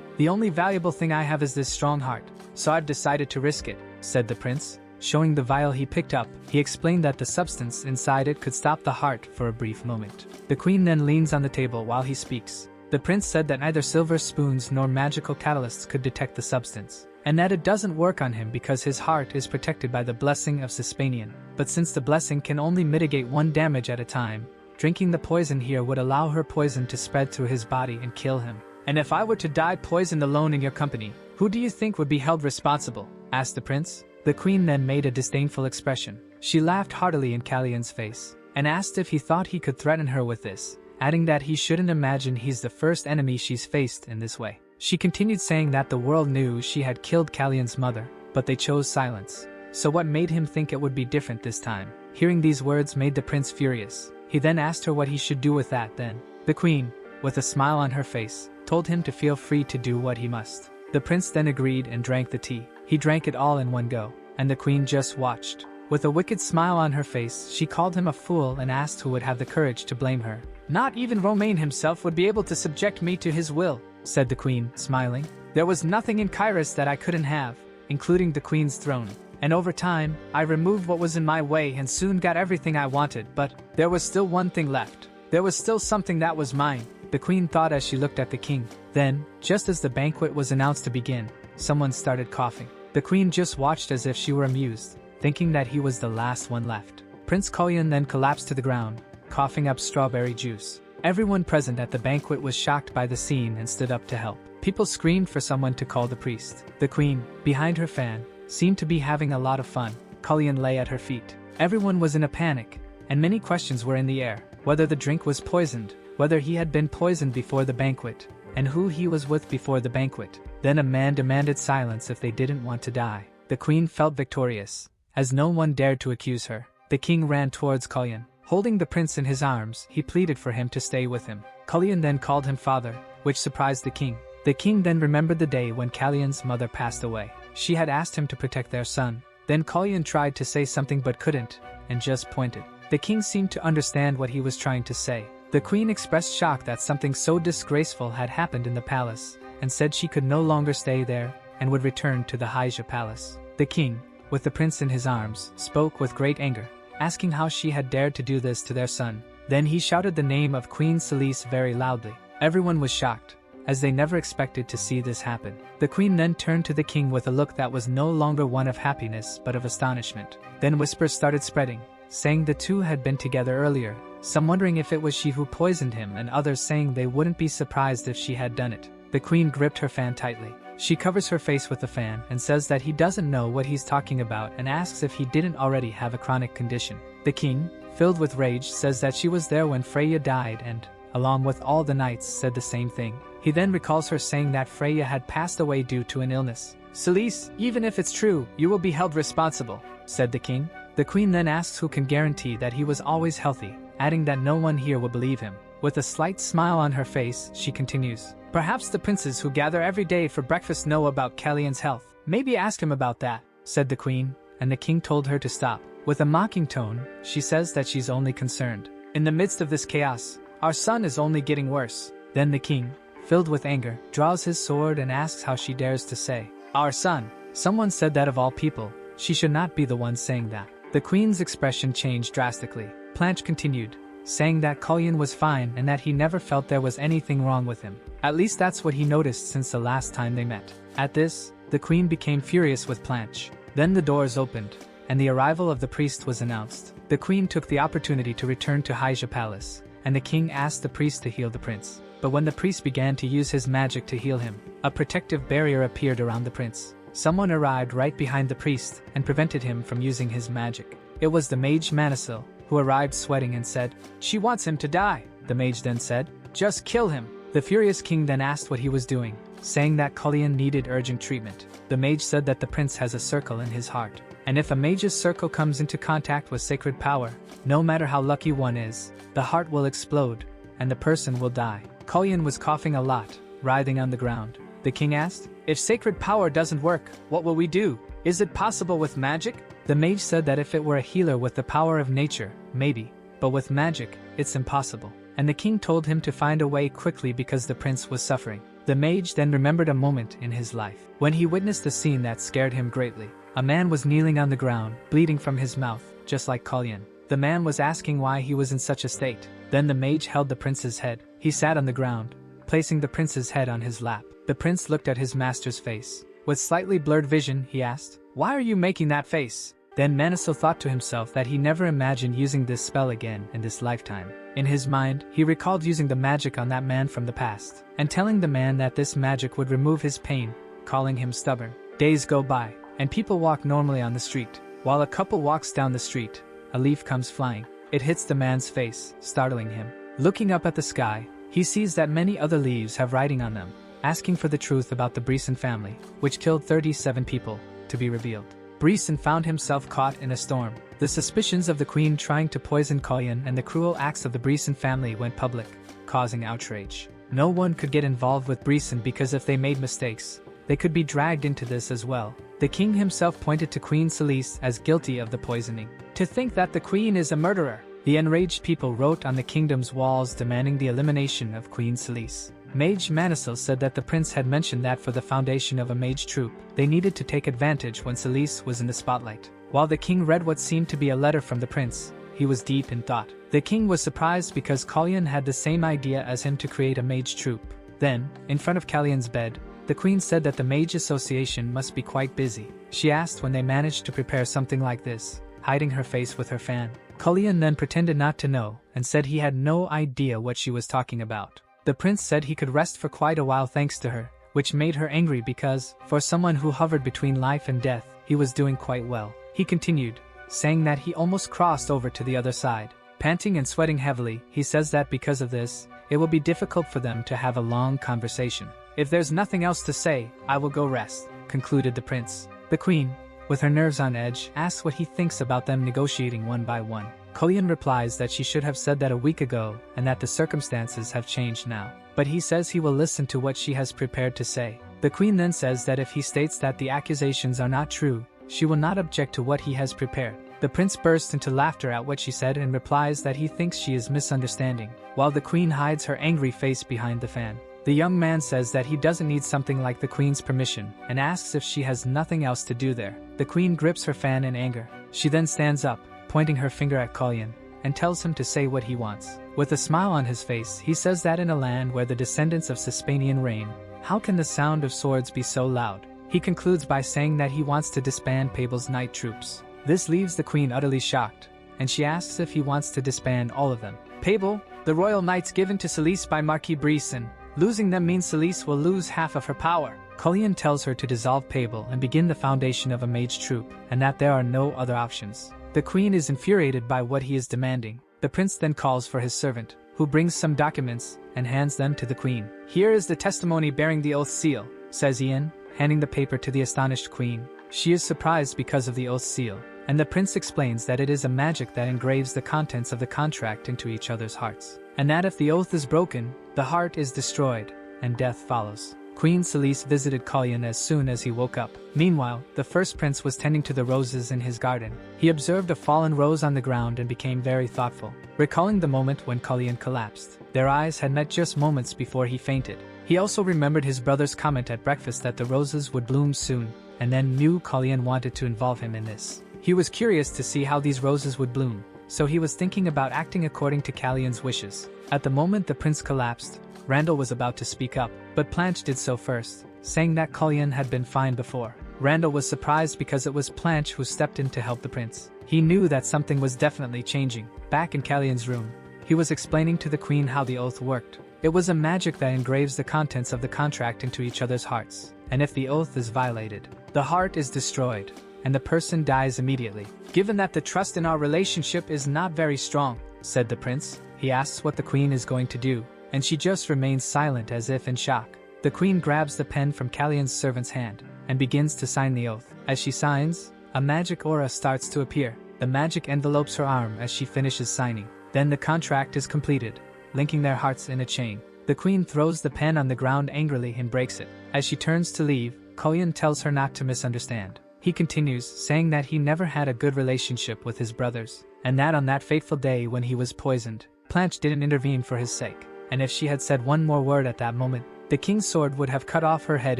[SPEAKER 1] The only valuable thing I have is this strong heart, so I've decided to risk it, said the prince. Showing the vial he picked up, he explained that the substance inside it could stop the heart for a brief moment. The queen then leans on the table while he speaks. The prince said that neither silver spoons nor magical catalysts could detect the substance, and that it doesn't work on him because his heart is protected by the blessing of Sesanian. But since the blessing can only mitigate one damage at a time, drinking the poison here would allow her poison to spread through his body and kill him. And if I were to die poisoned alone in your company, who do you think would be held responsible? Asked the prince. The queen then made a disdainful expression. She laughed heartily in Callian's face, and asked if he thought he could threaten her with this, adding that he shouldn't imagine he's the first enemy she's faced in this way. She continued saying that the world knew she had killed Callian's mother, but they chose silence. So what made him think it would be different this time? Hearing these words made the prince furious. He then asked her what he should do with that then. The queen, with a smile on her face, told him to feel free to do what he must. The prince then agreed and drank the tea. He drank it all in one go, and the queen just watched. With a wicked smile on her face, she called him a fool and asked who would have the courage to blame her. Not even Romaine himself would be able to subject me to his will, said the queen, smiling. There was nothing in Kyris that I couldn't have, including the queen's throne. And over time, I removed what was in my way and soon got everything I wanted, but there was still one thing left. There was still something that was mine, the queen thought as she looked at the king. Then, just as the banquet was announced to begin, someone started coughing. The queen just watched as if she were amused, thinking that he was the last one left. Prince Callian then collapsed to the ground, coughing up strawberry juice. Everyone present at the banquet was shocked by the scene and stood up to help. People screamed for someone to call the priest. The queen, behind her fan, seemed to be having a lot of fun. Callian lay at her feet. Everyone was in a panic, and many questions were in the air. Whether the drink was poisoned, whether he had been poisoned before the banquet, and who he was with before the banquet. Then a man demanded silence if they didn't want to die. The queen felt victorious, as no one dared to accuse her. The king ran towards Callian. Holding the prince in his arms, he pleaded for him to stay with him. Callian then called him father, which surprised the king. The king then remembered the day when Callian's mother passed away. She had asked him to protect their son. Then Callian tried to say something but couldn't, and just pointed. The king seemed to understand what he was trying to say. The queen expressed shock that something so disgraceful had happened in the palace, and said she could no longer stay there, and would return to the Haija palace. The king, with the prince in his arms, spoke with great anger, asking how she had dared to do this to their son. Then he shouted the name of Queen Celise very loudly. Everyone was shocked, as they never expected to see this happen. The queen then turned to the king with a look that was no longer one of happiness but of astonishment. Then whispers started spreading, saying the two had been together earlier, some wondering if it was she who poisoned him and others saying they wouldn't be surprised if she had done it. The queen gripped her fan tightly. She covers her face with the fan and says that he doesn't know what he's talking about and asks if he didn't already have a chronic condition. The king, filled with rage, says that she was there when Freya died and, along with all the knights, said the same thing. He then recalls her saying that Freya had passed away due to an illness. "Celise, even if it's true, you will be held responsible," said the king. The queen then asks who can guarantee that he was always healthy, adding that no one here will believe him. With a slight smile on her face, she continues, "Perhaps the princes who gather every day for breakfast know about Callian's health. Maybe ask him about that," said the queen, and the king told her to stop. With a mocking tone, she says that she's only concerned. "In the midst of this chaos, our son is only getting worse." Then the king, filled with anger, draws his sword and asks how she dares to say, "Our son." Someone said that of all people, she should not be the one saying that. The queen's expression changed drastically. Planche continued, saying that Callian was fine and that he never felt there was anything wrong with him. At least that's what he noticed since the last time they met. At this, the queen became furious with Planche. Then the doors opened, and the arrival of the priest was announced. The queen took the opportunity to return to Hyjia Palace, and the king asked the priest to heal the prince. But when the priest began to use his magic to heal him, a protective barrier appeared around the prince. Someone arrived right behind the priest and prevented him from using his magic. It was the mage Manisil, who arrived sweating and said, "She wants him to die." The mage then said, "Just kill him." The furious king then asked what he was doing, saying that Callian needed urgent treatment. The mage said that the prince has a circle in his heart, and if a mage's circle comes into contact with sacred power, no matter how lucky one is, the heart will explode, and the person will die. Callian was coughing a lot, writhing on the ground. The king asked, "If sacred power doesn't work, what will we do? Is it possible with magic?" The mage said that if it were a healer with the power of nature, maybe, but with magic, it's impossible. And the king told him to find a way quickly because the prince was suffering. The mage then remembered a moment in his life when he witnessed a scene that scared him greatly. A man was kneeling on the ground, bleeding from his mouth, just like Callian. The man was asking why he was in such a state. Then the mage held the prince's head. He sat on the ground, placing the prince's head on his lap. The prince looked at his master's face. With slightly blurred vision, he asked, "Why are you making that face?" Then Manisil thought to himself that he never imagined using this spell again in this lifetime. In his mind, he recalled using the magic on that man from the past, and telling the man that this magic would remove his pain, calling him stubborn. Days go by, and people walk normally on the street. While a couple walks down the street, a leaf comes flying. It hits the man's face, startling him. Looking up at the sky, he sees that many other leaves have writing on them, asking for the truth about the Breon family, which killed 37 people, to be revealed. Breon found himself caught in a storm. The suspicions of the queen trying to poison Callian and the cruel acts of the Breon family went public, causing outrage. No one could get involved with Breon because if they made mistakes, they could be dragged into this as well. The king himself pointed to Queen Celise as guilty of the poisoning. To think that the queen is a murderer! The enraged people wrote on the kingdom's walls demanding the elimination of Queen Celise. Mage Manisil said that the prince had mentioned that for the foundation of a mage troop, they needed to take advantage when Celise was in the spotlight. While the king read what seemed to be a letter from the prince, he was deep in thought. The king was surprised because Callian had the same idea as him to create a mage troop. Then, in front of Callian's bed, the queen said that the Mage Association must be quite busy. She asked when they managed to prepare something like this, hiding her face with her fan. Callian then pretended not to know, and said he had no idea what she was talking about. The prince said he could rest for quite a while thanks to her, which made her angry because, for someone who hovered between life and death, he was doing quite well. He continued, saying that he almost crossed over to the other side. Panting and sweating heavily, he says that because of this, it will be difficult for them to have a long conversation. "If there's nothing else to say, I will go rest," concluded the prince. The queen, with her nerves on edge, asks what he thinks about them negotiating one by one. Callian replies that she should have said that a week ago and that the circumstances have changed now. But he says he will listen to what she has prepared to say. The queen then says that if he states that the accusations are not true, she will not object to what he has prepared. The prince bursts into laughter at what she said and replies that he thinks she is misunderstanding, while the queen hides her angry face behind the fan. The young man says that he doesn't need something like the queen's permission and asks if she has nothing else to do there. The queen grips her fan in anger. She then stands up, pointing her finger at Callian, and tells him to say what he wants. With a smile on his face, he says that in a land where the descendants of Sesanian reign, how can the sound of swords be so loud? He concludes by saying that he wants to disband Pabel's knight troops. This leaves the queen utterly shocked, and she asks if he wants to disband all of them. Pabel, the royal knights given to Celise by Marquis Breon, losing them means Celise will lose half of her power. Callian tells her to dissolve Pabel and begin the foundation of a mage troop, and that there are no other options. The queen is infuriated by what he is demanding. The prince then calls for his servant, who brings some documents and hands them to the queen. Here is the testimony bearing the oath seal, says Ian, handing the paper to the astonished queen. She is surprised because of the oath seal, and the prince explains that it is a magic that engraves the contents of the contract into each other's hearts, and that if the oath is broken, the heart is destroyed, and death follows. Queen Celise visited Callian as soon as he woke up. Meanwhile, the first prince was tending to the roses in his garden. He observed a fallen rose on the ground and became very thoughtful, recalling the moment when Callian collapsed. Their eyes had met just moments before he fainted. He also remembered his brother's comment at breakfast that the roses would bloom soon, and then knew Callian wanted to involve him in this. He was curious to see how these roses would bloom, so he was thinking about acting according to Callian's wishes. At the moment the prince collapsed, Randall was about to speak up, but Planche did so first, saying that Callian had been fine before. Randall was surprised because it was Planche who stepped in to help the prince. He knew that something was definitely changing. Back in Callian's room, he was explaining to the queen how the oath worked. It was a magic that engraves the contents of the contract into each other's hearts, and if the oath is violated, the heart is destroyed, and the person dies immediately. Given that the trust in our relationship is not very strong, said the prince, he asks what the queen is going to do, and she just remains silent as if in shock. The queen grabs the pen from Callian's servant's hand, and begins to sign the oath. As she signs, a magic aura starts to appear. The magic envelopes her arm as she finishes signing. Then the contract is completed, linking their hearts in a chain. The queen throws the pen on the ground angrily and breaks it. As she turns to leave, Callian tells her not to misunderstand. He continues, saying that he never had a good relationship with his brothers, and that on that fateful day when he was poisoned, Planche didn't intervene for his sake, and if she had said one more word at that moment, the king's sword would have cut off her head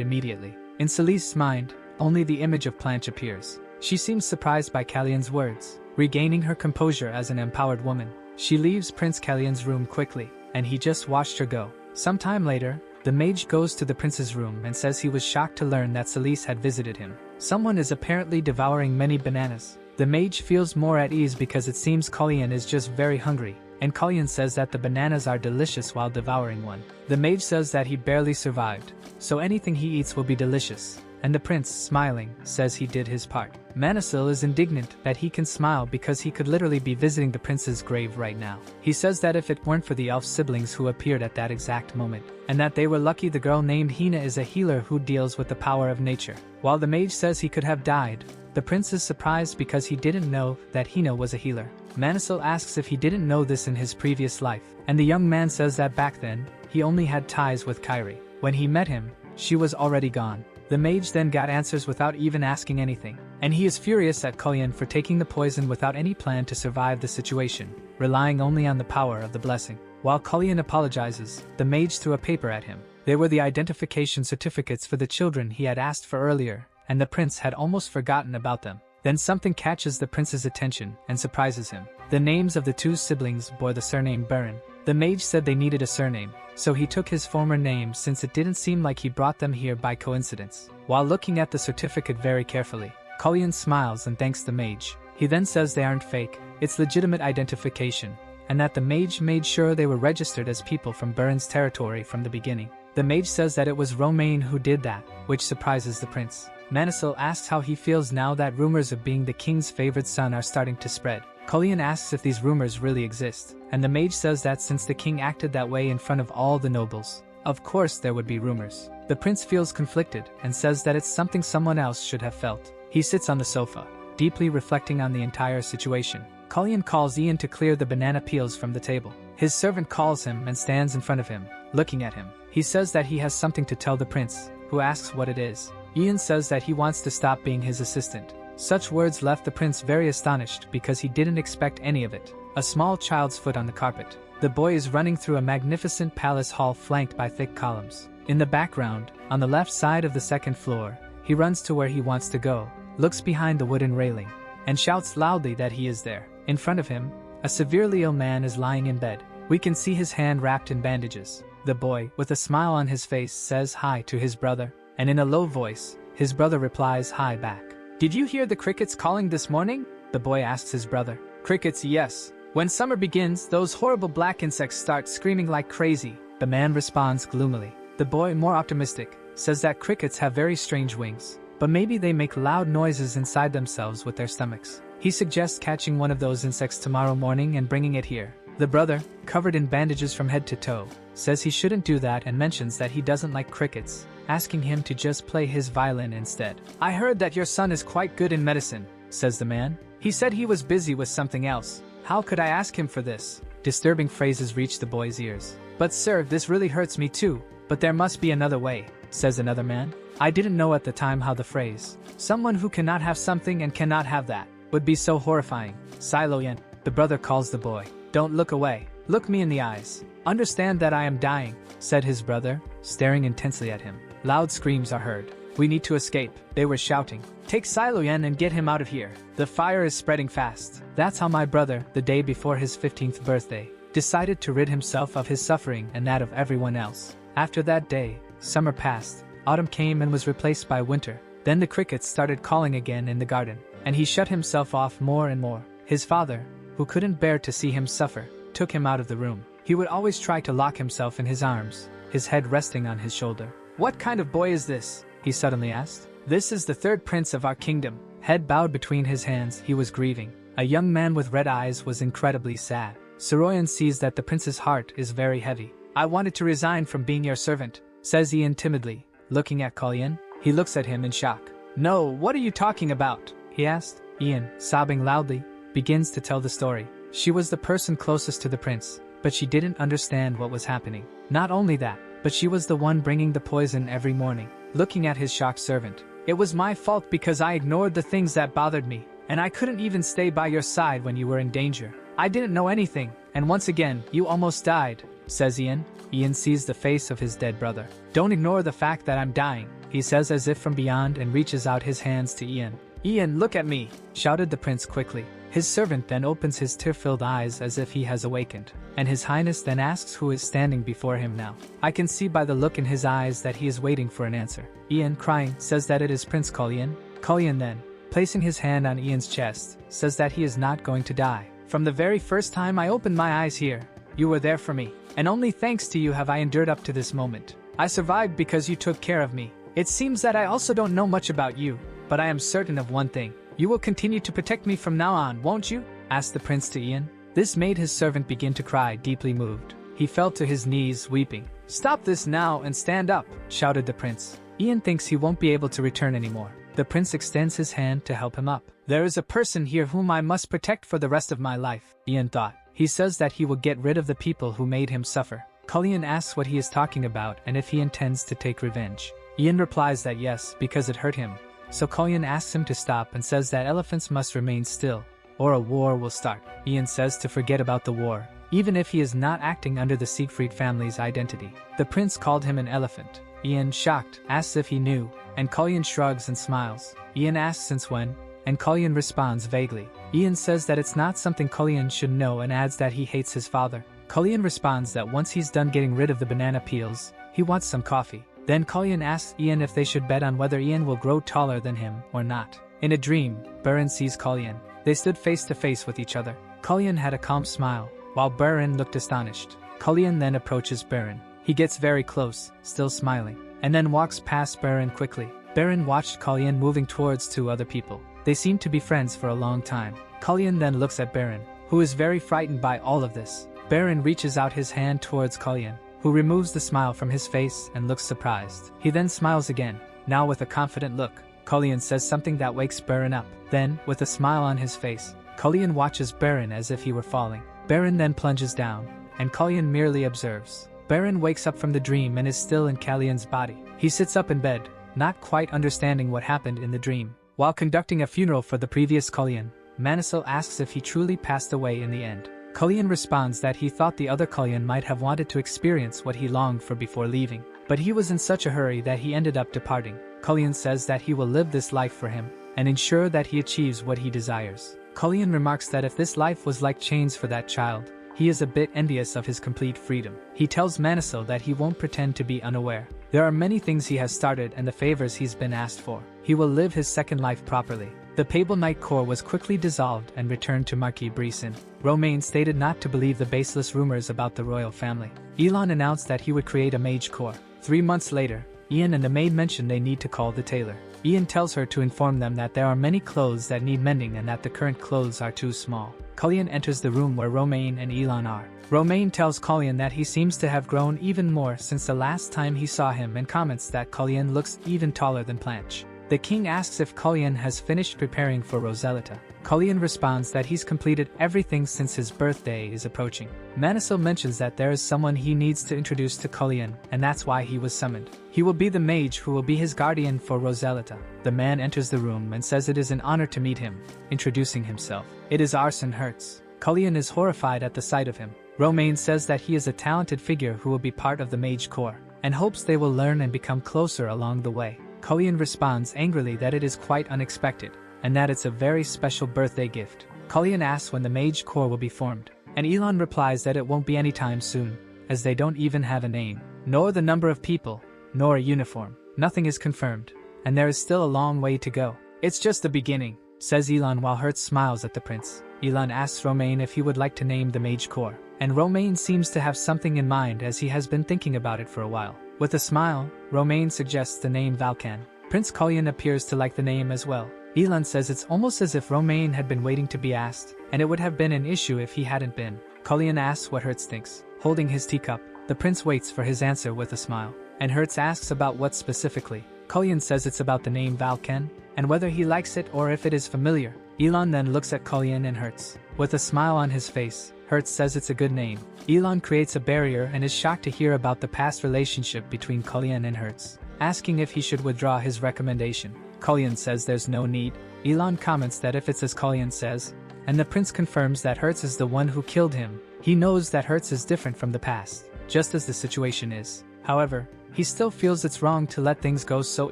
[SPEAKER 1] immediately. In Celise's mind, only the image of Planche appears. She seems surprised by Callian's words. Regaining her composure as an empowered woman, she leaves Prince Callian's room quickly, and he just watched her go. Some time later, the mage goes to the prince's room and says he was shocked to learn that Celise had visited him. Someone is apparently devouring many bananas. The mage feels more at ease because it seems Callian is just very hungry, and Callian says that the bananas are delicious while devouring one. The mage says that he barely survived, so anything he eats will be delicious, and the prince, smiling, says he did his part. Manhua is indignant that he can smile because he could literally be visiting the prince's grave right now. He says that if it weren't for the elf siblings who appeared at that exact moment, and that they were lucky the girl named Hina is a healer who deals with the power of nature. While the mage says he could have died, the prince is surprised because he didn't know that Hina was a healer. Manhua asks if he didn't know this in his previous life, and the young man says that back then, he only had ties with Kyrie. When he met him, she was already gone. The mage then got answers without even asking anything, and he is furious at Callian for taking the poison without any plan to survive the situation, relying only on the power of the blessing. While Callian apologizes, the mage threw a paper at him. They were the identification certificates for the children he had asked for earlier, and the prince had almost forgotten about them. Then something catches the prince's attention and surprises him. The names of the two siblings bore the surname Bern. The mage said they needed a surname, so he took his former name since it didn't seem like he brought them here by coincidence. While looking at the certificate very carefully, Callian smiles and thanks the mage. He then says they aren't fake, it's legitimate identification, and that the mage made sure they were registered as people from Bern's territory from the beginning. The mage says that it was Romain who did that, which surprises the prince. Manhua asks how he feels now that rumors of being the king's favorite son are starting to spread. Callian asks if these rumors really exist, and the mage says that since the king acted that way in front of all the nobles, of course there would be rumors. The prince feels conflicted and says that it's something someone else should have felt. He sits on the sofa, deeply reflecting on the entire situation. Callian calls Ian to clear the banana peels from the table. His servant calls him and stands in front of him, looking at him. He says that he has something to tell the prince, who asks what it is. Ian says that he wants to stop being his assistant. Such words left the prince very astonished because he didn't expect any of it. A small child's foot on the carpet. The boy is running through a magnificent palace hall flanked by thick columns. In the background, on the left side of the second floor, he runs to where he wants to go, looks behind the wooden railing, and shouts loudly that he is there. In front of him, A severely ill man is lying in bed. We can see his hand wrapped in bandages. The boy, with a smile on his face, says hi to his brother, and in a low voice, his brother replies hi back. "Did you hear the crickets calling this morning?" the boy asks his brother. "Crickets, yes. When summer begins, those horrible black insects start screaming like crazy," the man responds gloomily. The boy, more optimistic, says that crickets have very strange wings, but maybe they make loud noises inside themselves with their stomachs. He suggests catching one of those insects tomorrow morning and bringing it here. The brother, covered in bandages from head to toe, says he shouldn't do that and mentions that he doesn't like crickets, asking him to just play his violin instead. "I heard that your son is quite good in medicine," says the man. "He said he was busy with something else. How could I ask him for this?" Disturbing phrases reach the boy's ears. "But sir, this really hurts me too, but there must be another way," says another man. "I didn't know at the time how the phrase, 'someone who cannot have something and cannot have that,' would be so horrifying." Siloyen, the brother calls the boy. "Don't look away. Look me in the eyes. Understand that I am dying," said his brother, staring intensely at him. Loud screams are heard. "We need to escape," they were shouting. "Take Siloyen and get him out of here. The fire is spreading fast." That's how my brother, the day before his 15th birthday, decided to rid himself of his suffering and that of everyone else. After that day, summer passed, autumn came and was replaced by winter. Then the crickets started calling again in the garden, and he shut himself off more and more. His father, who couldn't bear to see him suffer, took him out of the room. He would always try to lock himself in his arms, his head resting on his shoulder. "What kind of boy is this?" he suddenly asked. "This is the third prince of our kingdom." Head bowed between his hands, he was grieving. A young man with red eyes was incredibly sad. Soroyan sees that the prince's heart is very heavy. "I wanted to resign from being your servant," says Ian timidly, looking at Callian. He looks at him in shock. "No, what are you talking about?" he asked. Ian, sobbing loudly, begins to tell the story. She was the person closest to the prince, but she didn't understand what was happening. Not only that, but she was the one bringing the poison every morning. Looking at his shocked servant, "It was my fault because I ignored the things that bothered me, and I couldn't even stay by your side when you were in danger. I didn't know anything, and once again, you almost died," says Ian. Ian sees the face of his dead brother. "Don't ignore the fact that I'm dying," he says as if from beyond and reaches out his hands to Ian. "Ian, look at me," shouted the prince quickly. His servant then opens his tear-filled eyes as if he has awakened, and his highness then asks who is standing before him now. I can see by the look in his eyes that he is waiting for an answer. Ian, crying, says that it is Prince Callian. Callian then, placing his hand on Ian's chest, says that he is not going to die. "From the very first time I opened my eyes here, you were there for me, and only thanks to you have I endured up to this moment. I survived because you took care of me. It seems that I also don't know much about you, but I am certain of one thing. You will continue to protect me from now on, won't you?" asked the prince to Ian. This made his servant begin to cry, deeply moved. He fell to his knees, weeping. "Stop this now and stand up," shouted the prince. Ian thinks he won't be able to return anymore. The prince extends his hand to help him up. "There is a person here whom I must protect for the rest of my life," Ian thought. He says that he will get rid of the people who made him suffer. Callian asks what he is talking about and if he intends to take revenge. Ian replies that yes, because it hurt him. So Callian asks him to stop and says that elephants must remain still, or a war will start. Ian says to forget about the war, even if he is not acting under the Siegfried family's identity. The prince called him an elephant. Ian, shocked, asks if he knew, and Callian shrugs and smiles. Ian asks since when, and Callian responds vaguely. Ian says that it's not something Callian should know and adds that he hates his father. Callian responds that once he's done getting rid of the banana peels, he wants some coffee. Then Callian asks Ian if they should bet on whether Ian will grow taller than him or not. In a dream, Berun sees Callian. They stood face to face with each other. Callian had a calm smile, while Berun looked astonished. Callian then approaches Berun. He gets very close, still smiling, and then walks past Berun quickly. Berun watched Callian moving towards two other people. They seemed to be friends for a long time. Callian then looks at Berun, who is very frightened by all of this. Berun reaches out his hand towards Callian, who removes the smile from his face and looks surprised. He then smiles again, now with a confident look. Callian says something that wakes Berun up. Then, with a smile on his face, Callian watches Berun as if he were falling. Berun then plunges down, and Callian merely observes. Berun wakes up from the dream and is still in Callian's body. He sits up in bed, not quite understanding what happened in the dream. While conducting a funeral for the previous Callian, Manisil asks if he truly passed away in the end. Callian responds that he thought the other Callian might have wanted to experience what he longed for before leaving, but he was in such a hurry that he ended up departing. Callian says that he will live this life for him, and ensure that he achieves what he desires. Callian remarks that if this life was like chains for that child, he is a bit envious of his complete freedom. He tells Maniso that he won't pretend to be unaware. There are many things he has started and the favors he's been asked for. He will live his second life properly. The Papal Knight Corps was quickly dissolved and returned to Marquis Breon. Romain stated not to believe the baseless rumors about the royal family. Elon announced that he would create a Mage Corps. 3 months later, Ian and the maid mention they need to call the tailor. Ian tells her to inform them that there are many clothes that need mending and that the current clothes are too small. Callian enters the room where Romain and Elon are. Romain tells Callian that he seems to have grown even more since the last time he saw him and comments that Callian looks even taller than Planche. The king asks if Callian has finished preparing for Rosellita. Callian responds that he's completed everything since his birthday is approaching. Maniso mentions that there is someone he needs to introduce to Callian, and that's why he was summoned. He will be the mage who will be his guardian for Rosellita. The man enters the room and says it is an honor to meet him, introducing himself. It is Arsene Hertz. Callian is horrified at the sight of him. Romain says that he is a talented figure who will be part of the Mage Corps, and hopes they will learn and become closer along the way. Callian responds angrily that it is quite unexpected, and that it's a very special birthday gift. Callian asks when the Mage Corps will be formed, and Elon replies that it won't be anytime soon, as they don't even have a name, nor the number of people, nor a uniform. Nothing is confirmed, and there is still a long way to go. It's just the beginning, says Elon while Hertz smiles at the prince. Elon asks Romain if he would like to name the Mage Corps, and Romain seems to have something in mind as he has been thinking about it for a while. With a smile, Romain suggests the name Valken. Prince Callian appears to like the name as well. Elon says it's almost as if Romain had been waiting to be asked, and it would have been an issue if he hadn't been. Callian asks what Hertz thinks. Holding his teacup, the prince waits for his answer with a smile, and Hertz asks about what specifically. Callian says it's about the name Valken, and whether he likes it or if it is familiar. Elon then looks at Callian and Hertz. With a smile on his face, Hertz says it's a good name. Elon creates a barrier and is shocked to hear about the past relationship between Callian and Hertz, asking if he should withdraw his recommendation. Callian says there's no need. Elon comments that if it's as Callian says, and the prince confirms that Hertz is the one who killed him. He knows that Hertz is different from the past, just as the situation is. However, he still feels it's wrong to let things go so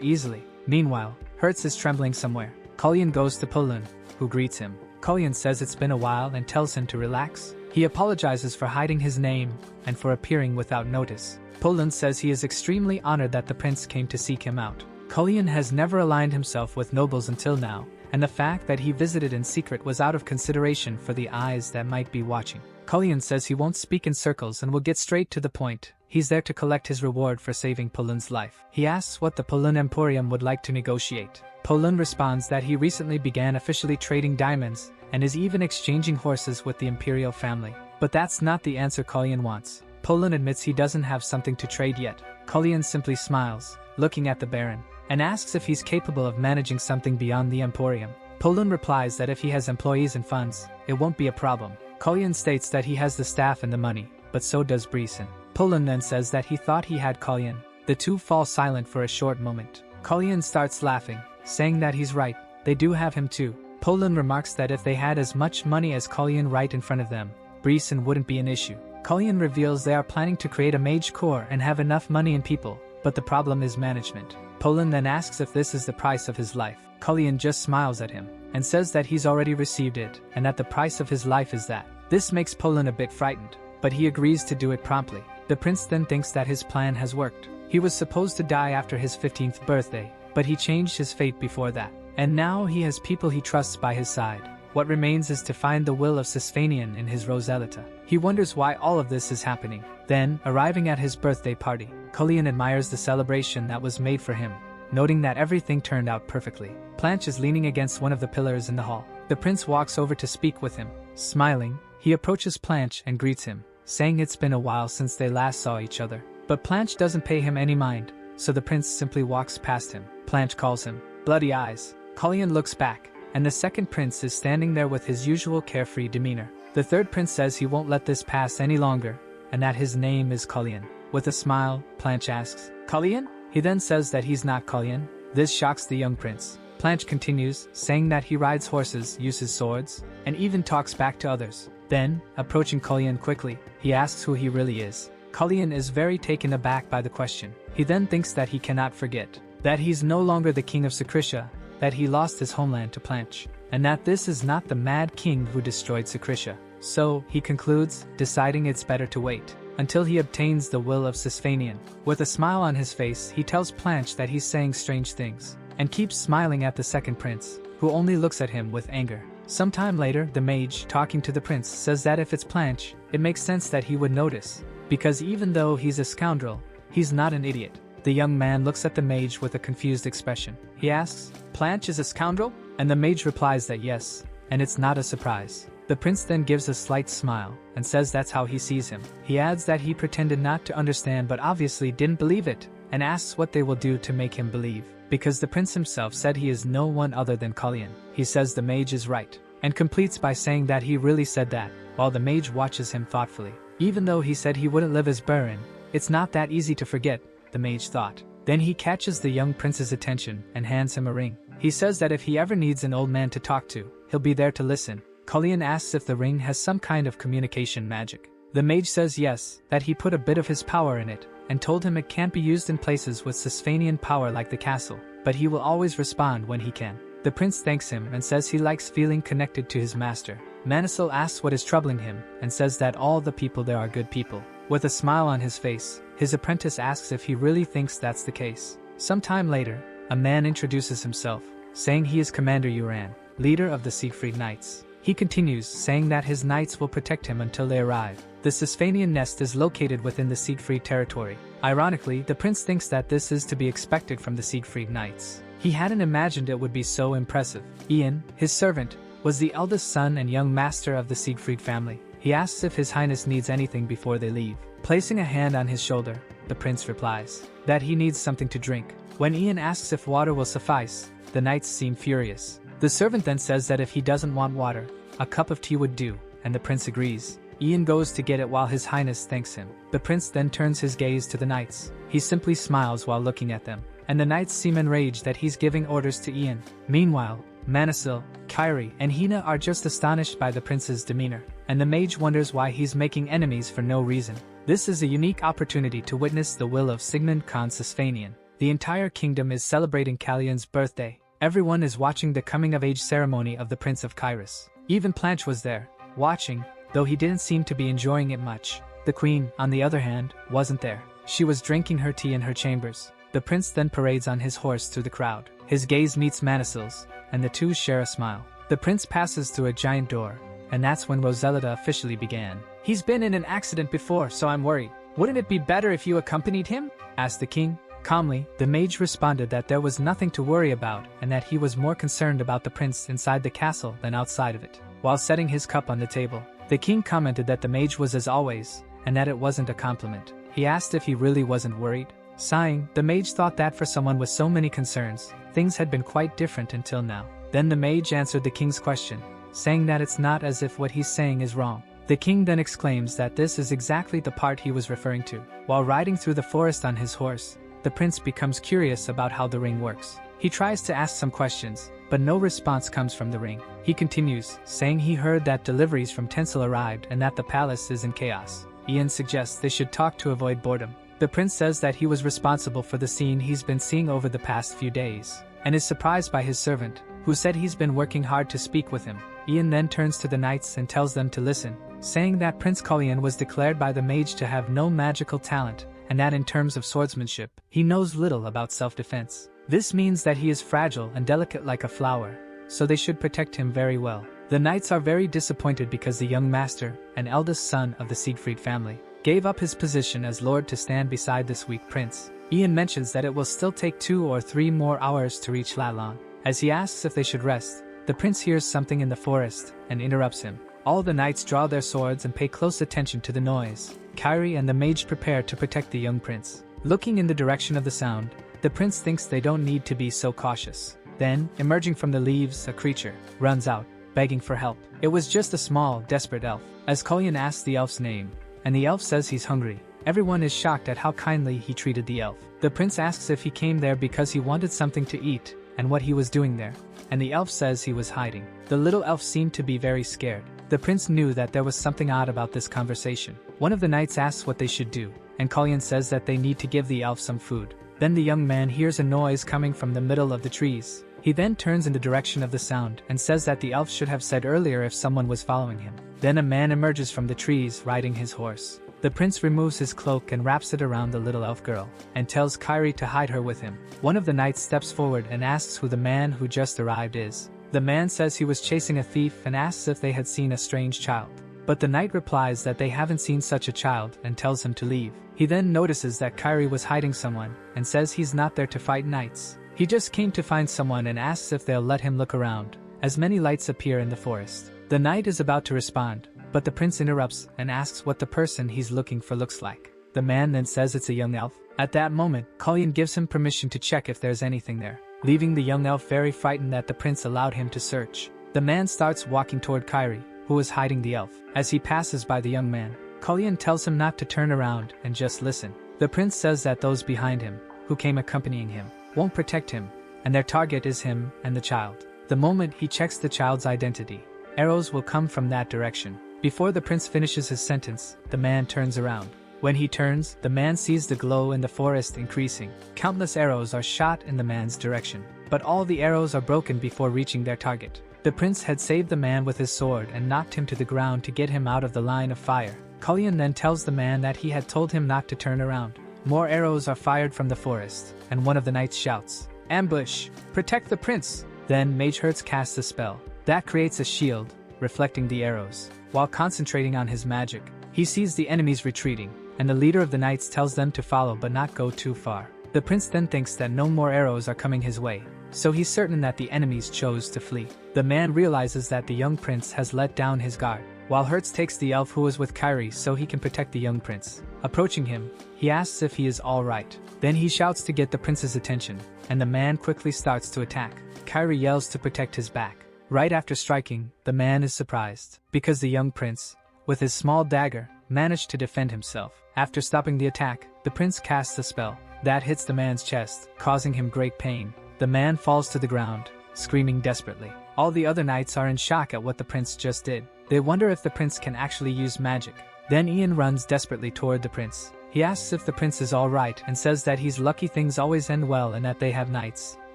[SPEAKER 1] easily. Meanwhile, Hertz is trembling somewhere. Callian goes to Poland, who greets him. Callian says it's been a while and tells him to relax. He apologizes for hiding his name and for appearing without notice. Poland says he is extremely honored that the prince came to seek him out. Callian has never aligned himself with nobles until now, and the fact that he visited in secret was out of consideration for the eyes that might be watching. Callian says he won't speak in circles and will get straight to the point. He's there to collect his reward for saving Poland's life. He asks what the Poland Emporium would like to negotiate. Poland responds that he recently began officially trading diamonds and is even exchanging horses with the imperial family. But that's not the answer Callian wants. Poland admits he doesn't have something to trade yet. Callian simply smiles, looking at the Baron, and asks if he's capable of managing something beyond the Emporium. Poland replies that if he has employees and funds, it won't be a problem. Callian states that he has the staff and the money, but so does Breon. Poland then says that he thought he had Callian. The two fall silent for a short moment. Callian starts laughing, saying that he's right, they do have him too. Poland remarks that if they had as much money as Callian right in front of them, Breon wouldn't be an issue. Callian reveals they are planning to create a Mage Corps and have enough money and people, but the problem is management. Poland then asks if this is the price of his life. Callian just smiles at him, and says that he's already received it, and that the price of his life is that. This makes Poland a bit frightened, but he agrees to do it promptly. The prince then thinks that his plan has worked. He was supposed to die after his 15th birthday, but he changed his fate before that. And now he has people he trusts by his side. What remains is to find the will of Sesanian in his Rosellita. He wonders why all of this is happening. Then, arriving at his birthday party, Callian admires the celebration that was made for him, noting that everything turned out perfectly. Planche is leaning against one of the pillars in the hall. The prince walks over to speak with him. Smiling, he approaches Planche and greets him, saying it's been a while since they last saw each other. But Planche doesn't pay him any mind, so the prince simply walks past him. Planche calls him Bloody Eyes. Callian looks back, and the second prince is standing there with his usual carefree demeanor. The third prince says he won't let this pass any longer, and that his name is Callian. With a smile, Planche asks, Callian? He then says that he's not Callian. This shocks the young prince. Planche continues, saying that he rides horses, uses swords, and even talks back to others. Then, approaching Callian quickly, he asks who he really is. Callian is very taken aback by the question. He then thinks that he cannot forget that he's no longer the king of Secretia, that he lost his homeland to Planche, and that this is not the mad king who destroyed Secretia. So, he concludes, deciding it's better to wait until he obtains the will of Sesanian. With a smile on his face, he tells Planche that he's saying strange things, and keeps smiling at the second prince, who only looks at him with anger. Sometime later, the mage, talking to the prince, says that if it's Planche, it makes sense that he would notice, because even though he's a scoundrel, he's not an idiot. The young man looks at the mage with a confused expression. He asks, "Planche is a scoundrel?" And the mage replies that yes, and it's not a surprise. The prince then gives a slight smile, and says that's how he sees him. He adds that he pretended not to understand but obviously didn't believe it, and asks what they will do to make him believe, because the prince himself said he is no one other than Callian. He says the mage is right, and completes by saying that he really said that, while the mage watches him thoughtfully. Even though he said he wouldn't live as Bern, it's not that easy to forget, the mage thought. Then he catches the young prince's attention and hands him a ring. He says that if he ever needs an old man to talk to, he'll be there to listen. Callian asks if the ring has some kind of communication magic. The mage says yes, that he put a bit of his power in it, and told him it can't be used in places with Sesanian power like the castle, but he will always respond when he can. The prince thanks him and says he likes feeling connected to his master. Manhua asks what is troubling him, and says that all the people there are good people. With a smile on his face, his apprentice asks if he really thinks that's the case. Sometime later, a man introduces himself, saying he is Commander Uran, leader of the Siegfried Knights. He continues, saying that his knights will protect him until they arrive. The Sesanian nest is located within the Siegfried territory. Ironically, the prince thinks that this is to be expected from the Siegfried Knights. He hadn't imagined it would be so impressive. Ian, his servant, was the eldest son and young master of the Siegfried family. He asks if His Highness needs anything before they leave. Placing a hand on his shoulder, the prince replies that he needs something to drink. When Ian asks if water will suffice, the knights seem furious. The servant then says that if he doesn't want water, a cup of tea would do, and the prince agrees. Ian goes to get it while His Highness thanks him. The prince then turns his gaze to the knights. He simply smiles while looking at them, and the knights seem enraged that he's giving orders to Ian. Meanwhile, Manhua, Kyrie, and Hina are just astonished by the prince's demeanor, and the mage wonders why he's making enemies for no reason. This is a unique opportunity to witness the will of Sigmund Khan Sesanian. The entire kingdom is celebrating Callian's birthday. Everyone is watching the coming-of-age ceremony of the Prince of Kyris. Even Planche was there, watching, though he didn't seem to be enjoying it much. The queen, on the other hand, wasn't there. She was drinking her tea in her chambers. The prince then parades on his horse through the crowd. His gaze meets Manhua's, and the two share a smile. The prince passes through a giant door, and that's when Rosellita officially began. "He's been in an accident before, so I'm worried. Wouldn't it be better if you accompanied him?" asked the king. Calmly, the mage responded that there was nothing to worry about and that he was more concerned about the prince inside the castle than outside of it. While setting his cup on the table, the king commented that the mage was as always, and that it wasn't a compliment. He asked if he really wasn't worried. Sighing, the mage thought that for someone with so many concerns, things had been quite different until now. Then the mage answered the king's question, saying that it's not as if what he's saying is wrong. The king then exclaims that this is exactly the part he was referring to. While riding through the forest on his horse, the prince becomes curious about how the ring works. He tries to ask some questions, but no response comes from the ring. He continues, saying he heard that deliveries from Tencel arrived and that the palace is in chaos. Ian suggests they should talk to avoid boredom. The prince says that he was responsible for the scene he's been seeing over the past few days, and is surprised by his servant, who said he's been working hard to speak with him. Ian then turns to the knights and tells them to listen, saying that Prince Callian was declared by the mage to have no magical talent, and that in terms of swordsmanship, he knows little about self-defense. This means that he is fragile and delicate like a flower, so they should protect him very well. The knights are very disappointed because the young master, and eldest son of the Siegfried family, gave up his position as lord to stand beside this weak prince. Ian mentions that it will still take 2 or 3 more hours to reach Lalon. As he asks if they should rest, the prince hears something in the forest and interrupts him. All the knights draw their swords and pay close attention to the noise. Kyrie and the mage prepare to protect the young prince. Looking in the direction of the sound, the prince thinks they don't need to be so cautious. Then, emerging from the leaves, a creature runs out, begging for help. It was just a small, desperate elf. As Callian asks the elf's name, and the elf says he's hungry, everyone is shocked at how kindly he treated the elf. The prince asks if he came there because he wanted something to eat, and what he was doing there, and the elf says he was hiding. The little elf seemed to be very scared. The prince knew that there was something odd about this conversation. One of the knights asks what they should do, and Callian says that they need to give the elf some food. Then the young man hears a noise coming from the middle of the trees. He then turns in the direction of the sound and says that the elf should have said earlier if someone was following him. Then a man emerges from the trees riding his horse. The prince removes his cloak and wraps it around the little elf girl, and tells Kyrie to hide her with him. One of the knights steps forward and asks who the man who just arrived is. The man says he was chasing a thief and asks if they had seen a strange child. But the knight replies that they haven't seen such a child and tells him to leave. He then notices that Kyrie was hiding someone and says he's not there to fight knights. He just came to find someone and asks if they'll let him look around, as many lights appear in the forest. The knight is about to respond, but the prince interrupts and asks what the person he's looking for looks like. The man then says it's a young elf. At that moment, Callian gives him permission to check if there's anything there, leaving the young elf very frightened that the prince allowed him to search. The man starts walking toward Kyrie, who is hiding the elf. As he passes by the young man, Callian tells him not to turn around and just listen. The prince says that those behind him, who came accompanying him, won't protect him, and their target is him and the child. The moment he checks the child's identity, arrows will come from that direction. Before the prince finishes his sentence, the man turns around. When he turns, the man sees the glow in the forest increasing. Countless arrows are shot in the man's direction, but all the arrows are broken before reaching their target. The prince had saved the man with his sword and knocked him to the ground to get him out of the line of fire. Callian then tells the man that he had told him not to turn around. More arrows are fired from the forest, and one of the knights shouts, "Ambush! Protect the prince!" Then Mage casts a spell that creates a shield, reflecting the arrows. While concentrating on his magic, he sees the enemies retreating, and the leader of the knights tells them to follow but not go too far. The prince then thinks that no more arrows are coming his way, so he's certain that the enemies chose to flee. The man realizes that the young prince has let down his guard, while Hertz takes the elf who is with Kyrie so he can protect the young prince. Approaching him, he asks if he is alright. Then he shouts to get the prince's attention, and the man quickly starts to attack. Kyrie yells to protect his back. Right after striking, the man is surprised, because the young prince, with his small dagger, managed to defend himself. After stopping the attack, the prince casts a spell that hits the man's chest, causing him great pain. The man falls to the ground, screaming desperately. All the other knights are in shock at what the prince just did. They wonder if the prince can actually use magic. Then Ian runs desperately toward the prince. He asks if the prince is alright and says that he's lucky things always end well and that they have knights.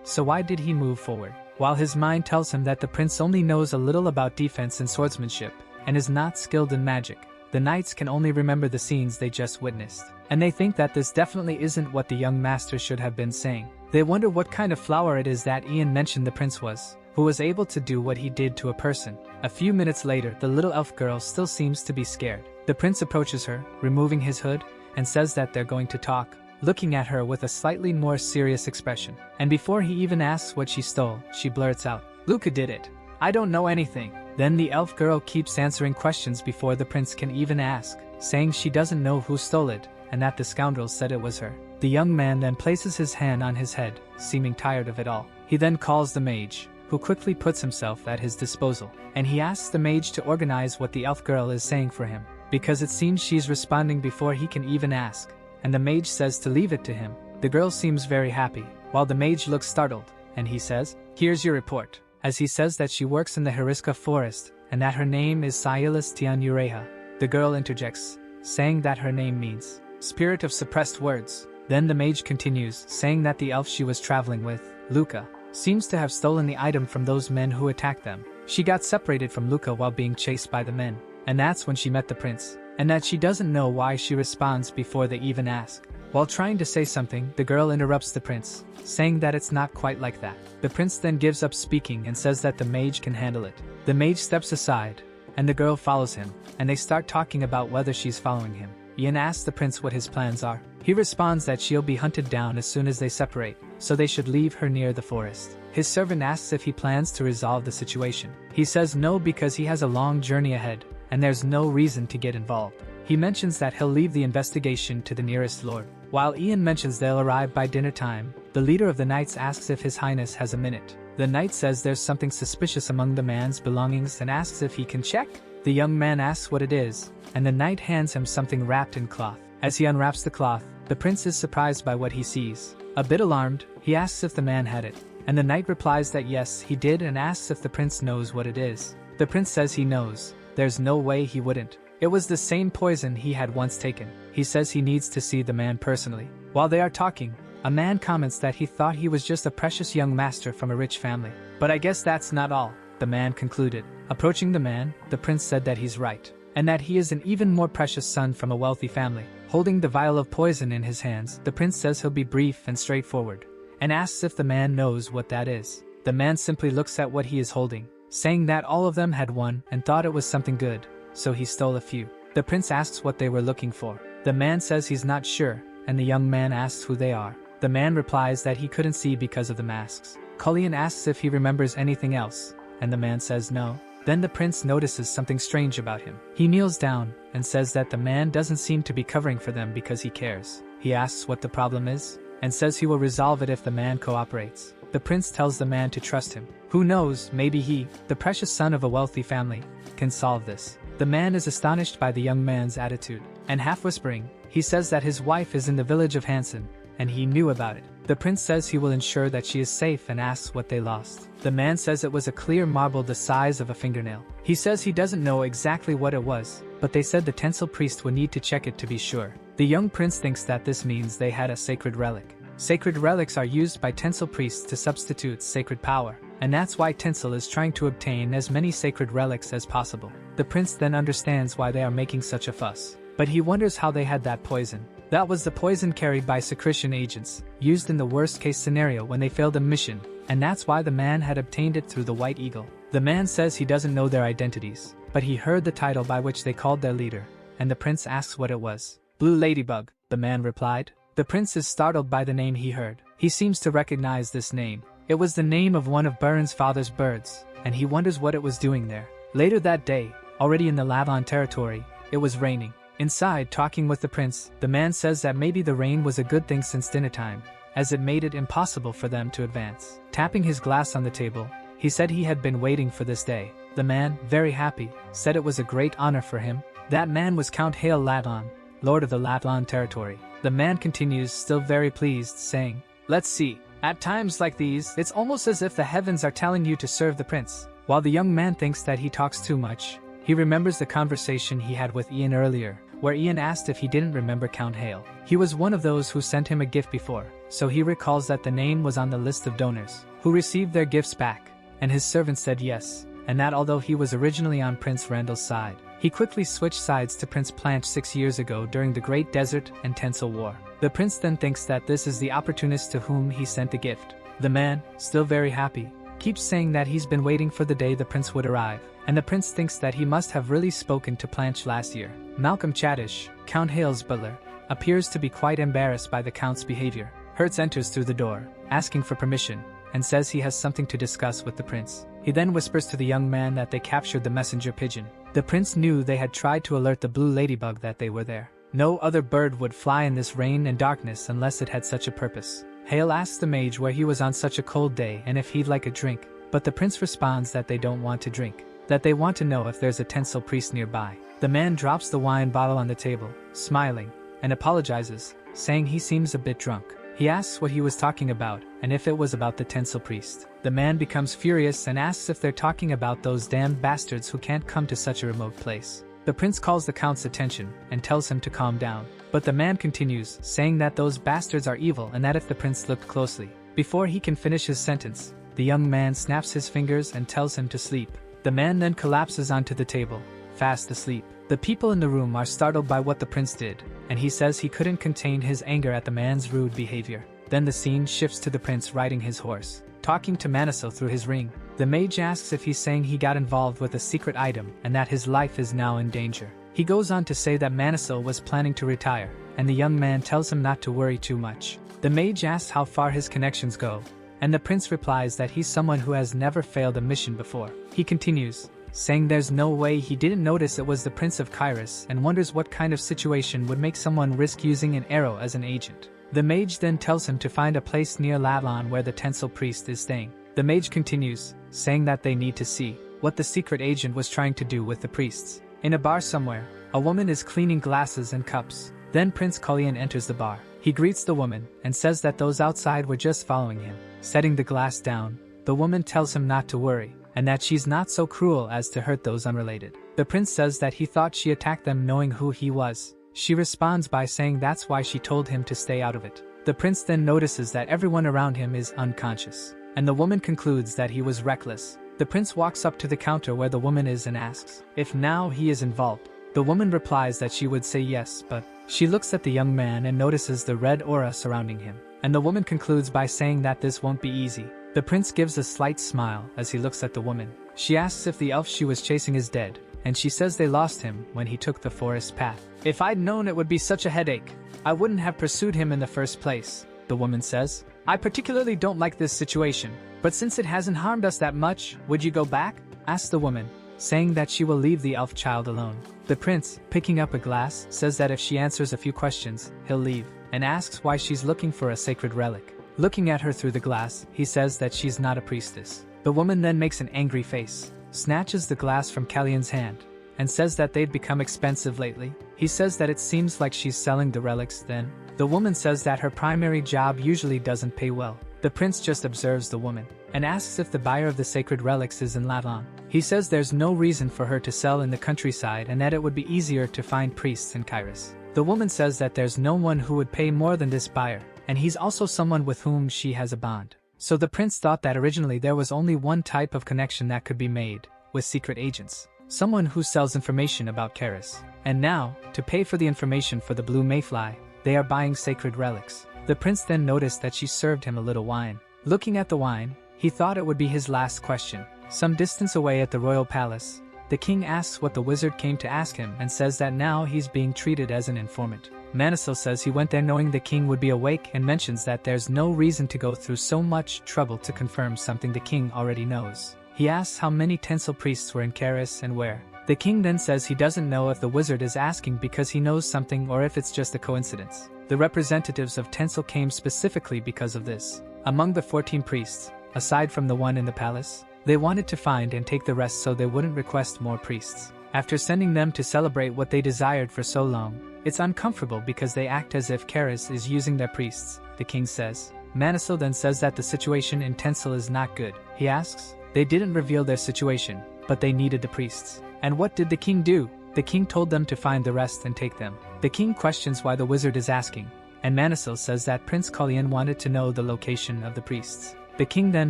[SPEAKER 1] So why did he move forward? While his mind tells him that the prince only knows a little about defense and swordsmanship, and is not skilled in magic, the knights can only remember the scenes they just witnessed. And they think that this definitely isn't what the young master should have been saying. They wonder what kind of flower it is that Ian mentioned the prince was, who was able to do what he did to a person. A few minutes later, the little elf girl still seems to be scared. The prince approaches her, removing his hood, and says that they're going to talk, looking at her with a slightly more serious expression. And before he even asks what she stole, she blurts out, "Luca did it. I don't know anything." Then the elf girl keeps answering questions before the prince can even ask, saying she doesn't know who stole it, and that the scoundrel said it was her. The young man then places his hand on his head, seeming tired of it all. He then calls the mage, who quickly puts himself at his disposal, and he asks the mage to organize what the elf girl is saying for him, because it seems she's responding before he can even ask, and the mage says to leave it to him. The girl seems very happy, while the mage looks startled, and he says, "Here's your report," as he says that she works in the Heriska forest, and that her name is Silas Tian Ureha. The girl interjects, saying that her name means spirit of suppressed words. Then the mage continues, saying that the elf she was traveling with, Luca, seems to have stolen the item from those men who attacked them. She got separated from Luca while being chased by the men, and that's when she met the prince, and that she doesn't know why she responds before they even ask. While trying to say something, the girl interrupts the prince, saying that it's not quite like that. The prince then gives up speaking and says that the mage can handle it. The mage steps aside, and the girl follows him, and they start talking about whether she's following him. Ian asks the prince what his plans are. He responds that she'll be hunted down as soon as they separate, so they should leave her near the forest. His servant asks if he plans to resolve the situation. He says no because he has a long journey ahead, and there's no reason to get involved. He mentions that he'll leave the investigation to the nearest lord. While Ian mentions they'll arrive by dinner time, the leader of the knights asks if his highness has a minute. The knight says there's something suspicious among the man's belongings and asks if he can check. The young man asks what it is, and the knight hands him something wrapped in cloth. As he unwraps the cloth, the prince is surprised by what he sees. A bit alarmed, he asks if the man had it, and the knight replies that yes, he did, and asks if the prince knows what it is. The prince says he knows. There's no way he wouldn't. It was the same poison he had once taken. He says he needs to see the man personally. While they are talking, A man comments that he thought he was just a precious young master from a rich family. But I guess that's not all, the man concluded. Approaching the man, the prince said that he's right, and that he is an even more precious son from a wealthy family. Holding the vial of poison in his hands, the prince says he'll be brief and straightforward, and asks if the man knows what that is. The man simply looks at what he is holding, saying that all of them had one and thought it was something good, so he stole a few. The prince asks what they were looking for. The man says he's not sure, and the young man asks who they are. The man replies that he couldn't see because of the masks. Callian asks if he remembers anything else, and the man says no. Then the prince notices something strange about him. He kneels down and says that the man doesn't seem to be covering for them because he cares. He asks what the problem is, and says he will resolve it if the man cooperates. The prince tells the man to trust him. Who knows, maybe he, the precious son of a wealthy family, can solve this. The man is astonished by the young man's attitude, and half whispering, he says that his wife is in the village of Hansen, and he knew about it. The prince says he will ensure that she is safe and asks what they lost. The man says it was a clear marble the size of a fingernail. He says he doesn't know exactly what it was, but they said the tinsel priest would need to check it to be sure. The young prince thinks that this means they had a sacred relic. Sacred relics are used by tinsel priests to substitute sacred power, and that's why tinsel is trying to obtain as many sacred relics as possible. The prince then understands why they are making such a fuss, but he wonders how they had that poison. That was the poison carried by secretion agents, used in the worst-case scenario when they failed a mission, and that's why the man had obtained it through the White Eagle. The man says he doesn't know their identities, but he heard the title by which they called their leader, and the prince asks what it was. Blue Ladybug, the man replied. The prince is startled by the name he heard. He seems to recognize this name. It was the name of one of Bern's father's birds, and he wonders what it was doing there. Later that day, already in the Lavon territory, it was raining. Inside, talking with the prince, the man says that maybe the rain was a good thing since dinner time, as it made it impossible for them to advance. Tapping his glass on the table, he said he had been waiting for this day. The man, very happy, said it was a great honor for him. That man was Count Hale Lavon, Lord of the Lavon territory. The man continues, still very pleased, saying, "Let's see. At times like these, it's almost as if the heavens are telling you to serve the prince." While the young man thinks that he talks too much, he remembers the conversation he had with Ian earlier, where Ian asked if he didn't remember Count Hale. He was one of those who sent him a gift before, so he recalls that the name was on the list of donors, who received their gifts back, and his servant said yes, and that although he was originally on Prince Randall's side, he quickly switched sides to Prince Planche 6 years ago during the Great Desert and Tencel War. The prince then thinks that this is the opportunist to whom he sent the gift. The man, still very happy, keeps saying that he's been waiting for the day the prince would arrive, and the prince thinks that he must have really spoken to Planche last year. Malcolm Chadish, Count Hale's butler, appears to be quite embarrassed by the count's behavior. Hertz enters through the door, asking for permission, and says he has something to discuss with the prince. He then whispers to the young man that they captured the messenger pigeon. The prince knew they had tried to alert the blue ladybug that they were there. No other bird would fly in this rain and darkness unless it had such a purpose. Hale asks the mage where he was on such a cold day and if he'd like a drink, but the prince responds that they don't want to drink, that they want to know if there's a tinsel priest nearby. The man drops the wine bottle on the table, smiling, and apologizes, saying he seems a bit drunk. He asks what he was talking about, and if it was about the tinsel priest. The man becomes furious and asks if they're talking about those damned bastards who can't come to such a remote place. The prince calls the count's attention and tells him to calm down, but the man continues, saying that those bastards are evil and that if the prince looked closely. Before he can finish his sentence, the young man snaps his fingers and tells him to sleep. The man then collapses onto the table, fast asleep. The people in the room are startled by what the prince did, and he says he couldn't contain his anger at the man's rude behavior. Then the scene shifts to the prince riding his horse, talking to Maniso through his ring. The mage asks if he's saying he got involved with a secret item and that his life is now in danger. He goes on to say that Maniso was planning to retire, and the young man tells him not to worry too much. The mage asks how far his connections go, and the prince replies that he's someone who has never failed a mission before. He continues, saying there's no way he didn't notice it was the Prince of Kyris and wonders what kind of situation would make someone risk using an arrow as an agent. The mage then tells him to find a place near Lavon where the tinsel priest is staying. The mage continues, saying that they need to see what the secret agent was trying to do with the priests. In a bar somewhere, a woman is cleaning glasses and cups. Then Prince Callian enters the bar. He greets the woman and says that those outside were just following him. Setting the glass down, the woman tells him not to worry, and that she's not so cruel as to hurt those unrelated. The prince says that he thought she attacked them knowing who he was. She responds by saying that's why she told him to stay out of it. The prince then notices that everyone around him is unconscious, and the woman concludes that he was reckless. The prince walks up to the counter where the woman is and asks if now he is involved. The woman replies that she would say yes, but she looks at the young man and notices the red aura surrounding him, and the woman concludes by saying that this won't be easy. The prince gives a slight smile as he looks at the woman. She asks if the elf she was chasing is dead, and she says they lost him when he took the forest path. If I'd known it would be such a headache, I wouldn't have pursued him in the first place, the woman says. I particularly don't like this situation, but since it hasn't harmed us that much, would you go back? Asks the woman, saying that she will leave the elf child alone. The prince, picking up a glass, says that if she answers a few questions, he'll leave, and asks why she's looking for a sacred relic. Looking at her through the glass, he says that she's not a priestess. The woman then makes an angry face, snatches the glass from Callian's hand, and says that they've become expensive lately. He says that it seems like she's selling the relics then. The woman says that her primary job usually doesn't pay well. The prince just observes the woman, and asks if the buyer of the sacred relics is in Elon. He says there's no reason for her to sell in the countryside and that it would be easier to find priests in Kyris. The woman says that there's no one who would pay more than this buyer, and he's also someone with whom she has a bond. So the prince thought that originally there was only one type of connection that could be made, with secret agents. Someone who sells information about Kyris. And now, to pay for the information for the blue mayfly, they are buying sacred relics. The prince then noticed that she served him a little wine. Looking at the wine, he thought it would be his last question. Some distance away at the royal palace, the king asks what the wizard came to ask him and says that now he's being treated as an informant. Manhua says he went there knowing the king would be awake and mentions that there's no reason to go through so much trouble to confirm something the king already knows. He asks how many tinsel priests were in Kyris and where. The king then says he doesn't know if the wizard is asking because he knows something or if it's just a coincidence. The representatives of tinsel came specifically because of this. Among the 14 priests, aside from the one in the palace, they wanted to find and take the rest so they wouldn't request more priests. After sending them to celebrate what they desired for so long, it's uncomfortable because they act as if Kyris is using their priests, the king says. Manhua then says that the situation in Tinsel is not good. He asks, they didn't reveal their situation, but they needed the priests. And what did the king do? The king told them to find the rest and take them. The king questions why the wizard is asking, and Manhua says that Prince Callian wanted to know the location of the priests. The king then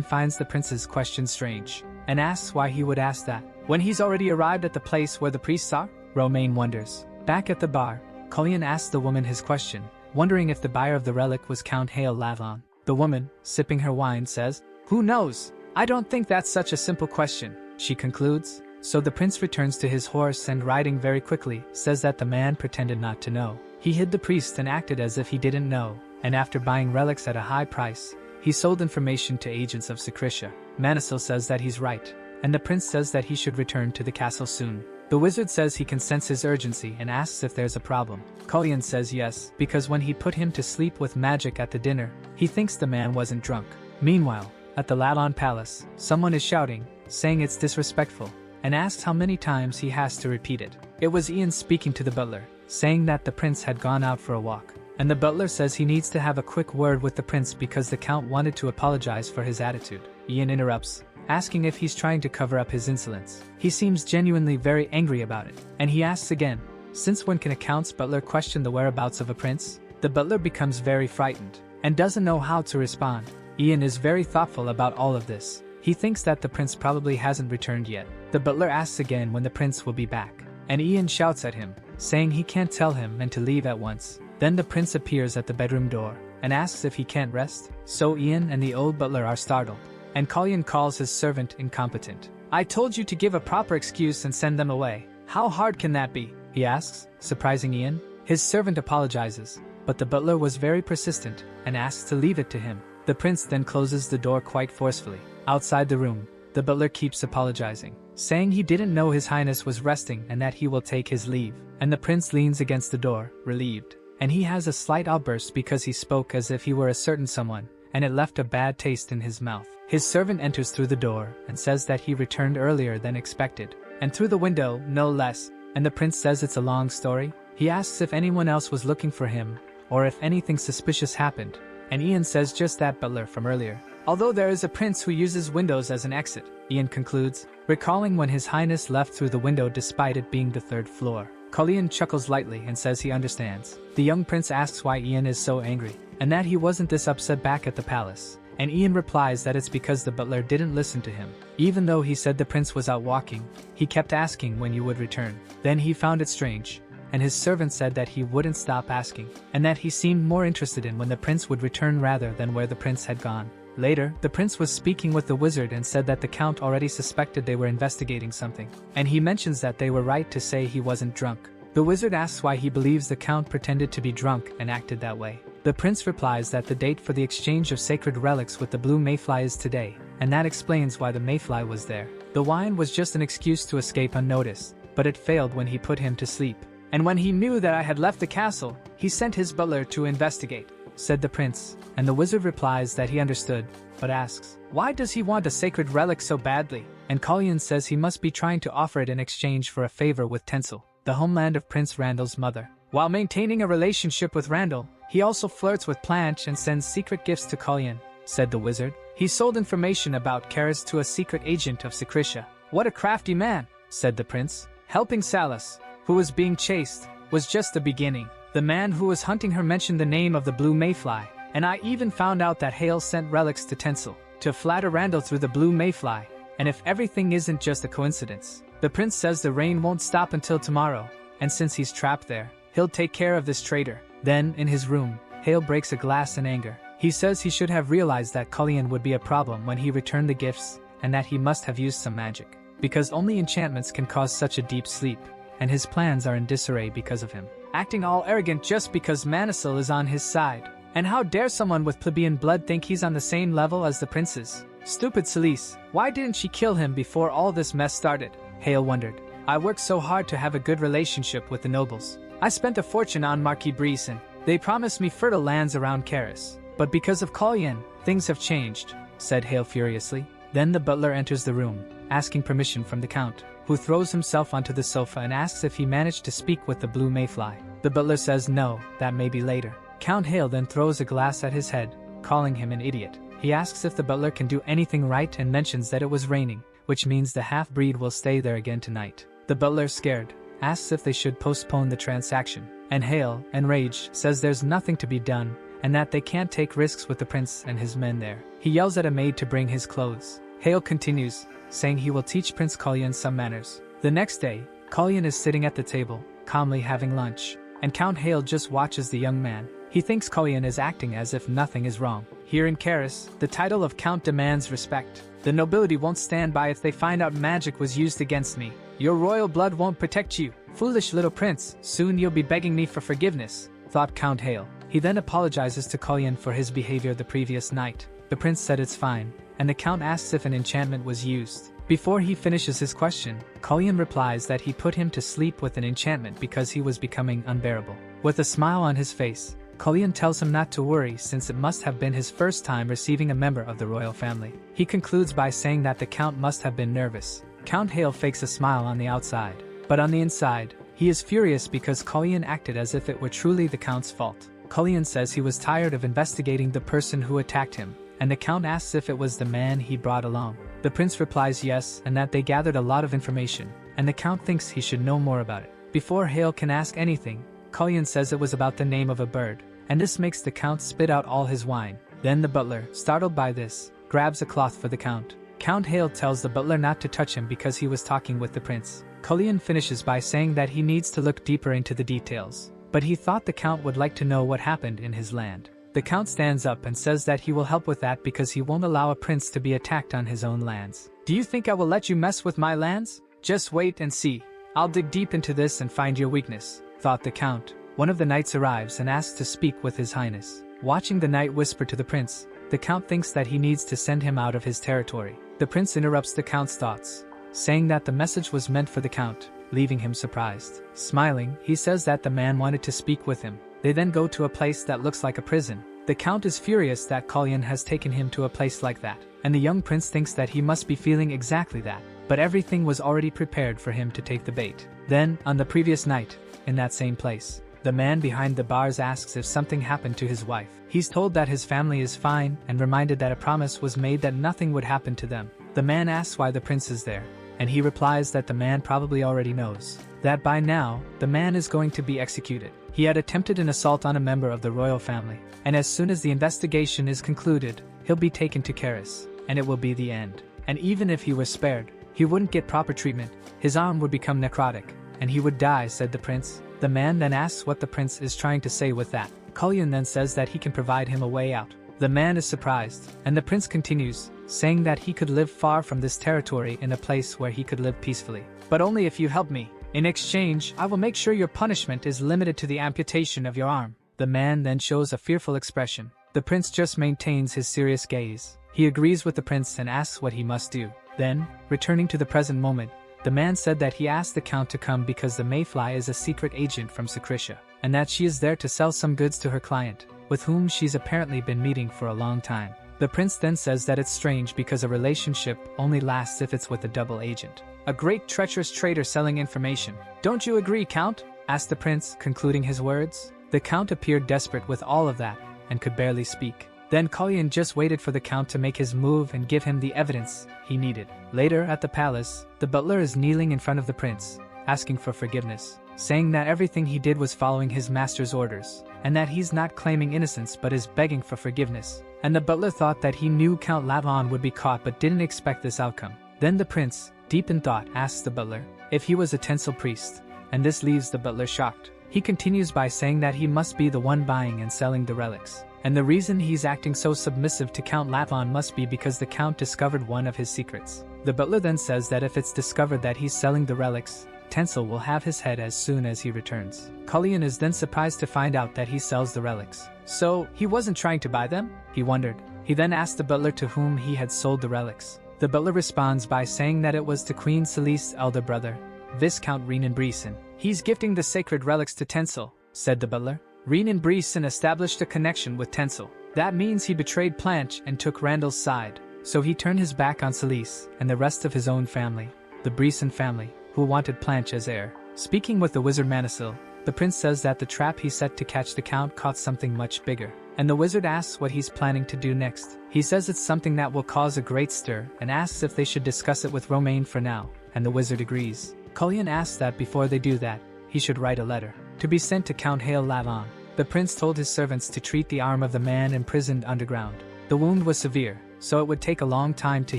[SPEAKER 1] finds the prince's question strange, and asks why he would ask that, when he's already arrived at the place where the priests are? Romain wonders. Back at the bar, Callian asks the woman his question, wondering if the buyer of the relic was Count Hale Lavon. The woman, sipping her wine, says, "Who knows? I don't think that's such a simple question," she concludes. So the prince returns to his horse and, riding very quickly, says that the man pretended not to know. He hid the priest and acted as if he didn't know, and after buying relics at a high price, he sold information to agents of Secretia. Manhua says that he's right, and the prince says that he should return to the castle soon. The wizard says he can sense his urgency and asks if there's a problem. Callian says yes, because when he put him to sleep with magic at the dinner, he thinks the man wasn't drunk. Meanwhile, at the Ladon Palace, someone is shouting, saying it's disrespectful, and asks how many times he has to repeat it. It was Ian speaking to the butler, saying that the prince had gone out for a walk, and the butler says he needs to have a quick word with the prince because the count wanted to apologize for his attitude. Ian interrupts, asking if he's trying to cover up his insolence. He seems genuinely very angry about it, and he asks again, since when can a count's butler question the whereabouts of a prince? The butler becomes very frightened, and doesn't know how to respond. Ian is very thoughtful about all of this. He thinks that the prince probably hasn't returned yet. The butler asks again when the prince will be back, and Ian shouts at him, saying he can't tell him and to leave at once. Then the prince appears at the bedroom door, and asks if he can't rest. So Ian and the old butler are startled, and Callian calls his servant incompetent. "I told you to give a proper excuse and send them away. How hard can that be?" he asks, surprising Ian. His servant apologizes, but the butler was very persistent, and asks to leave it to him. The prince then closes the door quite forcefully. Outside the room, the butler keeps apologizing, saying he didn't know His Highness was resting and that he will take his leave. And the prince leans against the door, relieved. And he has a slight outburst because he spoke as if he were a certain someone, and it left a bad taste in his mouth. His servant enters through the door and says that he returned earlier than expected, and through the window, no less, and the prince says it's a long story. He asks if anyone else was looking for him, or if anything suspicious happened, and Ian says just that butler from earlier. Although there is a prince who uses windows as an exit, Ian concludes, recalling when His Highness left through the window despite it being the third floor. Callian chuckles lightly and says he understands. The young prince asks why Ian is so angry, and that he wasn't this upset back at the palace. And Ian replies that it's because the butler didn't listen to him. Even though he said the prince was out walking, he kept asking when you would return. Then he found it strange, and his servant said that he wouldn't stop asking, and that he seemed more interested in when the prince would return rather than where the prince had gone. Later, the prince was speaking with the wizard and said that the count already suspected they were investigating something, and he mentions that they were right to say he wasn't drunk. The wizard asks why he believes the count pretended to be drunk and acted that way. The prince replies that the date for the exchange of sacred relics with the blue mayfly is today, and that explains why the mayfly was there. The wine was just an excuse to escape unnoticed, but it failed when he put him to sleep. And when he knew that I had left the castle, he sent his butler to investigate, said the prince, and the wizard replies that he understood, but asks, why does he want a sacred relic so badly? And Callian says he must be trying to offer it in exchange for a favor with Tencel, the homeland of Prince Randall's mother. While maintaining a relationship with Randall, he also flirts with Planche and sends secret gifts to Callian, said the wizard. He sold information about Kyris to a secret agent of Secretia. What a crafty man, said the prince. Helping Salus, who was being chased, was just the beginning. The man who was hunting her mentioned the name of the blue mayfly, and I even found out that Hale sent relics to Tencel to flatter Randall through the blue mayfly. And if everything isn't just a coincidence, the prince says the rain won't stop until tomorrow, and since he's trapped there, he'll take care of this traitor. Then, in his room, Hale breaks a glass in anger. He says he should have realized that Callian would be a problem when he returned the gifts, and that he must have used some magic, because only enchantments can cause such a deep sleep, and his plans are in disarray because of him. Acting all arrogant just because Manisil is on his side. And how dare someone with plebeian blood think he's on the same level as the princes? Stupid Celise, why didn't she kill him before all this mess started? Hale wondered. I worked so hard to have a good relationship with the nobles. I spent a fortune on Marquis Breon. They promised me fertile lands around Kyris. But because of Callian, things have changed, said Hale furiously. Then the butler enters the room, asking permission from the count, who throws himself onto the sofa and asks if he managed to speak with the blue mayfly. The butler says no, that may be later. Count Hale then throws a glass at his head, calling him an idiot. He asks if the butler can do anything right and mentions that it was raining, which means the half-breed will stay there again tonight. The butler, scared, asks if they should postpone the transaction, and Hale, enraged, says there's nothing to be done, and that they can't take risks with the prince and his men there. He yells at a maid to bring his clothes. Hale continues, saying he will teach Prince Callian some manners. The next day, Callian is sitting at the table, calmly having lunch, and Count Hale just watches the young man. He thinks Callian is acting as if nothing is wrong. Here in Kyris, the title of Count demands respect. The nobility won't stand by if they find out magic was used against me. Your royal blood won't protect you. Foolish little prince, soon you'll be begging me for forgiveness, thought Count Hale. He then apologizes to Callian for his behavior the previous night. The prince said it's fine, and the count asks if an enchantment was used. Before he finishes his question, Callian replies that he put him to sleep with an enchantment because he was becoming unbearable. With a smile on his face, Callian tells him not to worry since it must have been his first time receiving a member of the royal family. He concludes by saying that the count must have been nervous. Count Hale fakes a smile on the outside, but on the inside, he is furious because Callian acted as if it were truly the count's fault. Callian says he was tired of investigating the person who attacked him, and the count asks if it was the man he brought along. The prince replies yes, and that they gathered a lot of information, and the count thinks he should know more about it. Before Hale can ask anything, Callian says it was about the name of a bird, and this makes the count spit out all his wine. Then the butler, startled by this, grabs a cloth for the count. Count Hale tells the butler not to touch him because he was talking with the prince. Callian finishes by saying that he needs to look deeper into the details, but he thought the count would like to know what happened in his land. The count stands up and says that he will help with that because he won't allow a prince to be attacked on his own lands. Do you think I will let you mess with my lands? Just wait and see. I'll dig deep into this and find your weakness, thought the count. One of the knights arrives and asks to speak with his highness. Watching the knight whisper to the prince, the count thinks that he needs to send him out of his territory. The prince interrupts the count's thoughts, saying that the message was meant for the count, leaving him surprised. Smiling, he says that the man wanted to speak with him. They then go to a place that looks like a prison. The count is furious that Callian has taken him to a place like that, and the young prince thinks that he must be feeling exactly that, but everything was already prepared for him to take the bait. Then, on the previous night, in that same place, the man behind the bars asks if something happened to his wife. He's told that his family is fine and reminded that a promise was made that nothing would happen to them. The man asks why the prince is there, and he replies that the man probably already knows. that by now, the man is going to be executed. He had attempted an assault on a member of the royal family, and as soon as the investigation is concluded, he'll be taken to Kyris, and it will be the end. And even if he was spared, he wouldn't get proper treatment, his arm would become necrotic, and he would die, said the prince. The man then asks what the prince is trying to say with that. Callian then says that he can provide him a way out. The man is surprised, and the prince continues, saying that he could live far from this territory in a place where he could live peacefully. But only if you help me. In exchange, I will make sure your punishment is limited to the amputation of your arm. The man then shows a fearful expression. The prince just maintains his serious gaze. He agrees with the prince and asks what he must do. Then, returning to the present moment, the man said that he asked the count to come because the mayfly is a secret agent from Secretia, and that she is there to sell some goods to her client, with whom she's apparently been meeting for a long time. The prince then says that it's strange because a relationship only lasts if it's with a double agent. A great treacherous traitor selling information. Don't you agree, Count? Asked the prince, concluding his words. The count appeared desperate with all of that, and could barely speak. Then Callian just waited for the count to make his move and give him the evidence he needed. Later, at the palace, the butler is kneeling in front of the prince, asking for forgiveness, saying that everything he did was following his master's orders, and that he's not claiming innocence but is begging for forgiveness. And the butler thought that he knew Count Lavon would be caught but didn't expect this outcome. Then the prince, deep in thought, asks the butler if he was a tinsel priest, and this leaves the butler shocked. He continues by saying that he must be the one buying and selling the relics, and the reason he's acting so submissive to Count Lavon must be because the count discovered one of his secrets. The butler then says that if it's discovered that he's selling the relics, Tencel will have his head as soon as he returns. Callian is then surprised to find out that he sells the relics. So, he wasn't trying to buy them? He wondered. He then asked the butler to whom he had sold the relics. The butler responds by saying that it was to Queen Celiste's elder brother, Viscount Reincarnated. He's gifting the sacred relics to Tencel, said the butler. Reincarnated established a connection with Tencel. That means he betrayed Planche and took Randall's side. So he turned his back on Celeste and the rest of his own family, the Breon family, who wanted Planche as heir. Speaking with the wizard Manisil, the prince says that the trap he set to catch the count caught something much bigger, and the wizard asks what he's planning to do next. He says it's something that will cause a great stir and asks if they should discuss it with Romain for now, and the wizard agrees. Callian asks that before they do that, he should write a letter to be sent to Count Hale Lavon. The prince told his servants to treat the arm of the man imprisoned underground. The wound was severe, so it would take a long time to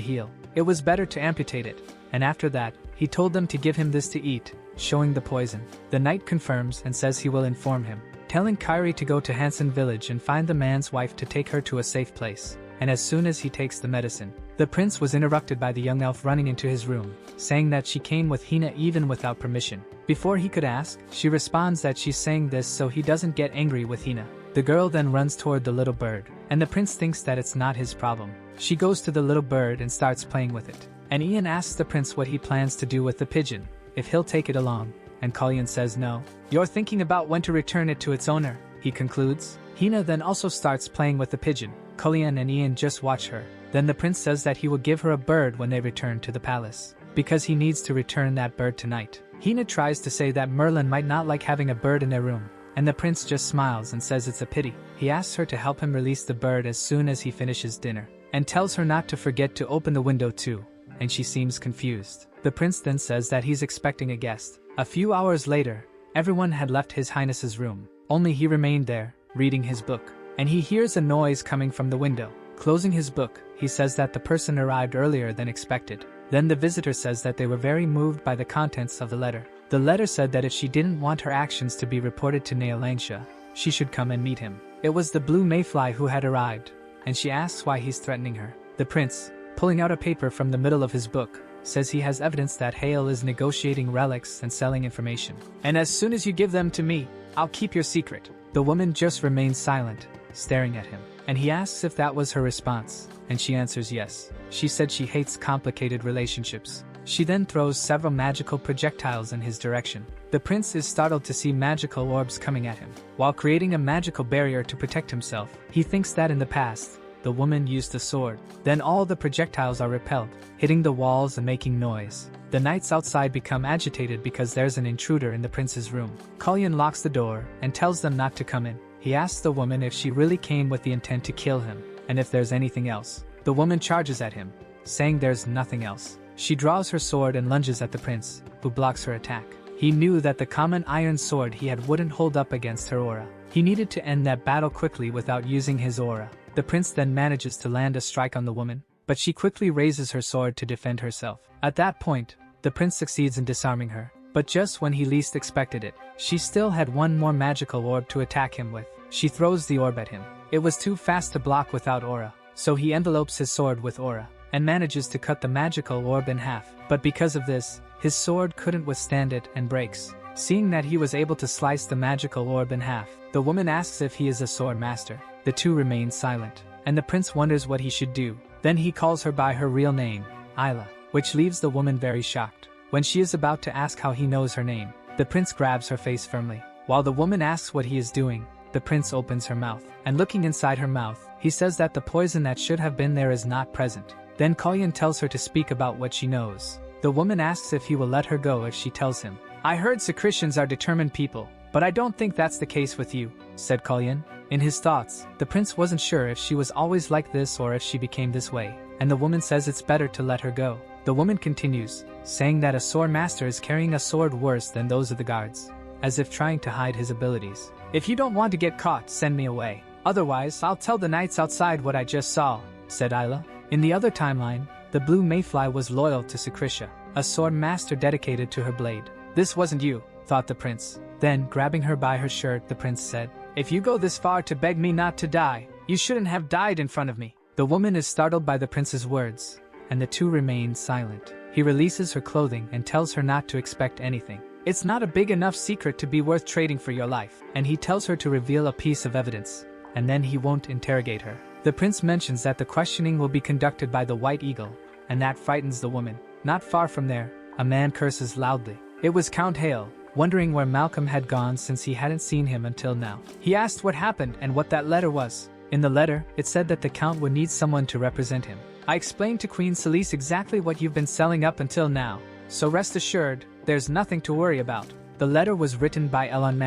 [SPEAKER 1] heal. It was better to amputate it, and after that, he told them to give him this to eat, showing the poison. The knight confirms and says he will inform him, telling Kyrie to go to Hansen village and find the man's wife to take her to a safe place. And as soon as he takes the medicine, the prince was interrupted by the young elf running into his room, saying that she came with Hina even without permission. Before he could ask, she responds that she's saying this so he doesn't get angry with Hina. The girl then runs toward the little bird, and the prince thinks that it's not his problem. She goes to the little bird and starts playing with it. And Ian asks the prince what he plans to do with the pigeon, if he'll take it along, and Callian says no. You're thinking about when to return it to its owner, he concludes. Hina then also starts playing with the pigeon. Callian and Ian just watch her. Then the prince says that he will give her a bird when they return to the palace, because he needs to return that bird tonight. Hina tries to say that Merlin might not like having a bird in their room, and the prince just smiles and says it's a pity. He asks her to help him release the bird as soon as he finishes dinner, and tells her not to forget to open the window too, and she seems confused. The prince then says that he's expecting a guest. A few hours later, everyone had left His Highness's room. Only he remained there, reading his book, and he hears a noise coming from the window. Closing his book, he says that the person arrived earlier than expected. Then the visitor says that they were very moved by the contents of the letter. The letter said that if she didn't want her actions to be reported to Neolancia, she should come and meet him. It was the blue mayfly who had arrived, and she asks why he's threatening her. The prince, pulling out a paper from the middle of his book, says he has evidence that Hale is negotiating relics and selling information. And as soon as you give them to me, I'll keep your secret. The woman just remains silent, staring at him, and he asks if that was her response, and she answers yes. She said she hates complicated relationships. She then throws several magical projectiles in his direction. The prince is startled to see magical orbs coming at him. While creating a magical barrier to protect himself, he thinks that in the past, the woman used a sword. Then all the projectiles are repelled, hitting the walls and making noise. The knights outside become agitated because there's an intruder in the prince's room. Callian locks the door and tells them not to come in. He asks the woman if she really came with the intent to kill him, and if there's anything else. The woman charges at him, saying there's nothing else. She draws her sword and lunges at the prince, who blocks her attack. He knew that the common iron sword he had wouldn't hold up against her aura. He needed to end that battle quickly without using his aura. The prince then manages to land a strike on the woman, but she quickly raises her sword to defend herself. At that point, the prince succeeds in disarming her, but just when he least expected it, she still had one more magical orb to attack him with. She throws the orb at him. It was too fast to block without aura, so he envelopes his sword with aura, and manages to cut the magical orb in half. But because of this, his sword couldn't withstand it and breaks. Seeing that he was able to slice the magical orb in half, the woman asks if he is a sword master. The two remain silent, and the prince wonders what he should do. Then he calls her by her real name, Isla, which leaves the woman very shocked. When she is about to ask how he knows her name, the prince grabs her face firmly. While the woman asks what he is doing, the prince opens her mouth, and looking inside her mouth, he says that the poison that should have been there is not present. Then Callian tells her to speak about what she knows. The woman asks if he will let her go if she tells him. "I heard Secretians are determined people, but I don't think that's the case with you," said Callian. In his thoughts, the prince wasn't sure if she was always like this or if she became this way, and the woman says it's better to let her go. The woman continues, saying that a sword master is carrying a sword worse than those of the guards, as if trying to hide his abilities. "If you don't want to get caught, send me away. Otherwise, I'll tell the knights outside what I just saw," said Isla. In the other timeline, the blue mayfly was loyal to Secretia, a sword master dedicated to her blade. "This wasn't you," thought the prince. Then, grabbing her by her shirt, the prince said, "If you go this far to beg me not to die, you shouldn't have died in front of me." The woman is startled by the prince's words, and the two remain silent. He releases her clothing and tells her not to expect anything. It's not a big enough secret to be worth trading for your life, and he tells her to reveal a piece of evidence, and then he won't interrogate her. The prince mentions that the questioning will be conducted by the White Eagle, and that frightens the woman. Not far from there, a man curses loudly. It was Count Hale, wondering where Malcolm had gone since he hadn't seen him until now. He asked what happened and what that letter was. In the letter, it said that the Count would need someone to represent him. "I explained to Queen Celise exactly what you've been selling up until now, so rest assured, there's nothing to worry about." The letter was written by Elon.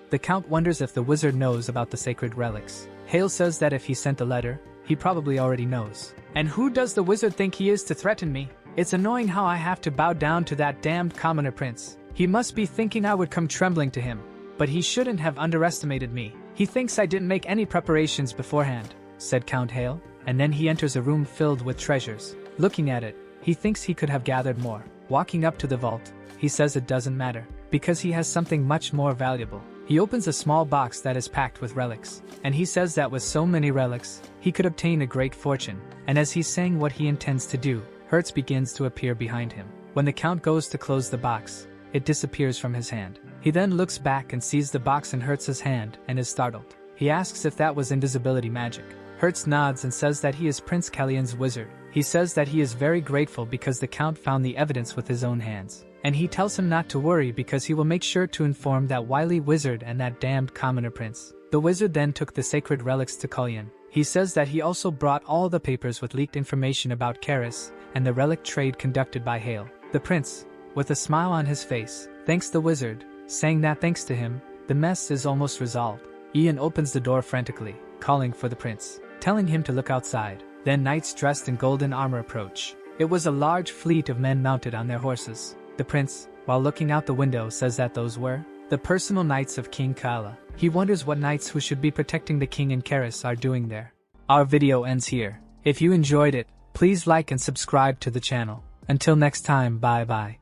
[SPEAKER 1] The Count wonders if the wizard knows about the sacred relics. Hale says that if he sent the letter, he probably already knows. "And who does the wizard think he is to threaten me? It's annoying how I have to bow down to that damned commoner prince. He must be thinking I would come trembling to him, but he shouldn't have underestimated me. He thinks I didn't make any preparations beforehand," said Count Hale, and then he enters a room filled with treasures. Looking at it, he thinks he could have gathered more. Walking up to the vault, he says it doesn't matter, because he has something much more valuable. He opens a small box that is packed with relics, and he says that with so many relics, he could obtain a great fortune. And as he's saying what he intends to do, Hertz begins to appear behind him. When the Count goes to close the box, it disappears from his hand. He then looks back and sees the box in Hertz's hand and is startled. He asks if that was invisibility magic. Hertz nods and says that he is Prince Callian's wizard. He says that he is very grateful because the Count found the evidence with his own hands. And he tells him not to worry because he will make sure to inform that wily wizard and that damned commoner prince. The wizard then took the sacred relics to Callian. He says that he also brought all the papers with leaked information about Kyris and the relic trade conducted by Hale. The prince, with a smile on his face, thanks the wizard, saying that thanks to him, the mess is almost resolved. Ian opens the door frantically, calling for the prince, telling him to look outside. Then knights dressed in golden armor approach. It was a large fleet of men mounted on their horses. The prince, while looking out the window, says that those were the personal knights of King Kala. He wonders what knights who should be protecting the king and Kyris are doing there. Our video ends here. If you enjoyed it, please like and subscribe to the channel. Until next time, bye bye.